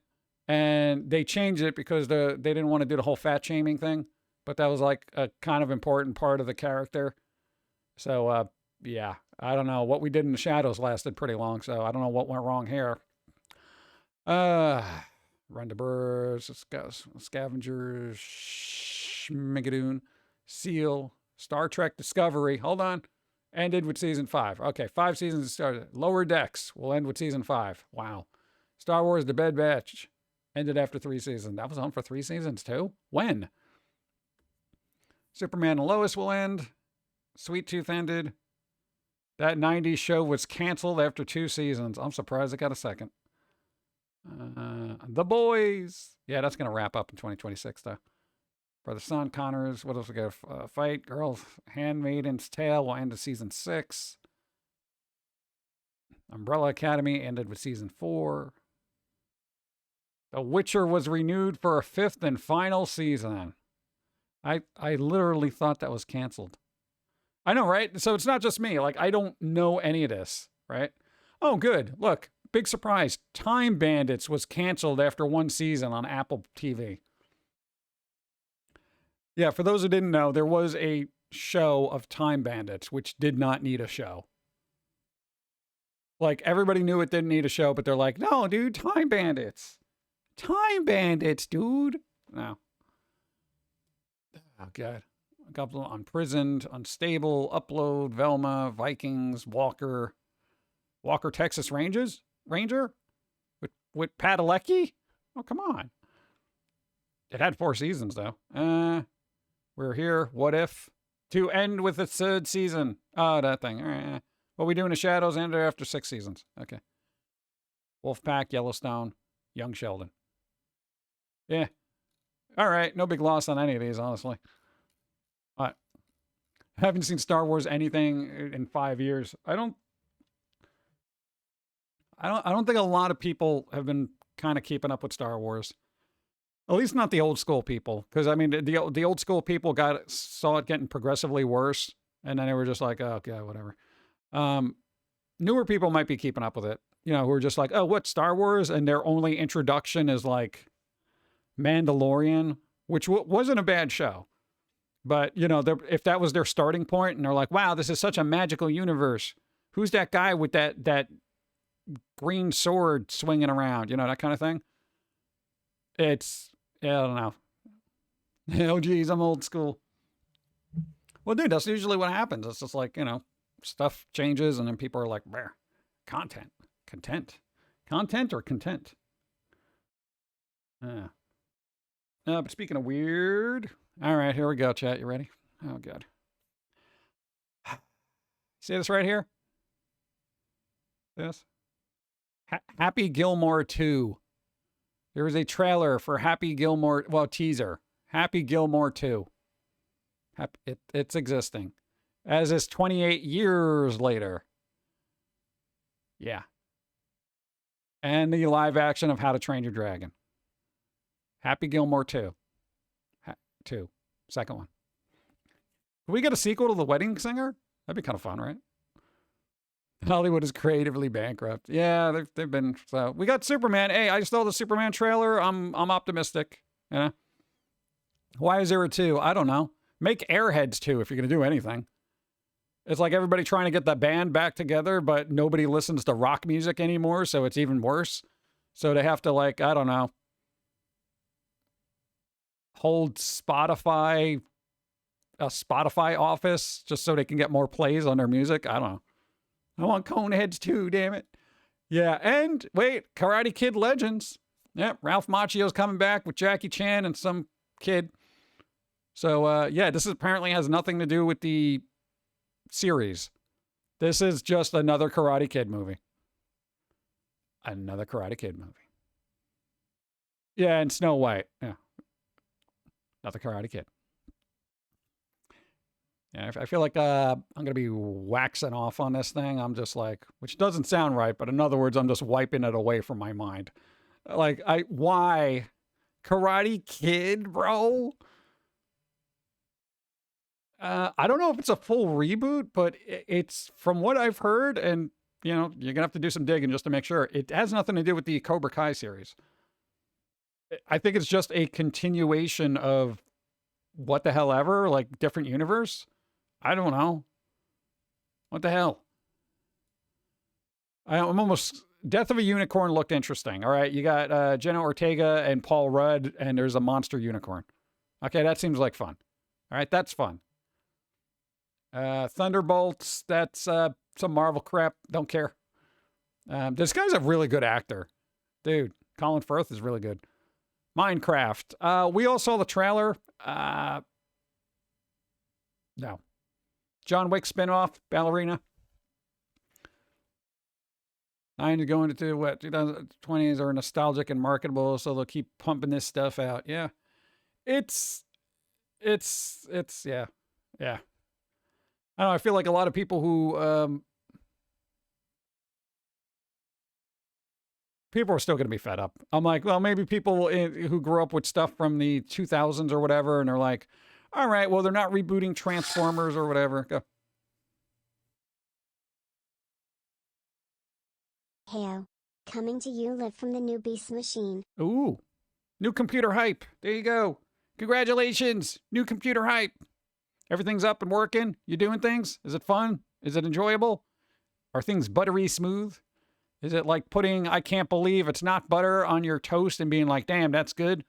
And they changed it because they didn't want to do the whole fat shaming thing. But that was like a kind of important part of the character. So, yeah, I don't know. What we did in the shadows lasted pretty long, so I don't know what went wrong here. Run to Birds, Scavengers, Schmigadoon, Seal, Star Trek Discovery. Hold on. Ended with season 5. Okay, 5 seasons started. Lower Decks will end with season 5. Wow. Star Wars The Bad Batch ended after 3 seasons. That was on for 3 seasons too? When? Superman and Lois will end. Sweet Tooth ended. That 90s show was canceled after 2 seasons. I'm surprised it got a 2nd. The Boys. Yeah, that's going to wrap up in 2026, though. Brother Son, Connors. What else we got? Fight. Girls. Handmaiden's Tale will end with season 6. Umbrella Academy ended with season 4. The Witcher was renewed for a 5th and final season. I literally thought that was canceled. I know, right? So it's not just me. Like, I don't know any of this, right? Oh, good. Look, big surprise. Time Bandits was canceled after 1 season on Apple TV. Yeah, for those who didn't know, there was a show of Time Bandits, which did not need a show. Like, everybody knew it didn't need a show, but they're like, no, dude, Time Bandits. Time Bandits, dude. No. Oh, God. A couple Unprisoned, Unstable, Upload, Velma, Vikings, Walker. Walker, Texas Ranger? With Padalecki? Oh, come on. It had 4 seasons, though. We're here. What if? To end with its 3rd season. Oh, that thing. All right. What we do in the Shadows ended after 6 seasons. Okay. Wolfpack, Yellowstone, Young Sheldon. Yeah. All right. No big loss on any of these, honestly. I haven't seen Star Wars anything in 5 years. I don't think a lot of people have been kind of keeping up with Star Wars. At least not the old school people, because I mean the old school people saw it getting progressively worse, and then they were just like, oh, okay, whatever. Newer people might be keeping up with it, who are just like, oh, what, Star Wars, and their only introduction is like Mandalorian, which wasn't a bad show, but if that was their starting point, and they're like, wow, this is such a magical universe. Who's that guy with that green sword swinging around? That kind of thing. I don't know. Oh, geez, I'm old school. Well, dude, that's usually what happens. It's just like, stuff changes and then people are like, content or content. But speaking of weird. All right, here we go, chat. You ready? Oh, God. See this right here? This? Happy Gilmore 2. There was a trailer for Happy Gilmore, teaser. Happy Gilmore 2. It's existing. As is 28 years later. Yeah. And the live action of How to Train Your Dragon. Happy Gilmore 2. 2. Second one. Can we get a sequel to The Wedding Singer? That'd be kind of fun, right? Hollywood is creatively bankrupt. Yeah, they've been. So we got Superman. Hey, I saw the Superman trailer. I'm optimistic. Why is there a 2? I don't know. Make Airheads 2 if you're gonna do anything. It's like everybody trying to get the band back together, but nobody listens to rock music anymore, so it's even worse. So they have to, like, I don't know, hold a Spotify office just so they can get more plays on their music. I don't know. I want Coneheads too, damn it. Yeah, and wait, Karate Kid Legends. Yep, Ralph Macchio's coming back with Jackie Chan and some kid. So, this apparently has nothing to do with the series. This is just another Karate Kid movie. Another Karate Kid movie. Yeah, and Snow White. Yeah. Another Karate Kid. Yeah, I feel like I'm going to be waxing off on this thing. I'm just like, which doesn't sound right, but in other words, I'm just wiping it away from my mind. Like, why? Karate Kid, bro? I don't know if it's a full reboot, but it's, from what I've heard, and, you're going to have to do some digging just to make sure, it has nothing to do with the Cobra Kai series. I think it's just a continuation of what the hell ever, like, different universe. I don't know. What the hell? I'm almost... Death of a Unicorn looked interesting. All right, you got Jenna Ortega and Paul Rudd, and there's a monster unicorn. Okay, that seems like fun. All right, that's fun. Thunderbolts, that's some Marvel crap. Don't care. This guy's a really good actor. Dude, Colin Firth is really good. Minecraft. We all saw the trailer. No. John Wick spinoff, Ballerina. I'm going to what 2020s are nostalgic and marketable, so they'll keep pumping this stuff out. Yeah. It's yeah. I don't know, I feel like a lot of people who people are still going to be fed up. I'm like, well, maybe people who grew up with stuff from the 2000s or whatever, and they're like, all right, well, they're not rebooting Transformers or whatever. Go.
Heyo. Coming to you live from the new Beast Machine.
Ooh. New computer hype. There you go. Congratulations. New computer hype. Everything's up and working. You doing things? Is it fun? Is it enjoyable? Are things buttery smooth? Is it like putting I can't believe it's not butter on your toast and being like, damn, that's good?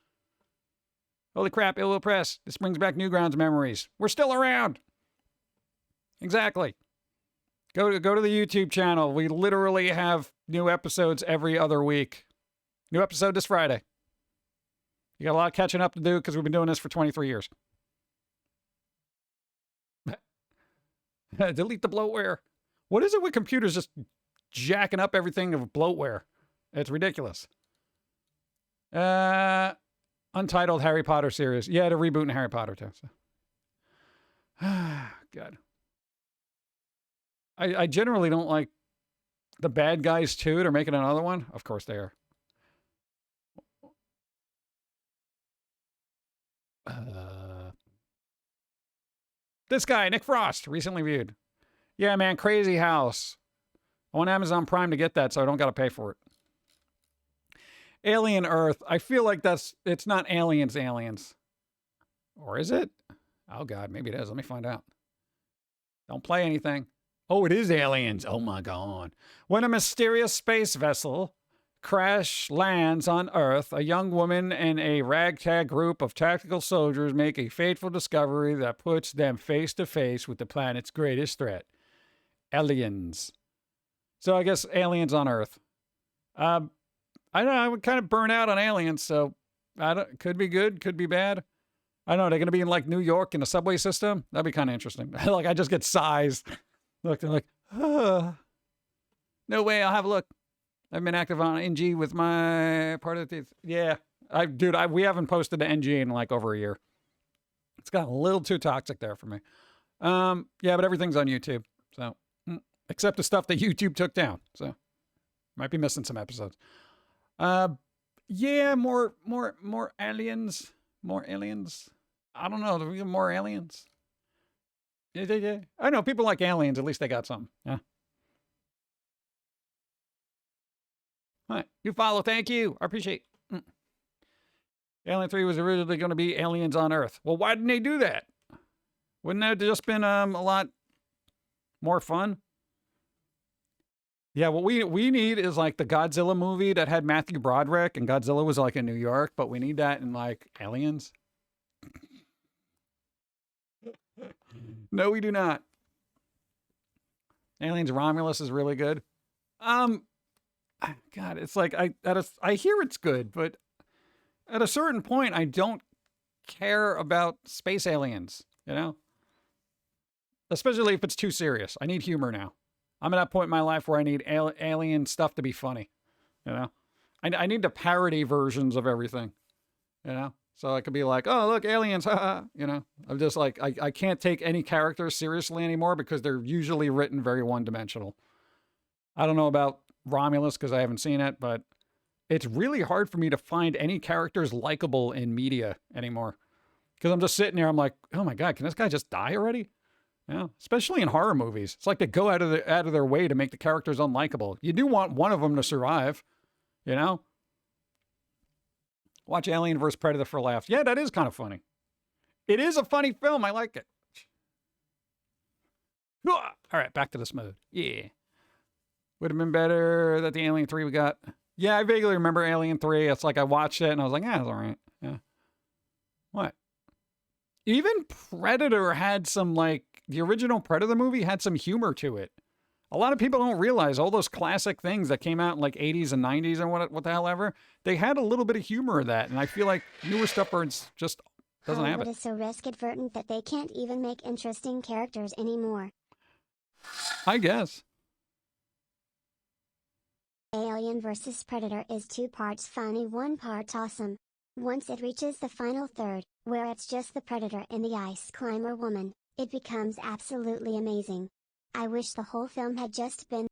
Holy crap, Ill Will Press. This brings back Newgrounds memories. We're still around. Exactly. Go to the YouTube channel. We literally have new episodes every other week. New episode this Friday. You got a lot of catching up to do because we've been doing this for 23 years. Delete the bloatware. What is it with computers just jacking up everything of bloatware? It's ridiculous. Untitled Harry Potter series. Yeah, they're rebooting Harry Potter too. So. God. I generally don't like the bad guys too. They're making another one. Of course they are. This guy, Nick Frost, recently viewed. Yeah, man, Crazy House. I want Amazon Prime to get that so I don't got to pay for it. Alien Earth. I feel like it's not Aliens. Or is it? Oh, God, maybe it is. Let me find out. Don't play anything. Oh, it is Aliens. Oh, my God. When a mysterious space vessel crash lands on Earth, a young woman and a ragtag group of tactical soldiers make a fateful discovery that puts them face to face with the planet's greatest threat. Aliens. So I guess aliens on Earth. I don't know. I would kind of burn out on aliens, so could be good, could be bad. I don't know. They're going to be in like New York in a subway system. That'd be kind of interesting. Like I just get sighs. Look, they're like, no way. I'll have a look. I've been active on NG with my part of the yeah. We haven't posted to NG in like over a year. It's got a little too toxic there for me. Yeah, but everything's on YouTube. So except the stuff that YouTube took down. So might be missing some episodes. Yeah, more aliens. More aliens. I don't know. Do we get more aliens? Yeah. I know people like aliens. At least they got something. Yeah. All right. You follow. Thank you. I appreciate it. Alien 3 was originally going to be aliens on Earth. Well, why didn't they do that? Wouldn't that have just been a lot more fun? Yeah, what we need is like the Godzilla movie that had Matthew Broderick and Godzilla was like in New York, but we need that in like Aliens. No, we do not. Aliens Romulus is really good. God, it's like I hear it's good, but at a certain point I don't care about space aliens, you know? Especially if it's too serious. I need humor now. I'm at that point in my life where I need alien stuff to be funny, you know? I need the parody versions of everything, you know? So I could be like, oh, look, aliens, haha, you know? I'm just like, I can't take any characters seriously anymore because they're usually written very one-dimensional. I don't know about Romulus because I haven't seen it, but it's really hard for me to find any characters likable in media anymore. Because I'm just sitting there, I'm like, oh my God, can this guy just die already? Yeah, especially in horror movies. It's like they go out of their way to make the characters unlikable. You do want one of them to survive, you know? Watch Alien vs. Predator for laughs. Yeah, that is kind of funny. It is a funny film. I like it. All right, back to this mode. Yeah. Would have been better that the Alien 3 we got. Yeah, I vaguely remember Alien 3. It's like I watched it and I was like, yeah, it's all right. Yeah. What? Even Predator had some, like, the original Predator movie had some humor to it. A lot of people don't realize all those classic things that came out in like 80s and 90s and what the hell ever, they had a little bit of humor of that. And I feel like newer stuff just doesn't have it.
Hollywood is so risk-avertant that they can't even make interesting characters anymore.
I guess.
Alien vs. Predator is 2 parts funny, 1 part awesome. Once it reaches the final third, where it's just the Predator and the ice climber woman, it becomes absolutely amazing. I wish the whole film had just been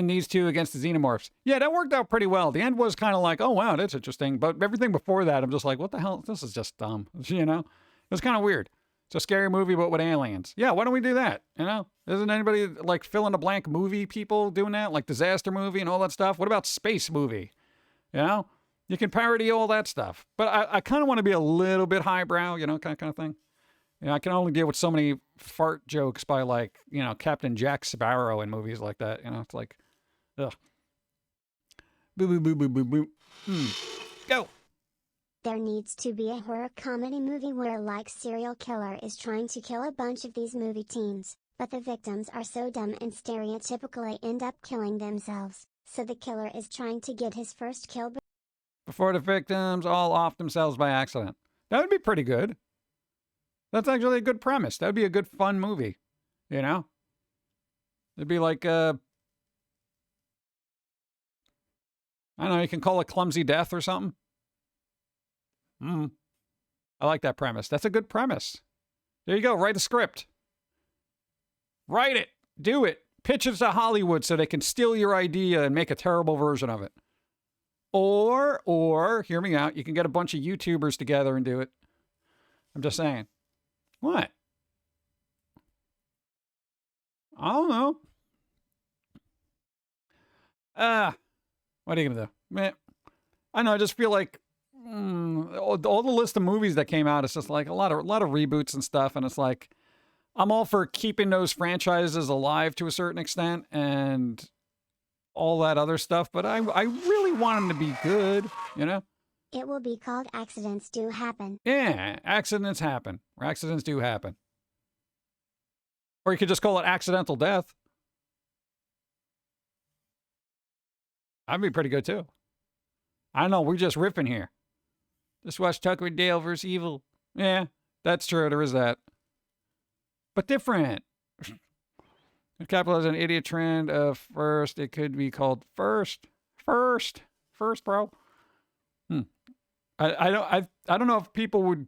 these two against the xenomorphs. Yeah, that worked out pretty well. The end was kind of like, oh wow, that's interesting. But everything before that, I'm just like, what the hell? This is just dumb. You know? It was kind of weird. It's a scary movie, but with aliens. Yeah, why don't we do that? You know? Isn't anybody like fill in the blank movie people doing that? Like disaster movie and all that stuff? What about space movie? You know? You can parody all that stuff. But I kind of want to be a little bit highbrow, you know, kind of thing. You know, I can only deal with so many fart jokes by like, you know, Captain Jack Sparrow in movies like that. You know, it's like, ugh. Boo, boo, boo, boo, boo, boo. Go.
There needs to be a horror comedy movie where a like serial killer is trying to kill a bunch of these movie teens, but the victims are so dumb and stereotypically end up killing themselves, so the killer is trying to get his first kill
Before the victims all off themselves by accident. That would be pretty good. That's actually a good premise. That would be a good fun movie, you know? It'd be like, I don't know, you can call it Clumsy Death or something. I like that premise. That's a good premise. There you go. Write a script. Write it. Do it. Pitch it to Hollywood so they can steal your idea and make a terrible version of it. Or, hear me out, you can get a bunch of YouTubers together and do it. I'm just saying. What? I don't know. What are you going to do? Man, I know, I just feel like all the list of movies that came out, it's just like a lot of reboots and stuff, and it's like I'm all for keeping those franchises alive to a certain extent and all that other stuff, but I really want them to be good, you know?
It will be called Accidents Do Happen.
Yeah, accidents happen. Or accidents do happen. Or you could just call it Accidental Death. That'd be pretty good too. I don't know, we're just riffing here. Just watch Tucker and Dale vs. Evil. Yeah, that's true. There is that. But different. Capitalize an idiot trend of first. It could be called First, bro. I don't know if people would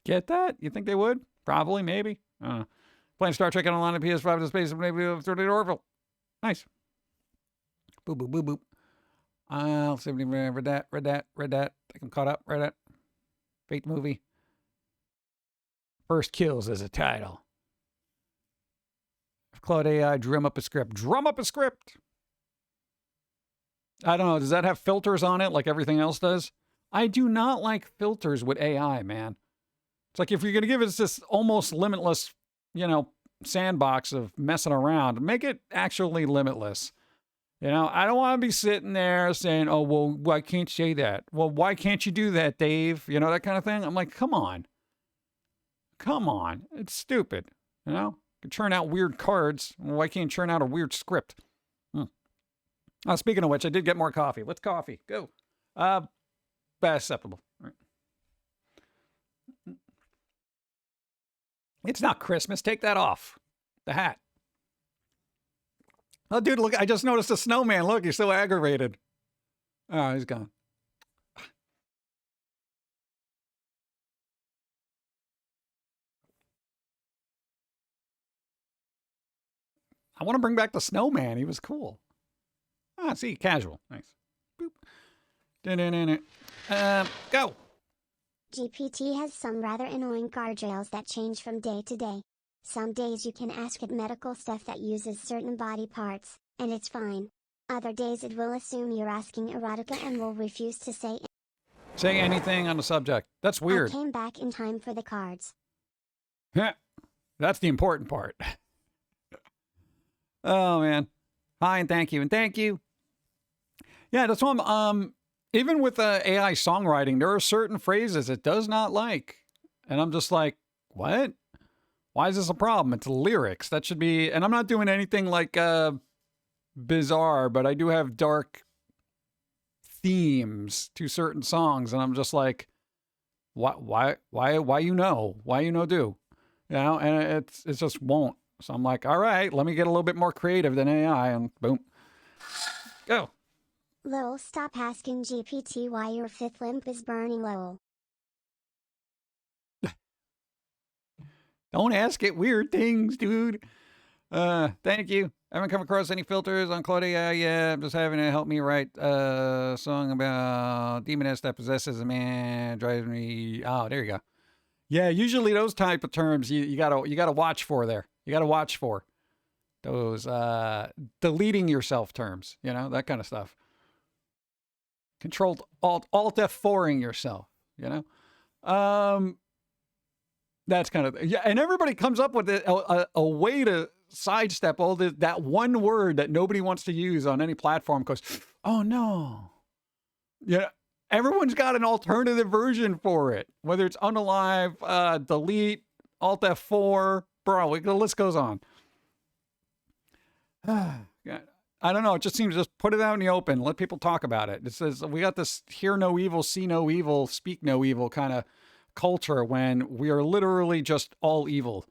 get that. You think they would? Probably, maybe. I don't know. Playing Star Trek Online on PS5 to space, maybe 30 Orville. Nice. Boop, boop, boop, boop. I'll see read that. I think I'm caught up. Read that. Fate movie. First Kills as a title. Claude AI, drum up a script. Drum up a script! I don't know. Does that have filters on it like everything else does? I do not like filters with AI, man. It's like if you're going to give it this almost limitless, you know, sandbox of messing around, make it actually limitless. You know, I don't want to be sitting there saying, oh, well, why can't you say that? Well, why can't you do that, Dave? You know, that kind of thing. I'm like, come on. Come on. It's stupid. You know? You can churn out weird cards. Why can't you churn out a weird script? Speaking of which, I did get more coffee. Let's coffee. Go. Acceptable. Right. It's not Christmas. Take that off. The hat. Oh, dude, look, I just noticed a snowman. Look, he's so aggravated. Oh, he's gone. I want to bring back the snowman. He was cool. Ah, see, casual. Nice. Boop. Go.
GPT has some rather annoying guardrails that change from day to day. Some days you can ask it medical stuff that uses certain body parts, and it's fine. Other days it will assume you're asking erotica and will refuse to say
anything on the subject. That's weird.
I came back in time for the cards.
That's the important part. Oh, man. Hi, and thank you. And thank you. Yeah, that's why I'm, even with AI songwriting, there are certain phrases it does not like. And I'm just like, what? Why is this a problem? It's lyrics. That should be, and I'm not doing anything like bizarre, but I do have dark themes to certain songs. And I'm just like, why you know? Why you know do? You know, and it just won't. So I'm like, all right, let me get a little bit more creative than AI, and boom. Go.
Lowell, stop asking GPT why your fifth limb is burning, Lowell.
Don't ask it weird things, dude. Thank you. I haven't come across any filters on Claude AI yet. I'm just having it help me write a song about demoness that possesses a man, drives me. Oh, there you go. Yeah, usually those type of terms you gotta watch for there. You gotta watch for those deleting yourself terms, you know, that kind of stuff. Controlled Alt F4ing yourself, you know. That's kind of, yeah. And everybody comes up with a way to sidestep all that one word that nobody wants to use on any platform because, oh no. Yeah. Everyone's got an alternative version for it, whether it's unalive, delete, Alt F4, bro, the list goes on. I don't know. It just seems to just put it out in the open. Let people talk about it. It says we got this hear no evil, see no evil, speak no evil kind of culture when we are literally just all evil.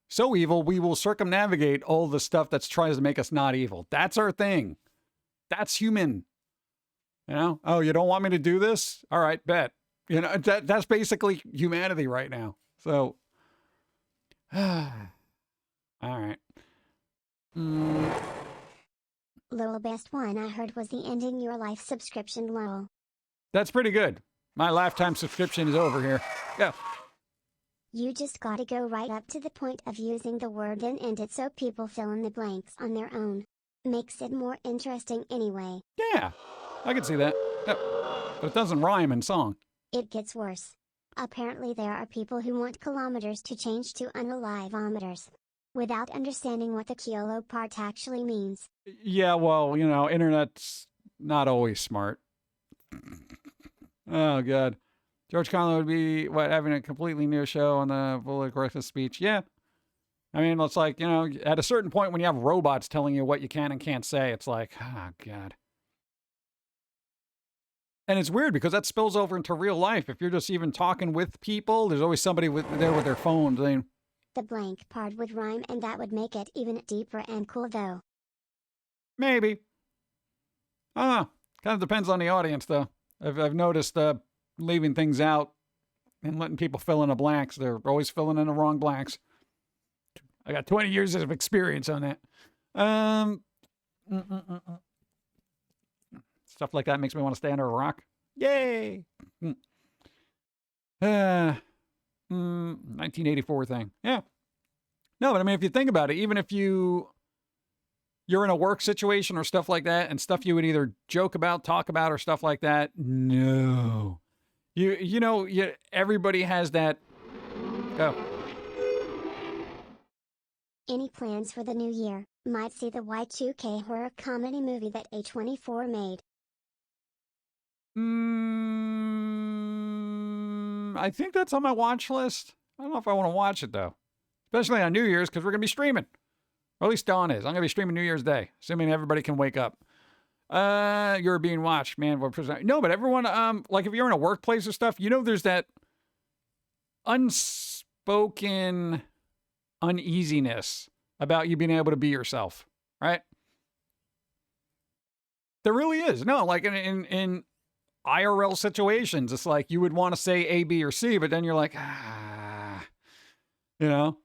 So evil, we will circumnavigate all the stuff that tries to make us not evil. That's our thing. That's human. You know? Oh, you don't want me to do this? All right, bet. You know, that's basically humanity right now. So, all right.
Lowell, best one I heard was the ending your life subscription, Lowell.
That's pretty good. My lifetime subscription is over here. Go.
You just gotta go right up to the point of using the word and end it so people fill in the blanks on their own. Makes it more interesting anyway.
Yeah, I can see that. Yep. But it doesn't rhyme in song.
It gets worse. Apparently there are people who want kilometers to change to unalive-ometers. Without understanding what the kilo part actually means.
Yeah, well, you know, internet's not always smart. Oh, God. George Conlon would be, having a completely new show on the political correctness speech? Yeah. I mean, it's like, you know, at a certain point when you have robots telling you what you can and can't say, it's like, oh, God. And it's weird because that spills over into real life. If you're just even talking with people, there's always somebody there with their phone saying,
the blank part would rhyme and that would make it even deeper and cool though.
Maybe. I don't know. Kind of depends on the audience though. I've noticed leaving things out and letting people fill in the blanks. They're always filling in the wrong blanks. I got 20 years of experience on that. Stuff like that makes me want to stay under a rock. Yay! 1984 thing. Yeah. No, but I mean, if you think about it, even if you're in a work situation or stuff like that, and stuff you would either joke about, talk about, or stuff like that, no. You know, everybody has that. Go.
Any plans for the new year? Might see the Y2K horror comedy movie that A24 made.
I think that's on my watch list. I don't know if I want to watch it, though. Especially on New Year's, because we're going to be streaming. Or at least Dawn is. I'm going to be streaming New Year's Day, assuming everybody can wake up. You're being watched, man. No, but everyone, like if you're in a workplace or stuff, you know there's that unspoken uneasiness about you being able to be yourself, right? There really is. No, like in IRL situations, it's like you would want to say A, B, or C, but then you're like, you know,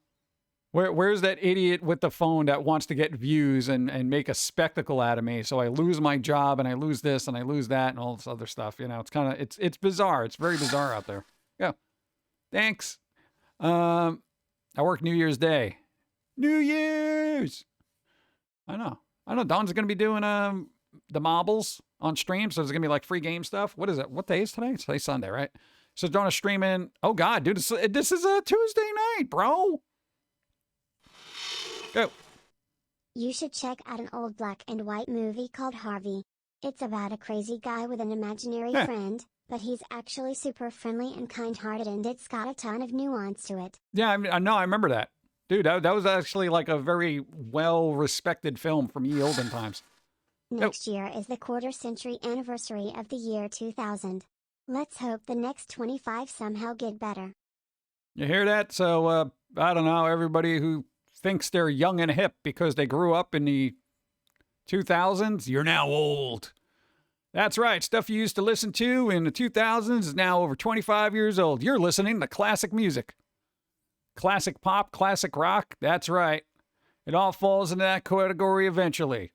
where's that idiot with the phone that wants to get views and make a spectacle out of me? So I lose my job and I lose this and I lose that and all this other stuff. You know, it's kind of, it's bizarre. It's very bizarre out there. Yeah. Thanks. I work New Year's Day. New Year's. I know. Dawn's going to be doing the marbles on stream, so there's going to be like free game stuff. What is it? What day is today? Today's Sunday, right? So Dawn is streaming. Oh, God, dude, this is a Tuesday night, bro. Go.
You should check out an old black and white movie called Harvey. It's about a crazy guy with an imaginary friend, but he's actually super friendly and kind-hearted, and it's got a ton of nuance to it.
Yeah, I know. I remember that. Dude, that was actually like a very well-respected film from ye olden times.
Next year is the quarter-century anniversary of the year 2000. Let's hope the next 25 somehow get better.
You hear that? So, I don't know, everybody who thinks they're young and hip because they grew up in the 2000s, you're now old. That's right. Stuff you used to listen to in the 2000s is now over 25 years old. You're listening to classic music. Classic pop, classic rock. That's right. It all falls into that category eventually.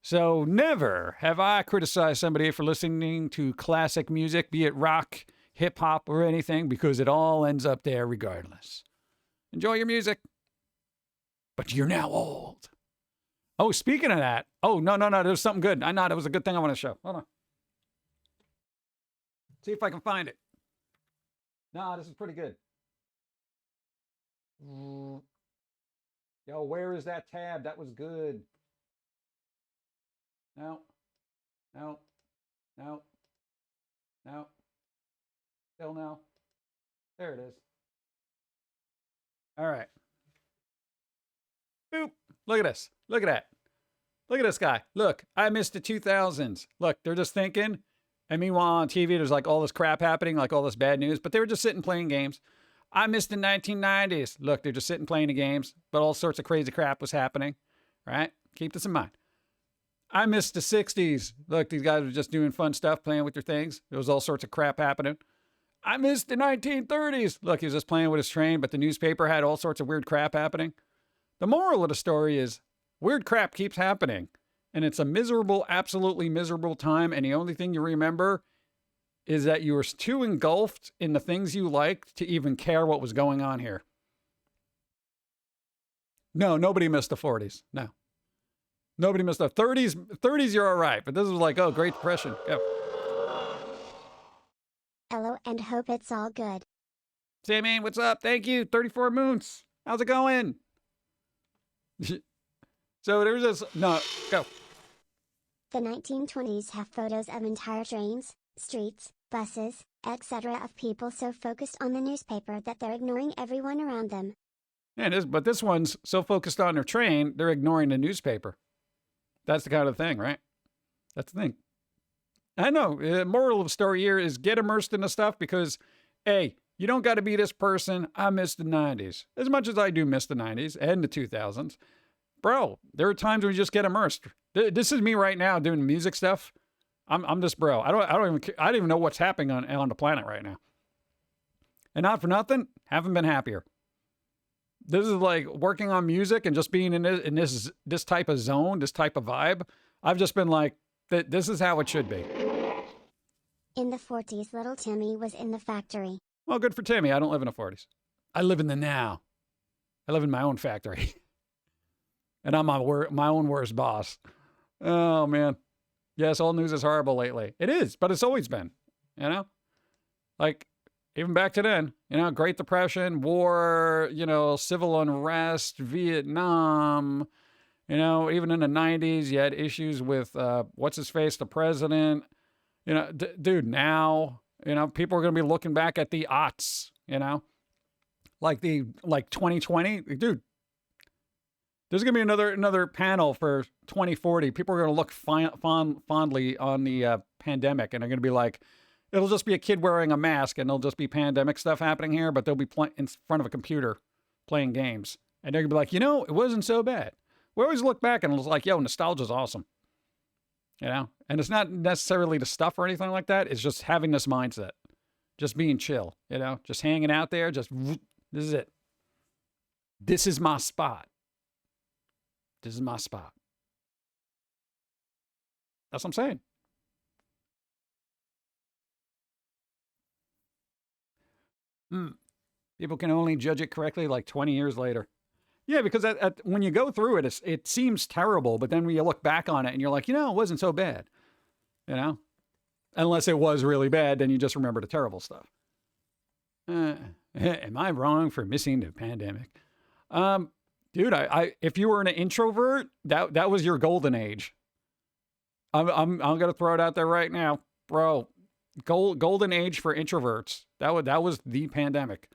So never have I criticized somebody for listening to classic music, be it rock, hip hop, or anything, because it all ends up there regardless. Enjoy your music. But you're now old. Oh, speaking of that. Oh, no. There's something good. I know. That was a good thing I want to show. Hold on. See if I can find it. No, this is pretty good. Yo, where is that tab? That was good. No. No. No. No. Still no. There it is. All right. Boop. Look at this. Look at that. Look at this guy. Look, I missed the 2000s. Look, they're just thinking. And meanwhile, on TV, there's like all this crap happening, like all this bad news. But they were just sitting playing games. I missed the 1990s. Look, they're just sitting playing the games. But all sorts of crazy crap was happening. Right? Keep this in mind. I missed the 60s. Look, these guys were just doing fun stuff, playing with their things. There was all sorts of crap happening. I missed the 1930s. Look, he was just playing with his train, but the newspaper had all sorts of weird crap happening. The moral of the story is weird crap keeps happening. And it's a miserable, absolutely miserable time. And the only thing you remember is that you were too engulfed in the things you liked to even care what was going on here. No, nobody missed the 40s. No. Nobody missed the 30s. 30s, you're all right. But this was like, oh, Great Depression. Go.
Hello and hope it's all good.
Sammy, what's up? Thank you. 34 moons. How's it going? So there's this. No, go.
The 1920s have photos of entire trains, streets, buses, etc. of people so focused on the newspaper that they're ignoring everyone around them.
Yeah, it is, but this one's so focused on their train, they're ignoring the newspaper. That's the kind of thing, right? That's the thing. I know. The moral of the story here is get immersed in the stuff because, hey, you don't got to be this person. I miss the 90s. As much as I do miss the 90s and the 2000s. Bro, there are times when you just get immersed. This is me right now doing music stuff. I'm this bro. I don't even know what's happening on the planet right now. And not for nothing, haven't been happier. This is like working on music and just being in this type of zone, this type of vibe. I've just been like, this is how it should be.
In the 40s, little Timmy was in the factory.
Well, good for Timmy. I don't live in the 40s. I live in the now. I live in my own factory. And I'm my own worst boss. Oh, man. Yes, all news is horrible lately. It is, but it's always been, you know? Like, even back to then, you know, Great Depression, war, you know, civil unrest, Vietnam, you know, even in the 90s, you had issues with, what's-his-face, the president. You know, dude, now, you know, people are going to be looking back at the aughts, you know? Like 2020. Dude, there's going to be another panel for 2040. People are going to look fondly on the pandemic, and they're going to be like, it'll just be a kid wearing a mask, and there'll just be pandemic stuff happening here, but they'll be in front of a computer playing games. And they're going to be like, you know, it wasn't so bad. We always look back, and it's like, yo, nostalgia's awesome. You know? And it's not necessarily the stuff or anything like that. It's just having this mindset. Just being chill, you know? Just hanging out there. Just, this is it. This is my spot. This is my spot. That's what I'm saying. People can only judge it correctly like 20 years later. Yeah, because when you go through it, it seems terrible, but then when you look back on it and you're like, you know, it wasn't so bad. You know? Unless it was really bad, then you just remember the terrible stuff. Am I wrong for missing the pandemic? Dude, if you were an introvert, that was your golden age. I'm gonna throw it out there right now, bro. Golden age for introverts. That was the pandemic.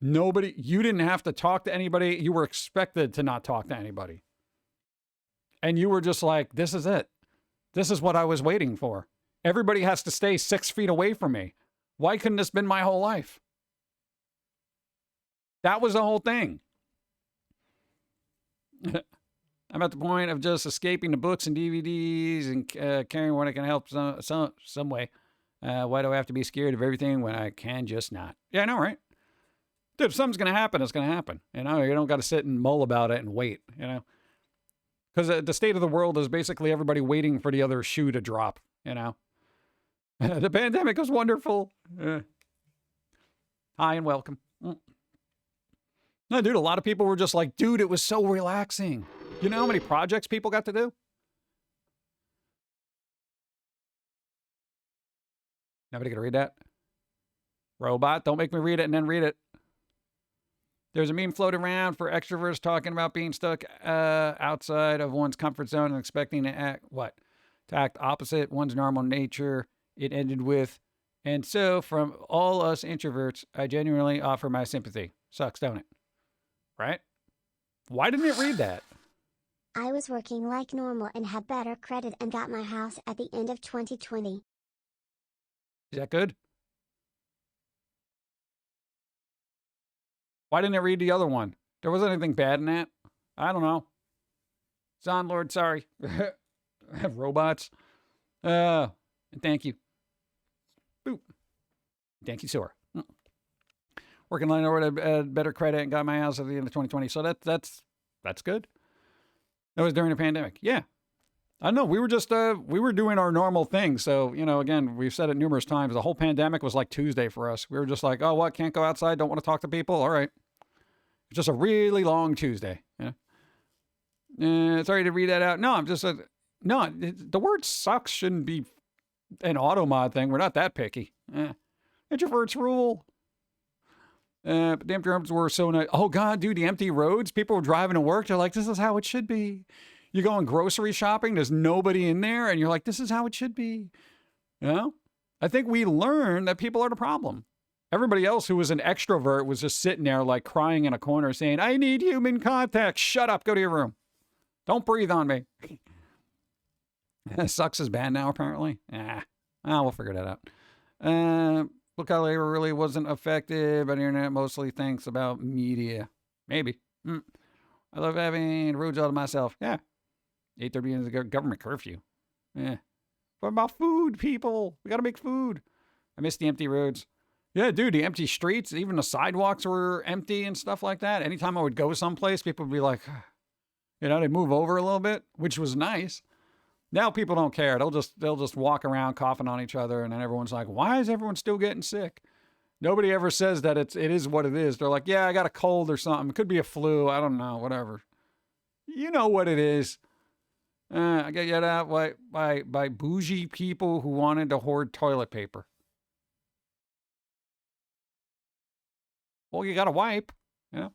You didn't have to talk to anybody. You were expected to not talk to anybody. And you were just like, this is it. This is what I was waiting for. Everybody has to stay 6 feet away from me. Why couldn't this been my whole life? That was the whole thing. I'm at the point of just escaping the books and DVDs and carrying what I can help some way. Why do I have to be scared of everything when I can just not? Yeah, I know, right? Dude, if something's going to happen, it's going to happen. You know, you don't got to sit and mull about it and wait, you know? Because the state of the world is basically everybody waiting for the other shoe to drop, you know? The pandemic was wonderful. Hi and welcome. No, dude, a lot of people were just like, dude, it was so relaxing. You know how many projects people got to do? Nobody gonna read that? Robot, don't make me read it and then read it. There's a meme floating around for extroverts talking about being stuck outside of one's comfort zone and expecting to act, what? To act opposite one's normal nature. It ended with, and so from all us introverts, I genuinely offer my sympathy. Sucks, don't it? Right? Why didn't it read that?
I was working like normal and had better credit and got my house at the end of 2020.
Is that good? Why didn't it read the other one? There wasn't anything bad in that. I don't know. Zonlord, sorry. Robots. Thank you. Boop. Thank you, Sora. Working line over to better credit and got my house at the end of 2020. So that's good. That was during the pandemic. Yeah. I know. We were just, we were doing our normal thing. So, you know, again, we've said it numerous times. The whole pandemic was like Tuesday for us. We were just like, oh, what? Can't go outside? Don't want to talk to people? All right. It's just a really long Tuesday. Yeah. Sorry to read that out. No, I'm just, no, the word sucks shouldn't be an auto-mod thing. We're not that picky. Introverts rule. But the empty roads were so nice. Oh, God, dude, the empty roads. People were driving to work. They're like, this is how it should be. You go on grocery shopping. There's nobody in there. And you're like, this is how it should be. You know? I think we learned that people are the problem. Everybody else who was an extrovert was just sitting there like crying in a corner saying, I need human contact. Shut up. Go to your room. Don't breathe on me. Sucks is bad now, apparently. We'll figure that out. Look how labor really wasn't affected, but the internet mostly thinks about media. Maybe. I love having roads all to myself. Yeah. 8:30 is a government curfew. Yeah. What about food, people? We got to make food. I miss the empty roads. Yeah, dude, the empty streets, even the sidewalks were empty and stuff like that. Anytime I would go someplace, people would be like, you know, they'd move over a little bit, which was nice. Now people don't care. They'll just walk around coughing on each other, and then everyone's like, why is everyone still getting sick? Nobody ever says that it is what it is. They're like, yeah, I got a cold or something. It could be a flu. I don't know, whatever. You know what it is. I get yelled out by bougie people who wanted to hoard toilet paper. Well, you got to wipe, you know.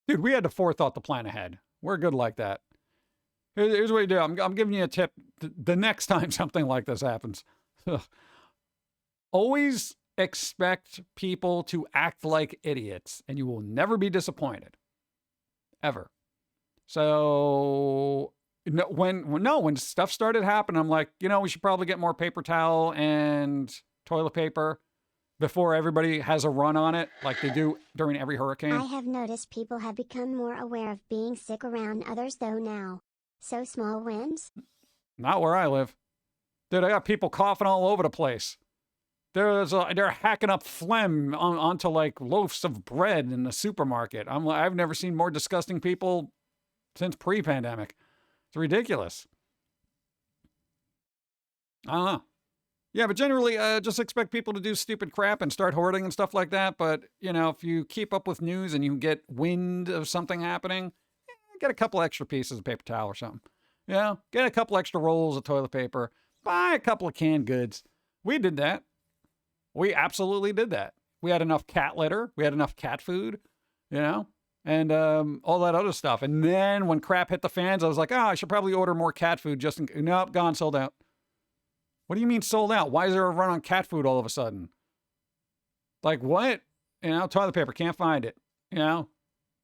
Dude, we had the forethought to plan ahead. We're good like that. Here's what you do. I'm giving you a tip. The next time something like this happens, always expect people to act like idiots, and you will never be disappointed. Ever. So when stuff started happening, I'm like, you know, we should probably get more paper towel and toilet paper before everybody has a run on it like they do during every hurricane.
I have noticed people have become more aware of being sick around others though now. So small wins?
Not where I live. Dude, I got people coughing all over the place. They're hacking up phlegm onto like loaves of bread in the supermarket. I've never seen more disgusting people since pre-pandemic. It's ridiculous. I don't know. Yeah, but generally, just expect people to do stupid crap and start hoarding and stuff like that. But, you know, if you keep up with news and you get wind of something happening, get a couple extra pieces of paper towel or something. You know, get a couple extra rolls of toilet paper. Buy a couple of canned goods. We did that. We absolutely did that. We had enough cat litter. We had enough cat food, you know, and all that other stuff. And then when crap hit the fans, I was like, I should probably order more cat food just in case. Nope, gone, sold out. What do you mean sold out? Why is there a run on cat food all of a sudden? Like what? You know, toilet paper, can't find it. You know,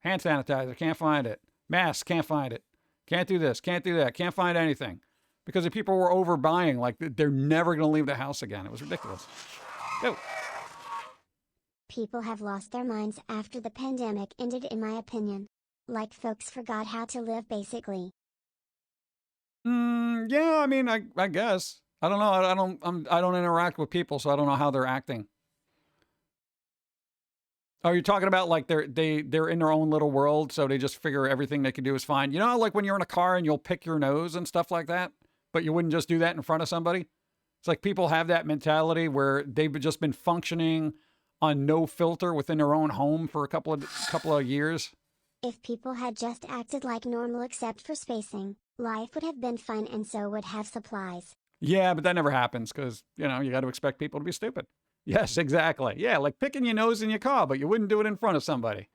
hand sanitizer, can't find it. Mask, can't find it. Can't do this, can't do that. Can't find anything. Because the people were overbuying, like they're never going to leave the house again. It was ridiculous. Go.
People have lost their minds after the pandemic ended, in my opinion. Like folks forgot how to live, basically.
Yeah, I mean, I guess. I don't know. I don't interact with people, so I don't know how they're acting. Are you talking about like they're in their own little world, so they just figure everything they can do is fine? You know, like when you're in a car and you'll pick your nose and stuff like that, but you wouldn't just do that in front of somebody? It's like people have that mentality where they've just been functioning on no filter within their own home for a couple of years.
If people had just acted like normal except for spacing, life would have been fine and so would have supplies.
Yeah, but that never happens because, you know, you got to expect people to be stupid. Yes, exactly. Yeah, like picking your nose in your car, but you wouldn't do it in front of somebody.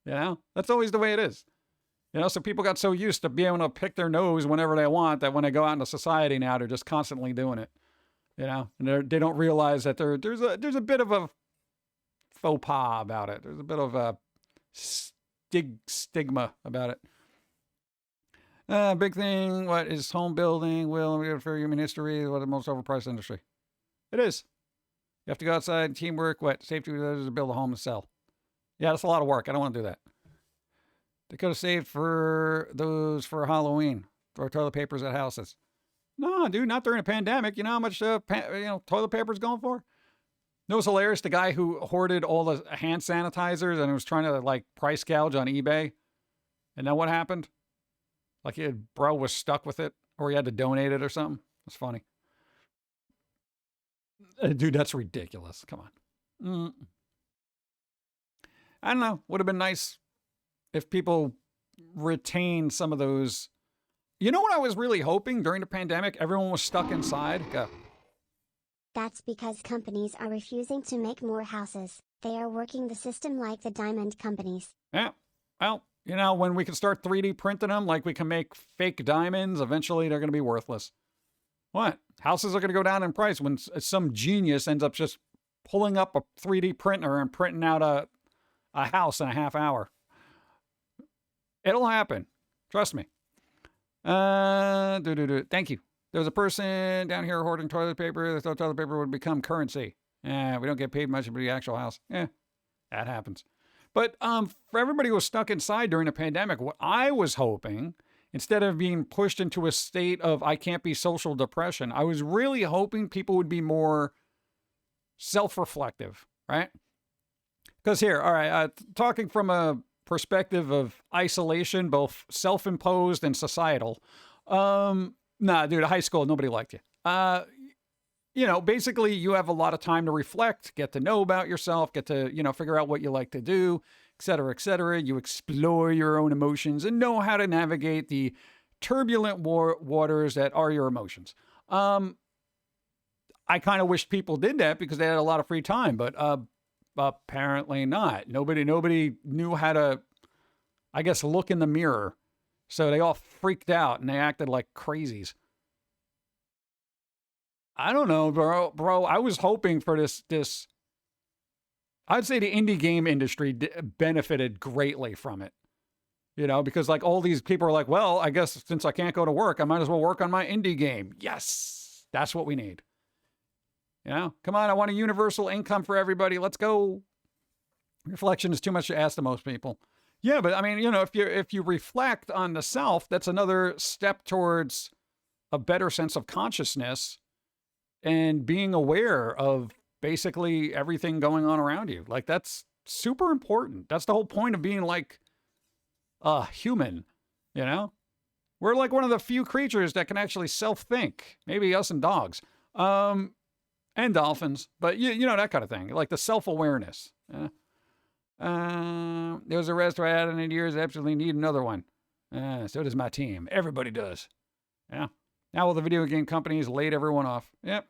You know, that's always the way it is. You know, so people got so used to being able to pick their nose whenever they want that when they go out into society now, they're just constantly doing it. You know, and they don't realize that there's a bit of a faux pas about it. There's a bit of a stigma about it. Big thing. What is home building? Will for human history? What the most overpriced industry? It is. You have to go outside, teamwork, what safety to build a home and sell. Yeah, that's a lot of work. I don't want to do that. They could have saved for those for Halloween for toilet papers at houses. No, dude, not during a pandemic. You know how much toilet paper is going for? No, it's hilarious. The guy who hoarded all the hand sanitizers and was trying to like price gouge on eBay. And then what happened? Like bro was stuck with it, or he had to donate it or something. It's funny. Dude, that's ridiculous. Come on. I don't know. Would have been nice if people retained some of those. You know what I was really hoping during the pandemic? Everyone was stuck inside. Go.
That's because companies are refusing to make more houses. They are working the system like the diamond companies.
Yeah. Well, you know, when we can start 3D printing them, like we can make fake diamonds, eventually they're going to be worthless. What? Houses are going to go down in price when some genius ends up just pulling up a 3D printer and printing out a house in a half hour. It'll happen. Trust me. Thank you. There was a person down here hoarding toilet paper. They thought toilet paper would become currency. We don't get paid much for the actual house. Yeah, that happens. But for everybody who was stuck inside during the pandemic, what I was hoping, instead of being pushed into a state of I can't be social depression, I was really hoping people would be more self-reflective, right? Because here, all right, talking from a perspective of isolation, both self-imposed and societal. Nah, dude, high school, nobody liked you. You know, basically you have a lot of time to reflect, get to know about yourself, get to, figure out what you like to do, et cetera, et cetera. You explore your own emotions and know how to navigate the turbulent waters that are your emotions. I kind of wish people did that because they had a lot of free time, but apparently not. Nobody knew how to, I guess, look in the mirror. So they all freaked out and they acted like crazies. I don't know, bro. I was hoping for this. I'd say the indie game industry benefited greatly from it. You know, because like all these people are like, well, I guess since I can't go to work, I might as well work on my indie game. Yes, that's what we need. You know, come on, I want a universal income for everybody. Let's go. Reflection is too much to ask to most people. Yeah, but I mean, if you reflect on the self, that's another step towards a better sense of consciousness and being aware of basically everything going on around you. Like that's super important. That's the whole point of being like a human, you know? We're like one of the few creatures that can actually self-think. Maybe us and dogs. And dolphins, but you know, that kind of thing. Like the self-awareness. There was a restaurant I hadn't in years. I absolutely need another one. So does my team. Everybody does. Yeah. Now all the video game companies laid everyone off. Yep.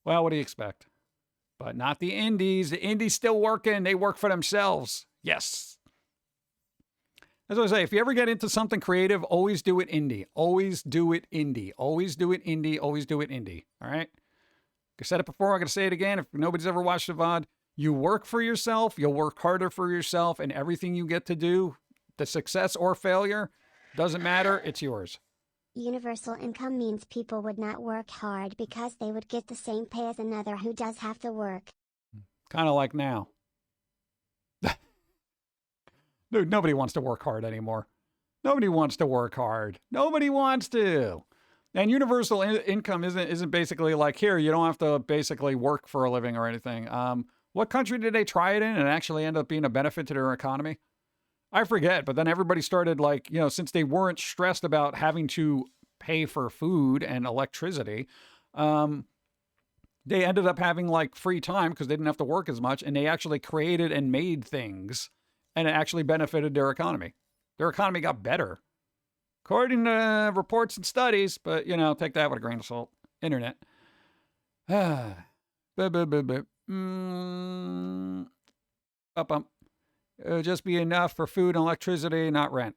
Well, what do you expect? But not the indies. The indies still working. They work for themselves. Yes. As I say, if you ever get into something creative, always do it indie. Always do it indie. Always do it indie. Always do it indie. All right? I said it before. I'm going to say it again. If nobody's ever watched the VOD, you work for yourself. You'll work harder for yourself. And everything you get to do, the success or failure, doesn't matter. It's yours.
Universal income means people would not work hard because they would get the same pay as another who does have to work.
Kind of like now. Dude, nobody wants to work hard anymore. Nobody wants to work hard. Nobody wants to. And universal income isn't basically like, here, you don't have to basically work for a living or anything. What country did they try it in and actually end up being a benefit to their economy? I forget, but then everybody started like, since they weren't stressed about having to pay for food and electricity, they ended up having like free time because they didn't have to work as much, and they actually created and made things, and it actually benefited their economy. Their economy got better, according to reports and studies, but, take that with a grain of salt. Internet. Up. It'll just be enough for food and electricity, not rent.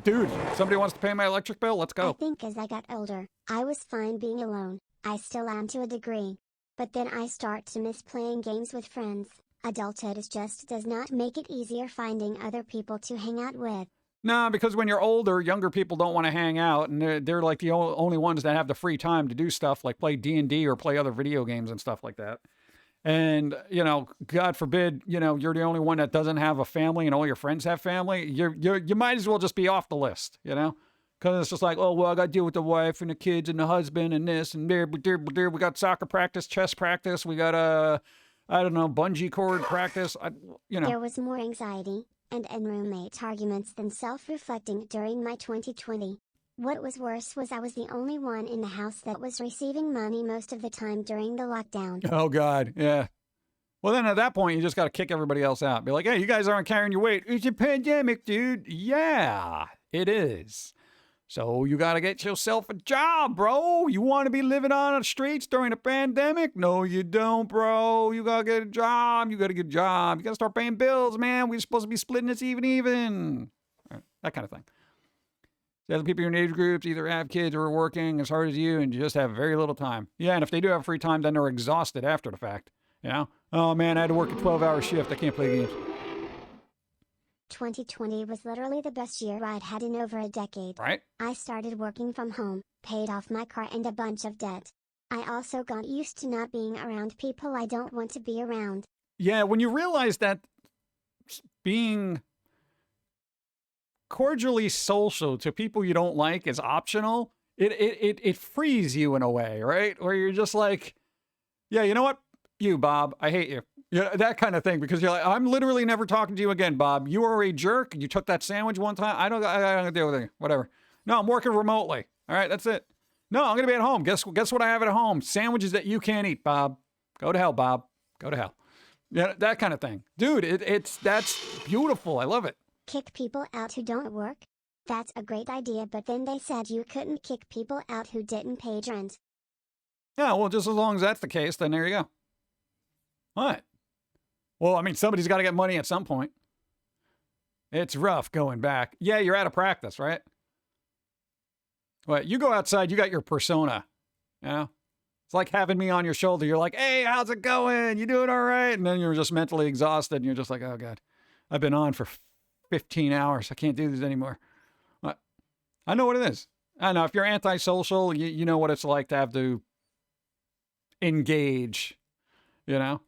Dude, somebody wants to pay my electric bill? Let's go.
I think as I got older, I was fine being alone. I still am to a degree. But then I start to miss playing games with friends. Adulthood just does not make it easier finding other people to hang out with.
No, because when you're older, younger people don't want to hang out, and they're like the only ones that have the free time to do stuff like play D&D or play other video games and stuff like that. And, you know, God forbid, you know, you're the only one that doesn't have a family and all your friends have family. You might as well just be off the list, you know? Because it's just like, oh, well, I got to deal with the wife and the kids and the husband and this and there. We got soccer practice, chess practice. We got, I don't know, bungee cord practice. You know.
There was more anxiety and roommate arguments than self-reflecting during my 2020. What was worse was I was the only one in the house that was receiving money most of the time during the lockdown.
Oh, God, yeah. Well, then at that point, you just got to kick everybody else out. Be like, hey, you guys aren't carrying your weight. It's a pandemic, dude. Yeah, it is. So you got to get yourself a job, bro. You want to be living on the streets during a pandemic? No, you don't, bro. You got to get a job. You got to get a job. You got to start paying bills, man. We're supposed to be splitting this even. That kind of thing. The other people in your age groups either have kids or are working as hard as you and you just have very little time. Yeah, and if they do have free time, then they're exhausted after the fact. You know? Oh, man, I had to work a 12-hour shift. I can't play games.
2020 was literally the best year I'd had in over a decade.
Right?
I started working from home, paid off my car and a bunch of debt. I also got used to not being around people I don't want to be around.
Yeah, when you realize that being cordially social to people you don't like is optional, it frees you in a way, right? Where you're just like, yeah, you know what? You, Bob, I hate you. Yeah, that kind of thing, because you're like, I'm literally never talking to you again, Bob. You are a jerk. You took that sandwich one time. I don't deal with it. Whatever. No, I'm working remotely. All right, that's it. No, I'm gonna be at home. Guess what I have at home? Sandwiches that you can't eat, Bob. Go to hell, Bob. Go to hell. Yeah, that kind of thing, dude. That's beautiful. I love it.
Kick people out who don't work? That's a great idea, but then they said you couldn't kick people out who didn't pay rent.
Yeah, well, just as long as that's the case, then there you go. What? Well, I mean, somebody's got to get money at some point. It's rough going back. Yeah, you're out of practice, right? What? You go outside, you got your persona, you know? It's like having me on your shoulder. You're like, hey, how's it going? You doing all right? And then you're just mentally exhausted, and you're just like, oh, God, I've been on for 15 hours. I can't do this anymore. What? I know what it is. I know if you're antisocial, you know what it's like to have to engage, you know?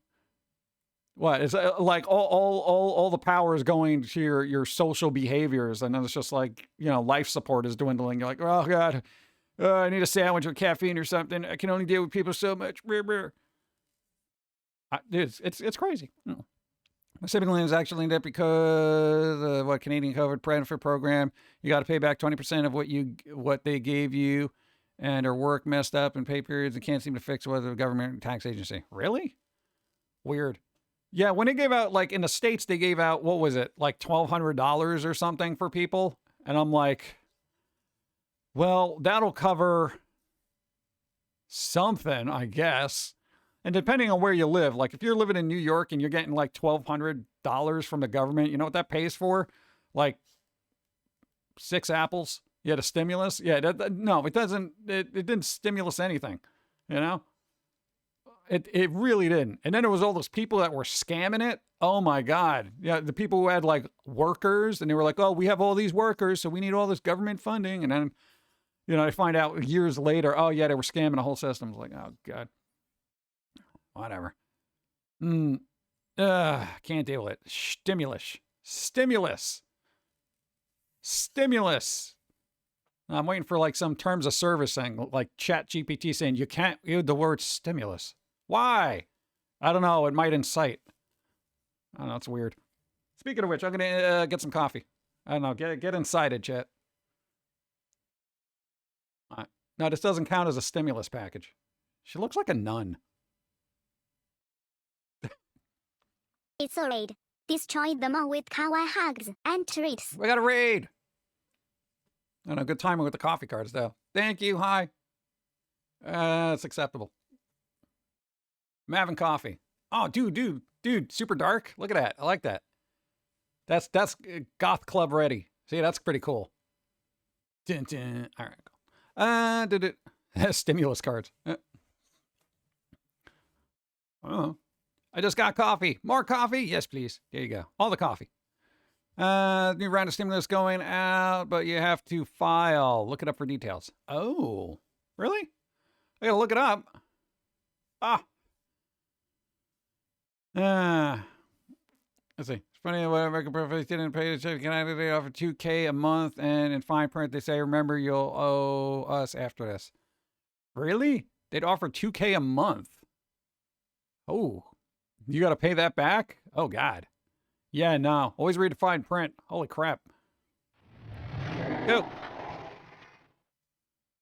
What? It's like all the power is going to your social behaviors, and then it's just like, you know, life support is dwindling. You're like, oh, God, I need a sandwich with caffeine or something. I can only deal with people so much. Dude, it's crazy. Pacific Land is actually in debt because of what Canadian COVID benefit program. You got to pay back 20% of what they gave you, and their work messed up in pay periods and can't seem to fix whether the government tax agency. Really? Weird. Yeah, when they gave out, like in the States, they gave out, what was it, like $1,200 or something for people? And I'm like, well, that'll cover something, I guess. And depending on where you live, like if you're living in New York and you're getting like $1,200 from the government, you know what that pays for? Like 6 apples. You had a stimulus. Yeah, no, it doesn't. It didn't stimulus anything, you know? It really didn't. And then there was all those people that were scamming it. Oh my God. Yeah, the people who had like workers, and they were like, oh, we have all these workers, so we need all this government funding. And then, you know, I find out years later, oh yeah, they were scamming the whole system. I was like, oh God. Whatever. Can't deal with it. Stimulus. I'm waiting for like some terms of service thing, like Chat GPT saying you can't use the word stimulus. Why? I don't know. It might incite. I don't know. It's weird. Speaking of which, I'm going to get some coffee. I don't know. Get incited, Chat. No, this doesn't count as a stimulus package. She looks like a nun.
It's a raid. Destroy them all with kawaii hugs and treats.
We got a raid. I don't know. Good timing with the coffee cards, though. Thank you. Hi. It's acceptable. I'm having coffee. Oh, dude, super dark. Look at that. I like that. That's goth club ready. See, that's pretty cool. Dun, dun. All right. Did it? Stimulus cards. Oh, I just got coffee. More coffee? Yes, please. There you go. All the coffee. New round of stimulus going out, but you have to file. Look it up for details. Oh, really? I gotta look it up. Let's see. It's funny what American Profits didn't pay the check. Canada, they offer $2K a month, and in fine print they say, remember, you'll owe us after this. Really? They'd offer $2K a month. Oh, you got to pay that back? Oh, God. Yeah, no. Always read the fine print. Holy crap. Go.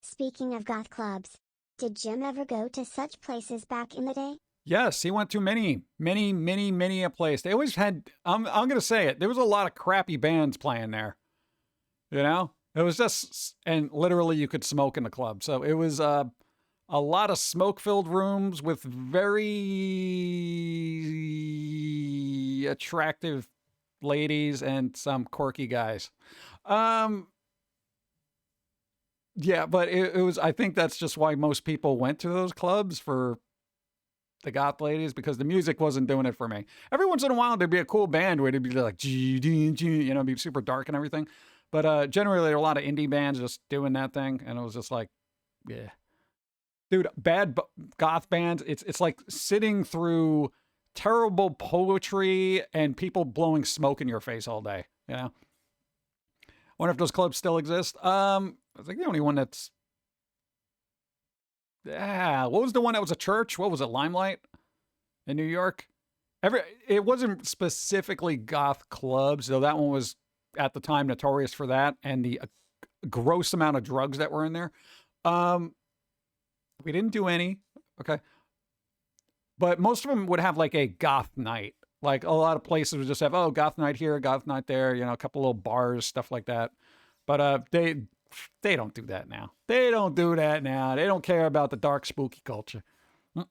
Speaking of goth clubs, did Jim ever go to such places back in the day?
Yes, he went to many a place. They always had, I'm going to say it, there was a lot of crappy bands playing there. You know? It was just, and literally you could smoke in the club. So it was a lot of smoke-filled rooms with very attractive ladies and some quirky guys. Yeah, but it was, I think that's just why most people went to those clubs, for the goth ladies, because the music wasn't doing it for me. Every once in a while, there'd be a cool band where it'd be like, you know, be super dark and everything. But generally, there were a lot of indie bands just doing that thing. And it was just like, yeah. Dude, bad goth bands, it's like sitting through terrible poetry and people blowing smoke in your face all day, you know? Wonder if those clubs still exist. I think the only one that's... Yeah, what was the one that was a church? What was it, Limelight in New York? It wasn't specifically goth clubs, though that one was at the time notorious for that and the gross amount of drugs that were in there. We didn't do any, okay? But most of them would have like a goth night. Like a lot of places would just have, oh, goth night here, goth night there, you know, a couple little bars, stuff like that. But they don't do that now. They don't do that now. They don't care about the dark, spooky culture. But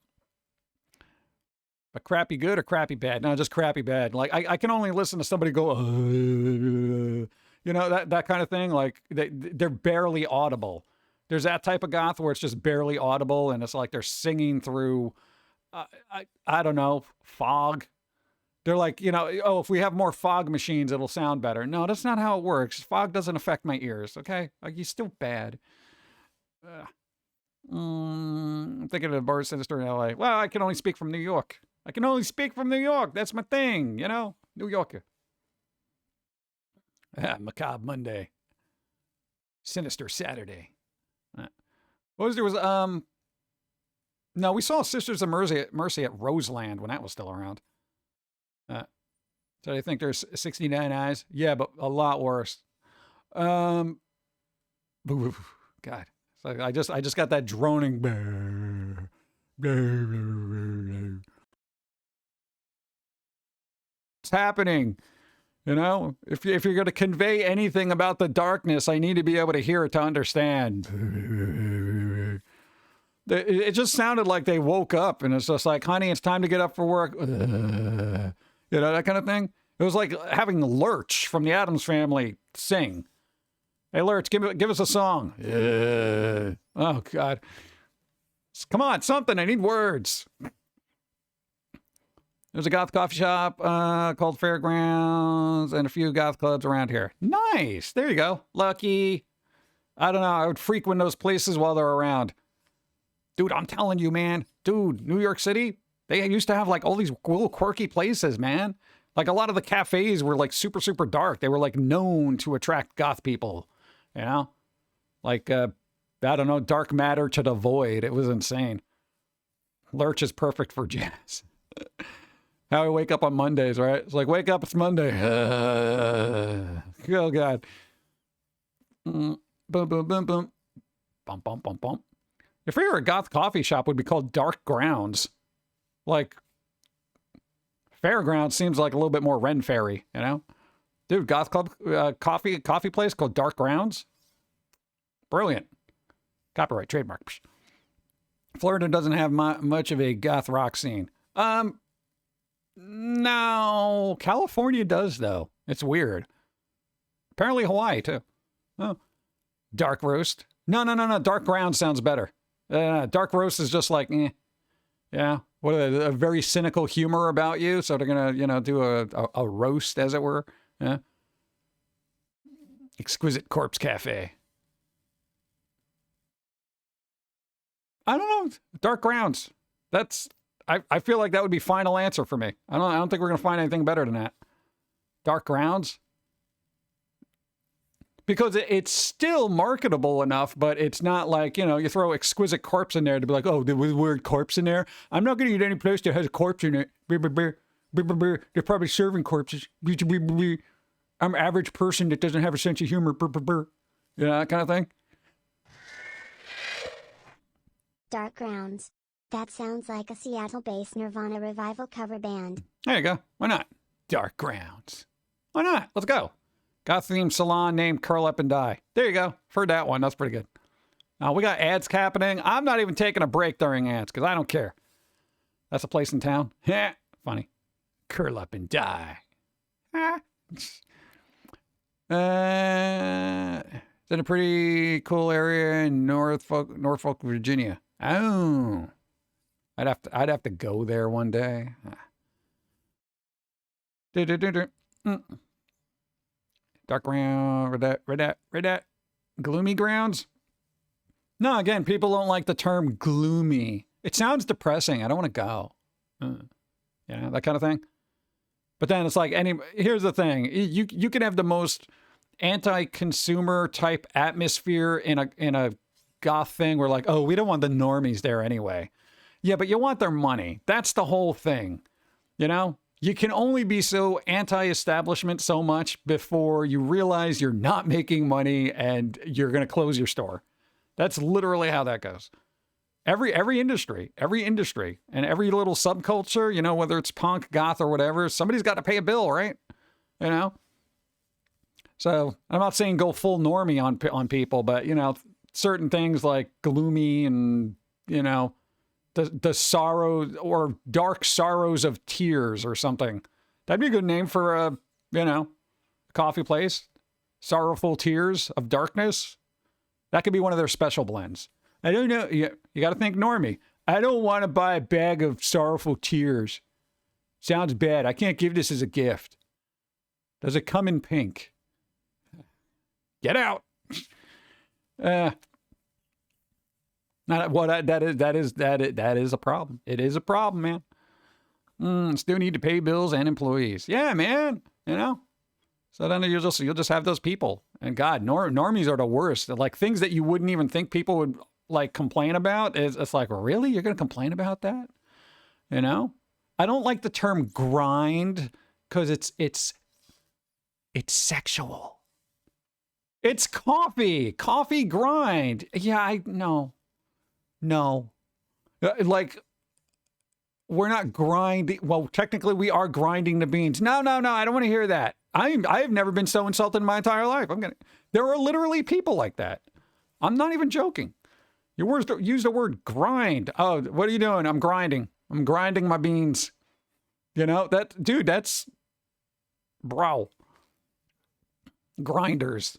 crappy good or crappy bad? No, just crappy bad. Like, I can only listen to somebody go, you know, that kind of thing. Like, they're barely audible. There's that type of goth where it's just barely audible, and it's like they're singing through, I don't know, fog. They're like, you know, oh, if we have more fog machines, it'll sound better. No, that's not how it works. Fog doesn't affect my ears, okay? Like, you're still bad. I'm thinking of the bar sinister in LA. Well, I can only speak from New York. I can only speak from New York. That's my thing, you know? New Yorker. Macabre Monday. Sinister Saturday. What was there was, no, we saw Sisters of Mercy at Roseland when that was still around. So I think there's 69 Eyes. Yeah, but a lot worse. God. So I just got that droning. What's happening? You know, if you're going to convey anything about the darkness, I need to be able to hear it to understand. It just sounded like they woke up and it's just like, honey, it's time to get up for work. You know, that kind of thing. It was like having Lurch from the Addams Family sing. Hey, Lurch, give us a song. Oh, God. Come on, something. I need words. There's a goth coffee shop called Fairgrounds and a few goth clubs around here. Nice. There you go. Lucky. I don't know. I would frequent those places while they're around. Dude, I'm telling you, man. Dude, New York City, they used to have like all these little quirky places, man. Like a lot of the cafes were like super, super dark. They were like known to attract goth people, you know? Like, I don't know, dark matter to the void. It was insane. Lurch is perfect for jazz. How I wake up on Mondays, right? It's like, wake up, it's Monday. Oh, God. Boom, boom, boom, boom. Bump, bump, bump, bump. If we were a goth coffee shop, it would be called Dark Grounds. Like, Fairgrounds seems like a little bit more Ren Fairy, you know? Dude, goth club coffee place called Dark Grounds? Brilliant. Copyright, trademark. Florida doesn't have much of a goth rock scene. No, California does though. It's weird. Apparently Hawaii too. Oh, dark roast. No. Dark ground sounds better. Dark roast is just like, yeah. What a very cynical humor about you. So they're gonna, do a roast, as it were. Yeah. Exquisite Corpse Cafe. I don't know. Dark grounds. That's. I feel like that would be final answer for me. I don't think we're gonna find anything better than that. Dark grounds. Because it's still marketable enough, but it's not like, you throw exquisite corpse in there to be like, oh, there was the word corpse in there. I'm not going to eat any place that has a corpse in it. They're probably serving corpses. I'm an average person that doesn't have a sense of humor. That kind of thing.
Dark Grounds. That sounds like a Seattle-based Nirvana revival cover band.
There you go. Why not? Dark Grounds. Why not? Let's go. Got a themed salon named Curl Up and Die. There you go. Heard that one. That's pretty good. We got ads happening. I'm not even taking a break during ads because I don't care. That's a place in town. Yeah, funny. Curl Up and Die. It's in a pretty cool area in Norfolk, Virginia. Oh, I'd have to go there one day. Dark ground, red that. Gloomy grounds? No, again, people don't like the term gloomy. It sounds depressing. I don't want to go. That kind of thing. But then it's like, here's the thing. You can have the most anti-consumer type atmosphere in a goth thing where like, oh, we don't want the normies there anyway. Yeah, but you want their money. That's the whole thing. You can only be so anti-establishment so much before you realize you're not making money and you're going to close your store. That's literally how that goes. Every industry, and every little subculture, whether it's punk, goth, or whatever, somebody's got to pay a bill, right? So I'm not saying go full normie on people, but, certain things like gloomy and, the sorrow or dark sorrows of tears or something. That'd be a good name for a coffee place. Sorrowful Tears of Darkness. That could be one of their special blends. I don't know. You got to think normie. I don't want to buy a bag of sorrowful tears. Sounds bad. I can't give this as a gift. Does it come in pink? Get out. That is a problem. It is a problem, man. Still need to pay bills and employees. Yeah, man. So then you'll just have those people. And God, normies are the worst. Like things that you wouldn't even think people would like complain about. It's like, really? You're gonna complain about that? I don't like the term grind because it's sexual. It's coffee grind. Yeah, No. Like, we're not grinding. Well, technically, we are grinding the beans. No. I don't want to hear that. I've never been so insulted in my entire life. There are literally people like that. I'm not even joking. You use the word grind. Oh, what are you doing? I'm grinding. I'm grinding my beans. That's bro. Grinders.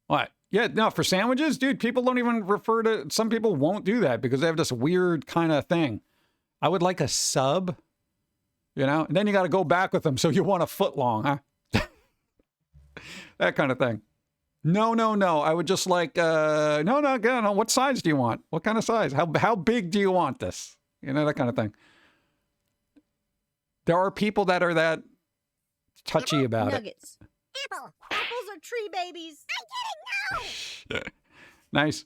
What? Yeah, no, for sandwiches, dude, people don't even refer to, some people won't do that because they have this weird kind of thing. I would like a sub, and then you got to go back with them. So you want a foot long, huh? That kind of thing. No. I would just like, no. What size do you want? What kind of size? How big do you want this? That kind of thing. There are people that are that touchy about
Nuggets.
it.
Apple.
Apples are tree babies.
I get it, no!
Nice.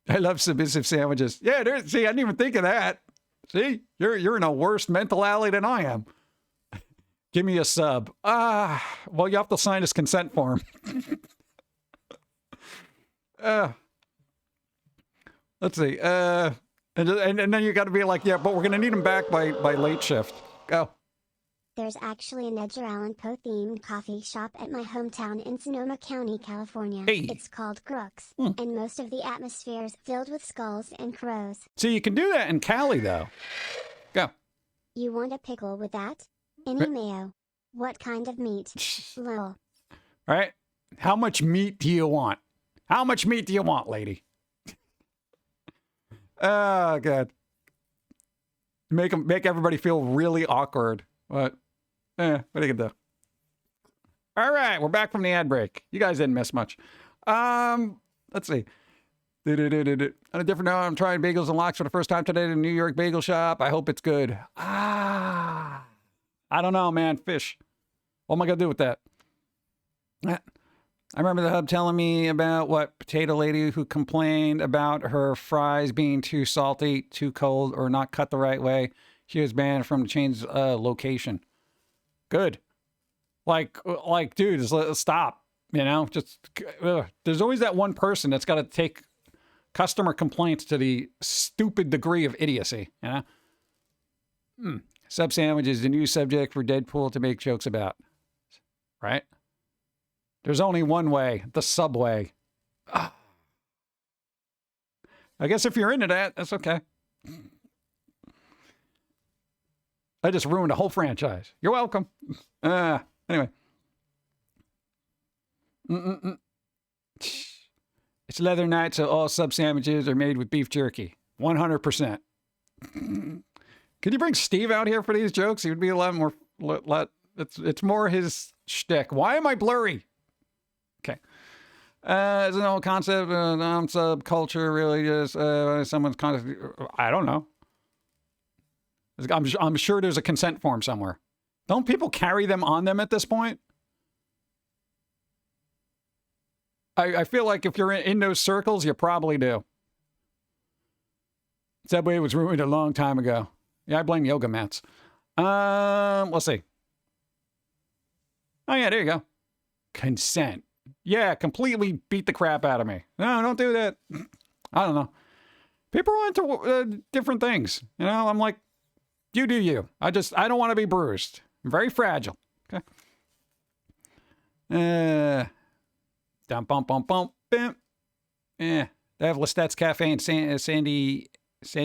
I love submissive sandwiches. Yeah, see, I didn't even think of that. See, you're in a worse mental alley than I am. Give me a sub. Well, you have to sign this consent form. Let's see. And then you got to be like, yeah, but we're gonna need them back by late shift. Go.
There's actually an Edgar Allan Poe themed coffee shop at my hometown in Sonoma County, California.
Hey.
It's called Crooks, and most of the atmosphere's filled with skulls and crows.
See, you can do that in Cali, though. Go.
You want a pickle with that? Any mayo? What kind of meat? Lol.
All right. How much meat do you want? How much meat do you want, lady? Oh, God. Make everybody feel really awkward. What are you gonna do? All right, we're back from the ad break. You guys didn't miss much. Let's see. On a different note, I'm trying bagels and lox for the first time today at a New York bagel shop. I hope it's good. I don't know, man. Fish. What am I gonna do with that? I remember the hub telling me about what potato lady who complained about her fries being too salty, too cold, or not cut the right way. She was banned from the chain's location. Good. Like, dude, just stop. You know, just there's always that one person that's got to take customer complaints to the stupid degree of idiocy. You know, sub sandwich is the new subject for Deadpool to make jokes about. Right? There's only one way, the subway. I guess if you're into that, that's okay. I just ruined a whole franchise. You're welcome. Anyway. It's leather night, so all sub sandwiches are made with beef jerky. 100%. Could you bring Steve out here for these jokes? He would be a lot more... It's more his shtick. Why am I blurry? Okay. It's an old concept, non-subculture, really just someone's kind of... I don't know. I'm sure there's a consent form somewhere. Don't people carry them on them at this point? I feel like if you're in those circles, you probably do. Subway was ruined a long time ago. Yeah, I blame yoga mats. Let's see. Oh, yeah, there you go. Consent. Yeah, completely beat the crap out of me. No, don't do that. I don't know. People are into different things. You know, I'm like, you do you. I don't want to be bruised. I'm very fragile. Okay. Bum, bam. Yeah. They have Lestat's Cafe in San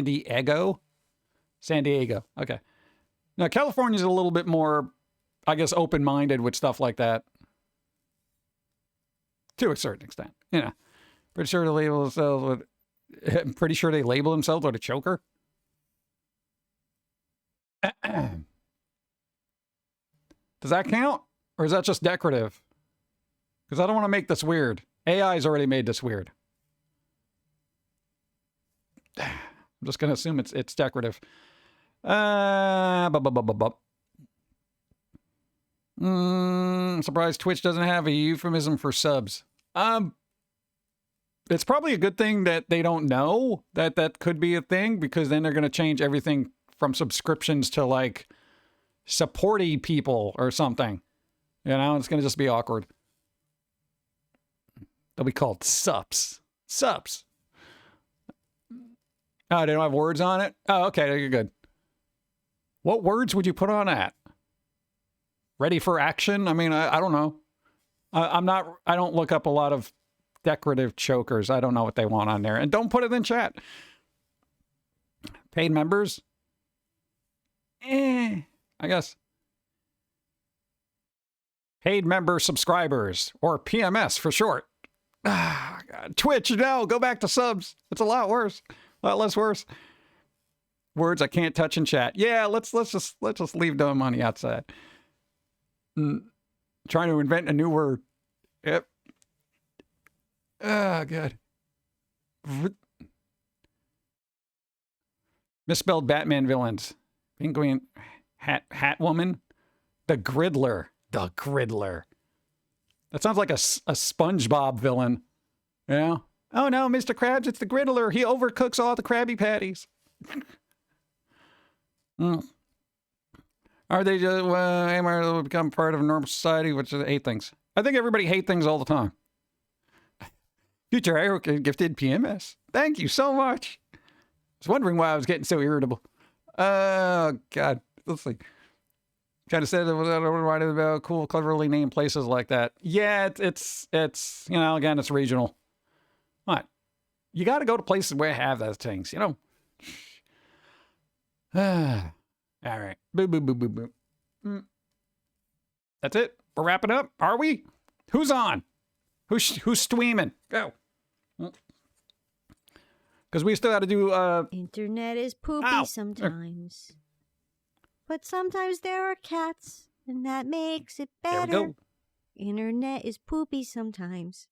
Diego. Okay. Now, California's a little bit more, I guess, open-minded with stuff like that. To a certain extent. You know. Pretty sure they label themselves with a choker. Does that count? Or is that just decorative? Because I don't want to make this weird. AI's already made this weird. I'm just going to assume it's decorative. Surprised Twitch doesn't have a euphemism for subs. It's probably a good thing that they don't know that could be a thing, because then they're going to change everything from subscriptions to like supporty people or something. You know, it's going to just be awkward. They'll be called sups. Sups. Oh, they don't have words on it? Oh, okay, you're good. What words would you put on that? Ready for action? I mean, I don't know. I don't look up a lot of decorative chokers. I don't know what they want on there. And don't put it in chat. Paid members? I guess. Paid member subscribers, or PMS for short. Ah, God. Twitch, no, go back to subs. It's a lot worse. A lot less worse. Words I can't touch in chat. Yeah, let's just leave them on the outside. Trying to invent a new word. Yep. Oh, God. Misspelled Batman villains. Penguin hat woman. The Griddler. The Griddler. That sounds like a SpongeBob villain. You know? Oh no, Mr. Krabs, it's the Griddler. He overcooks all the Krabby Patties. Are they just will become part of a normal society, which is hate things? I think everybody hate things all the time. Future Arrow gifted PMS. Thank you so much. I was wondering why I was getting so irritable. Oh, God. Let's see. Kind of said it was right about cool, cleverly named places like that. Yeah, it's you know, again, it's regional. What? You got to go to places where have those things, you know. All right. Boo, boo, boo, boo, boo. That's it. We're wrapping up. Are we? Who's on? Who's streaming? Go. Because we still got to do.
Internet is poopy sometimes. But sometimes there are cats, and that makes it better.
There we go.
Internet is poopy sometimes.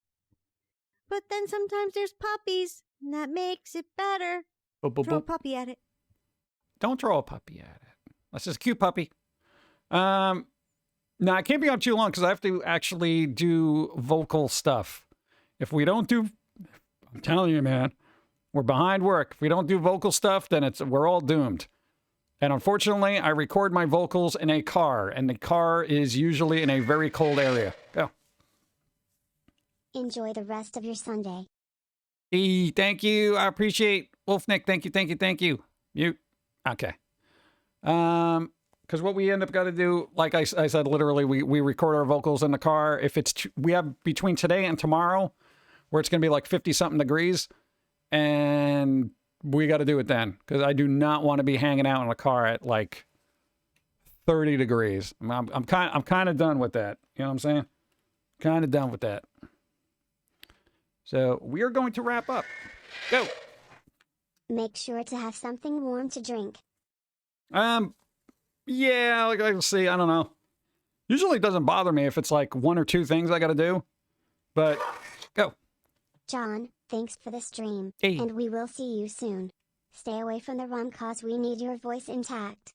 But then sometimes there's puppies, and that makes it better.
Boop, boop,
Throw a
boop.
puppy at it.
Don't throw a puppy at it. That's just a cute puppy. No, I can't be on too long because I have to actually do vocal stuff. If we don't do, I'm telling you, man, we're behind work. If we don't do vocal stuff, then we're all doomed. And unfortunately, I record my vocals in a car, and the car is usually in a very cold area. Go.
Enjoy the rest of your Sunday.
E, thank you. I appreciate Wolfnick. Thank you, thank you, thank you. Mute. Okay. Because what we end up got to do, like I said, literally, we record our vocals in the car. If it's we have between today and tomorrow, where it's going to be like 50-something degrees, and we got to do it then, because I do not want to be hanging out in a car at like 30 degrees. I'm kind of done with that. You know what I'm saying? Kind of done with that. So we are going to wrap up. Go.
Make sure to have something warm to drink.
Yeah, like I see, I don't know. Usually it doesn't bother me if it's like one or two things I got to do, but go.
John, thanks for the stream,
Hey.
and we will see you soon. Stay away from the rum cause we need your voice intact.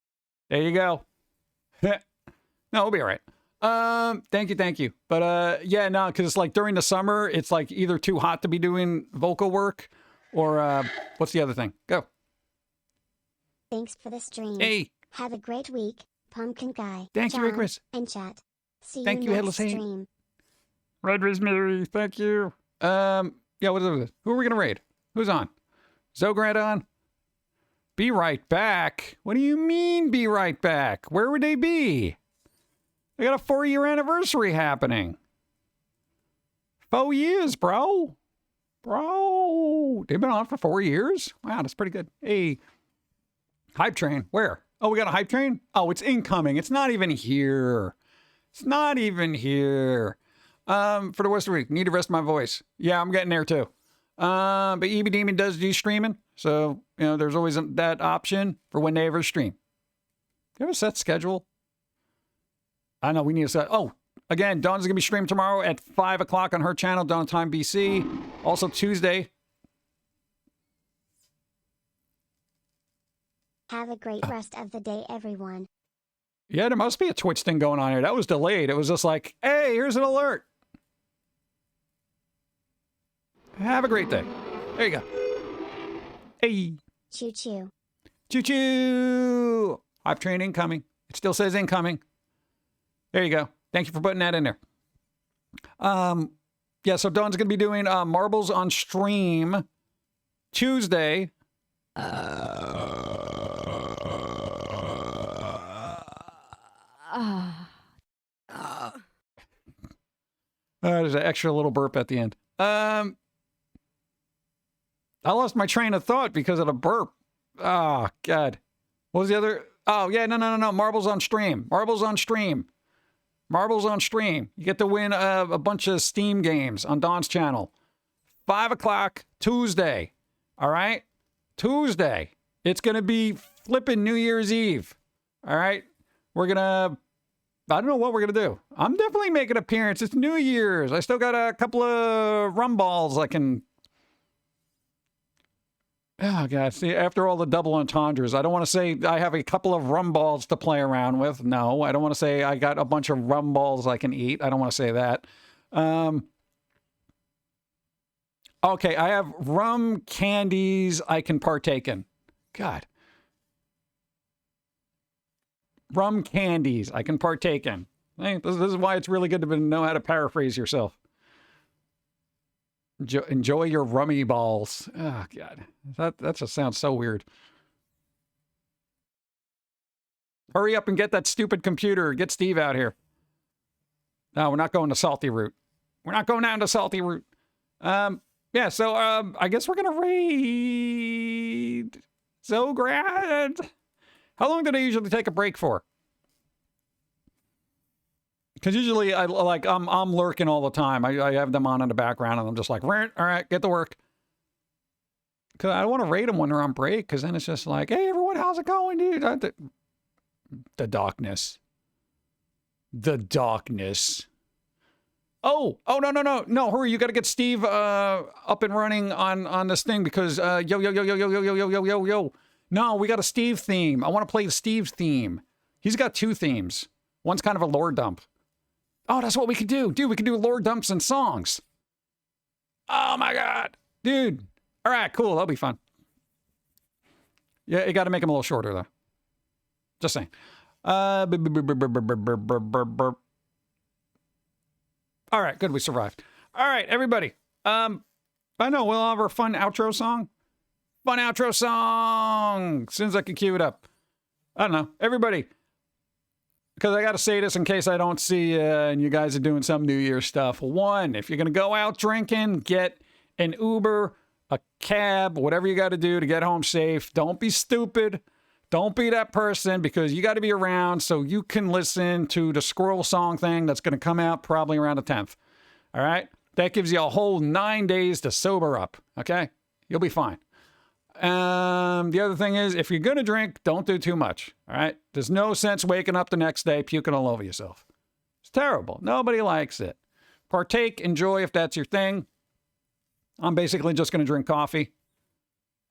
There you go. No, we'll be all right. Thank you. But yeah, no, because it's like during the summer, it's like either too hot to be doing vocal work, or what's the other thing? Go.
Thanks for the stream.
Hey.
Have a great week, Pumpkin Guy.
Thank you,
John,
Chris.
And chat. See
Thank
you
you,
next
Headless Saint.
stream.
Red Rosemary, thank you. Yeah, what is this? Who are we gonna raid? Who's on? Zograd on? Be right back. What do you mean, be right back? Where would they be? They got a 4-year anniversary happening. 4 years, bro. Bro. They've been on for 4 years? Wow, that's pretty good. Hey. Hype train. Where? Oh, we got a hype train? Oh, it's incoming. It's not even here. It's not even here. For the rest of the week, need to rest my voice. Yeah, I'm getting there too. But EB Demon does do streaming. So, you know, there's always that option for when they ever stream. Do you have a set schedule? I know we need a set. Oh, again, Dawn's going to be streaming tomorrow at 5 o'clock on her channel, Dawn Time BC. Also Tuesday.
Have a great rest of the day, everyone.
Yeah, there must be a Twitch thing going on here. That was delayed. It was just like, hey, here's an alert. Have a great day. There you go. Hey.
Choo choo.
Choo choo. Hype train incoming. It still says incoming. There you go. Thank you for putting that in there. Yeah, so Dawn's going to be doing marbles on stream Tuesday. There's an extra little burp at the end. I lost my train of thought because of the burp. Oh, God. What was the other? Oh, yeah, no. Marbles on stream. Marbles on stream. Marbles on stream. You get to win a bunch of Steam games on Dawn's channel. 5 o'clock Tuesday. All right? Tuesday. It's going to be flipping New Year's Eve. All right? We're going to... I don't know what we're going to do. I'm definitely making an appearance. It's New Year's. I still got a couple of rum balls I can... Oh, God. See, after all the double entendres, I don't want to say I have a couple of rum balls to play around with. No, I don't want to say I got a bunch of rum balls I can eat. I don't want to say that. Okay, I have rum candies I can partake in. God. Rum candies I can partake in. Hey, this is why it's really good to know how to paraphrase yourself. Enjoy your rummy balls. Oh, God. That just sounds so weird. Hurry up and get that stupid computer. Get Steve out here. No, we're not going to Salty Root. We're not going down to Salty Root. Yeah, so I guess we're gonna raid Zograd. How long do they usually take a break for? Because usually I'm lurking all the time. I have them on in the background, and I'm just like, all right, get to work. Because I don't want to raid them when they're on break, because then it's just like, hey, everyone, how's it going, dude? The darkness. The darkness. Oh, no, hurry, you got to get Steve up and running on this thing, because yo. No, we got a Steve theme. I want to play the Steve's theme. He's got two themes. One's kind of a lore dump. Oh, that's what we could do. Dude, we could do lore dumps and songs. Oh, my God. Dude. All right, cool. That'll be fun. Yeah, you got to make them a little shorter, though. Just saying. All right, good. We survived. All right, everybody. I know we'll have our fun outro song. Fun outro song. As soon as I can cue it up. I don't know. Everybody. Because I got to say this in case I don't see you and you guys are doing some New Year's stuff. One, if you're going to go out drinking, get an Uber, a cab, whatever you got to do to get home safe. Don't be stupid. Don't be that person, because you got to be around so you can listen to the Squirrel Song thing that's going to come out probably around the 10th. All right? That gives you a whole 9 days to sober up. Okay? You'll be fine. The other thing is, if you're going to drink, don't do too much. All right? There's no sense waking up the next day puking all over yourself. It's terrible. Nobody likes it. Partake, enjoy if that's your thing. I'm basically just going to drink coffee.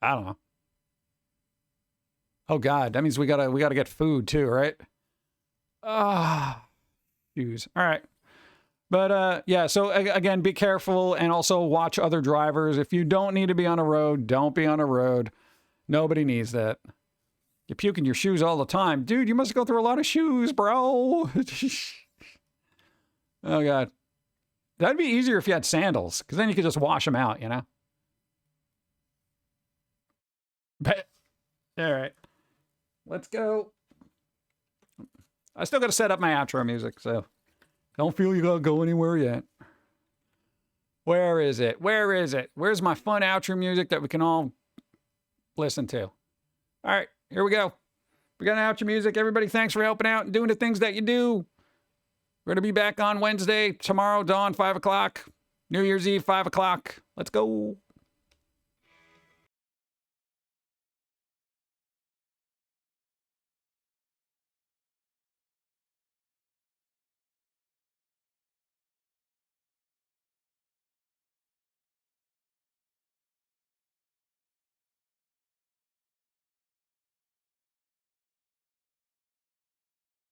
I don't know. Oh God, that means we gotta get food too, right? Ah, shoes. All right. But yeah, so again, be careful and also watch other drivers. If you don't need to be on a road, don't be on a road. Nobody needs that. You're puking your shoes all the time. Dude, you must go through a lot of shoes, bro. Oh God. That'd be easier if you had sandals, because then you could just wash them out, you know? But, all right. Let's go. I still got to set up my outro music, so don't feel you got to go anywhere yet. Where is it? Where is it? Where's my fun outro music that we can all listen to? All right, here we go. We got an outro music. Everybody, thanks for helping out and doing the things that you do. We're going to be back on Wednesday, tomorrow, dawn, 5 o'clock. New Year's Eve, 5 o'clock. Let's go.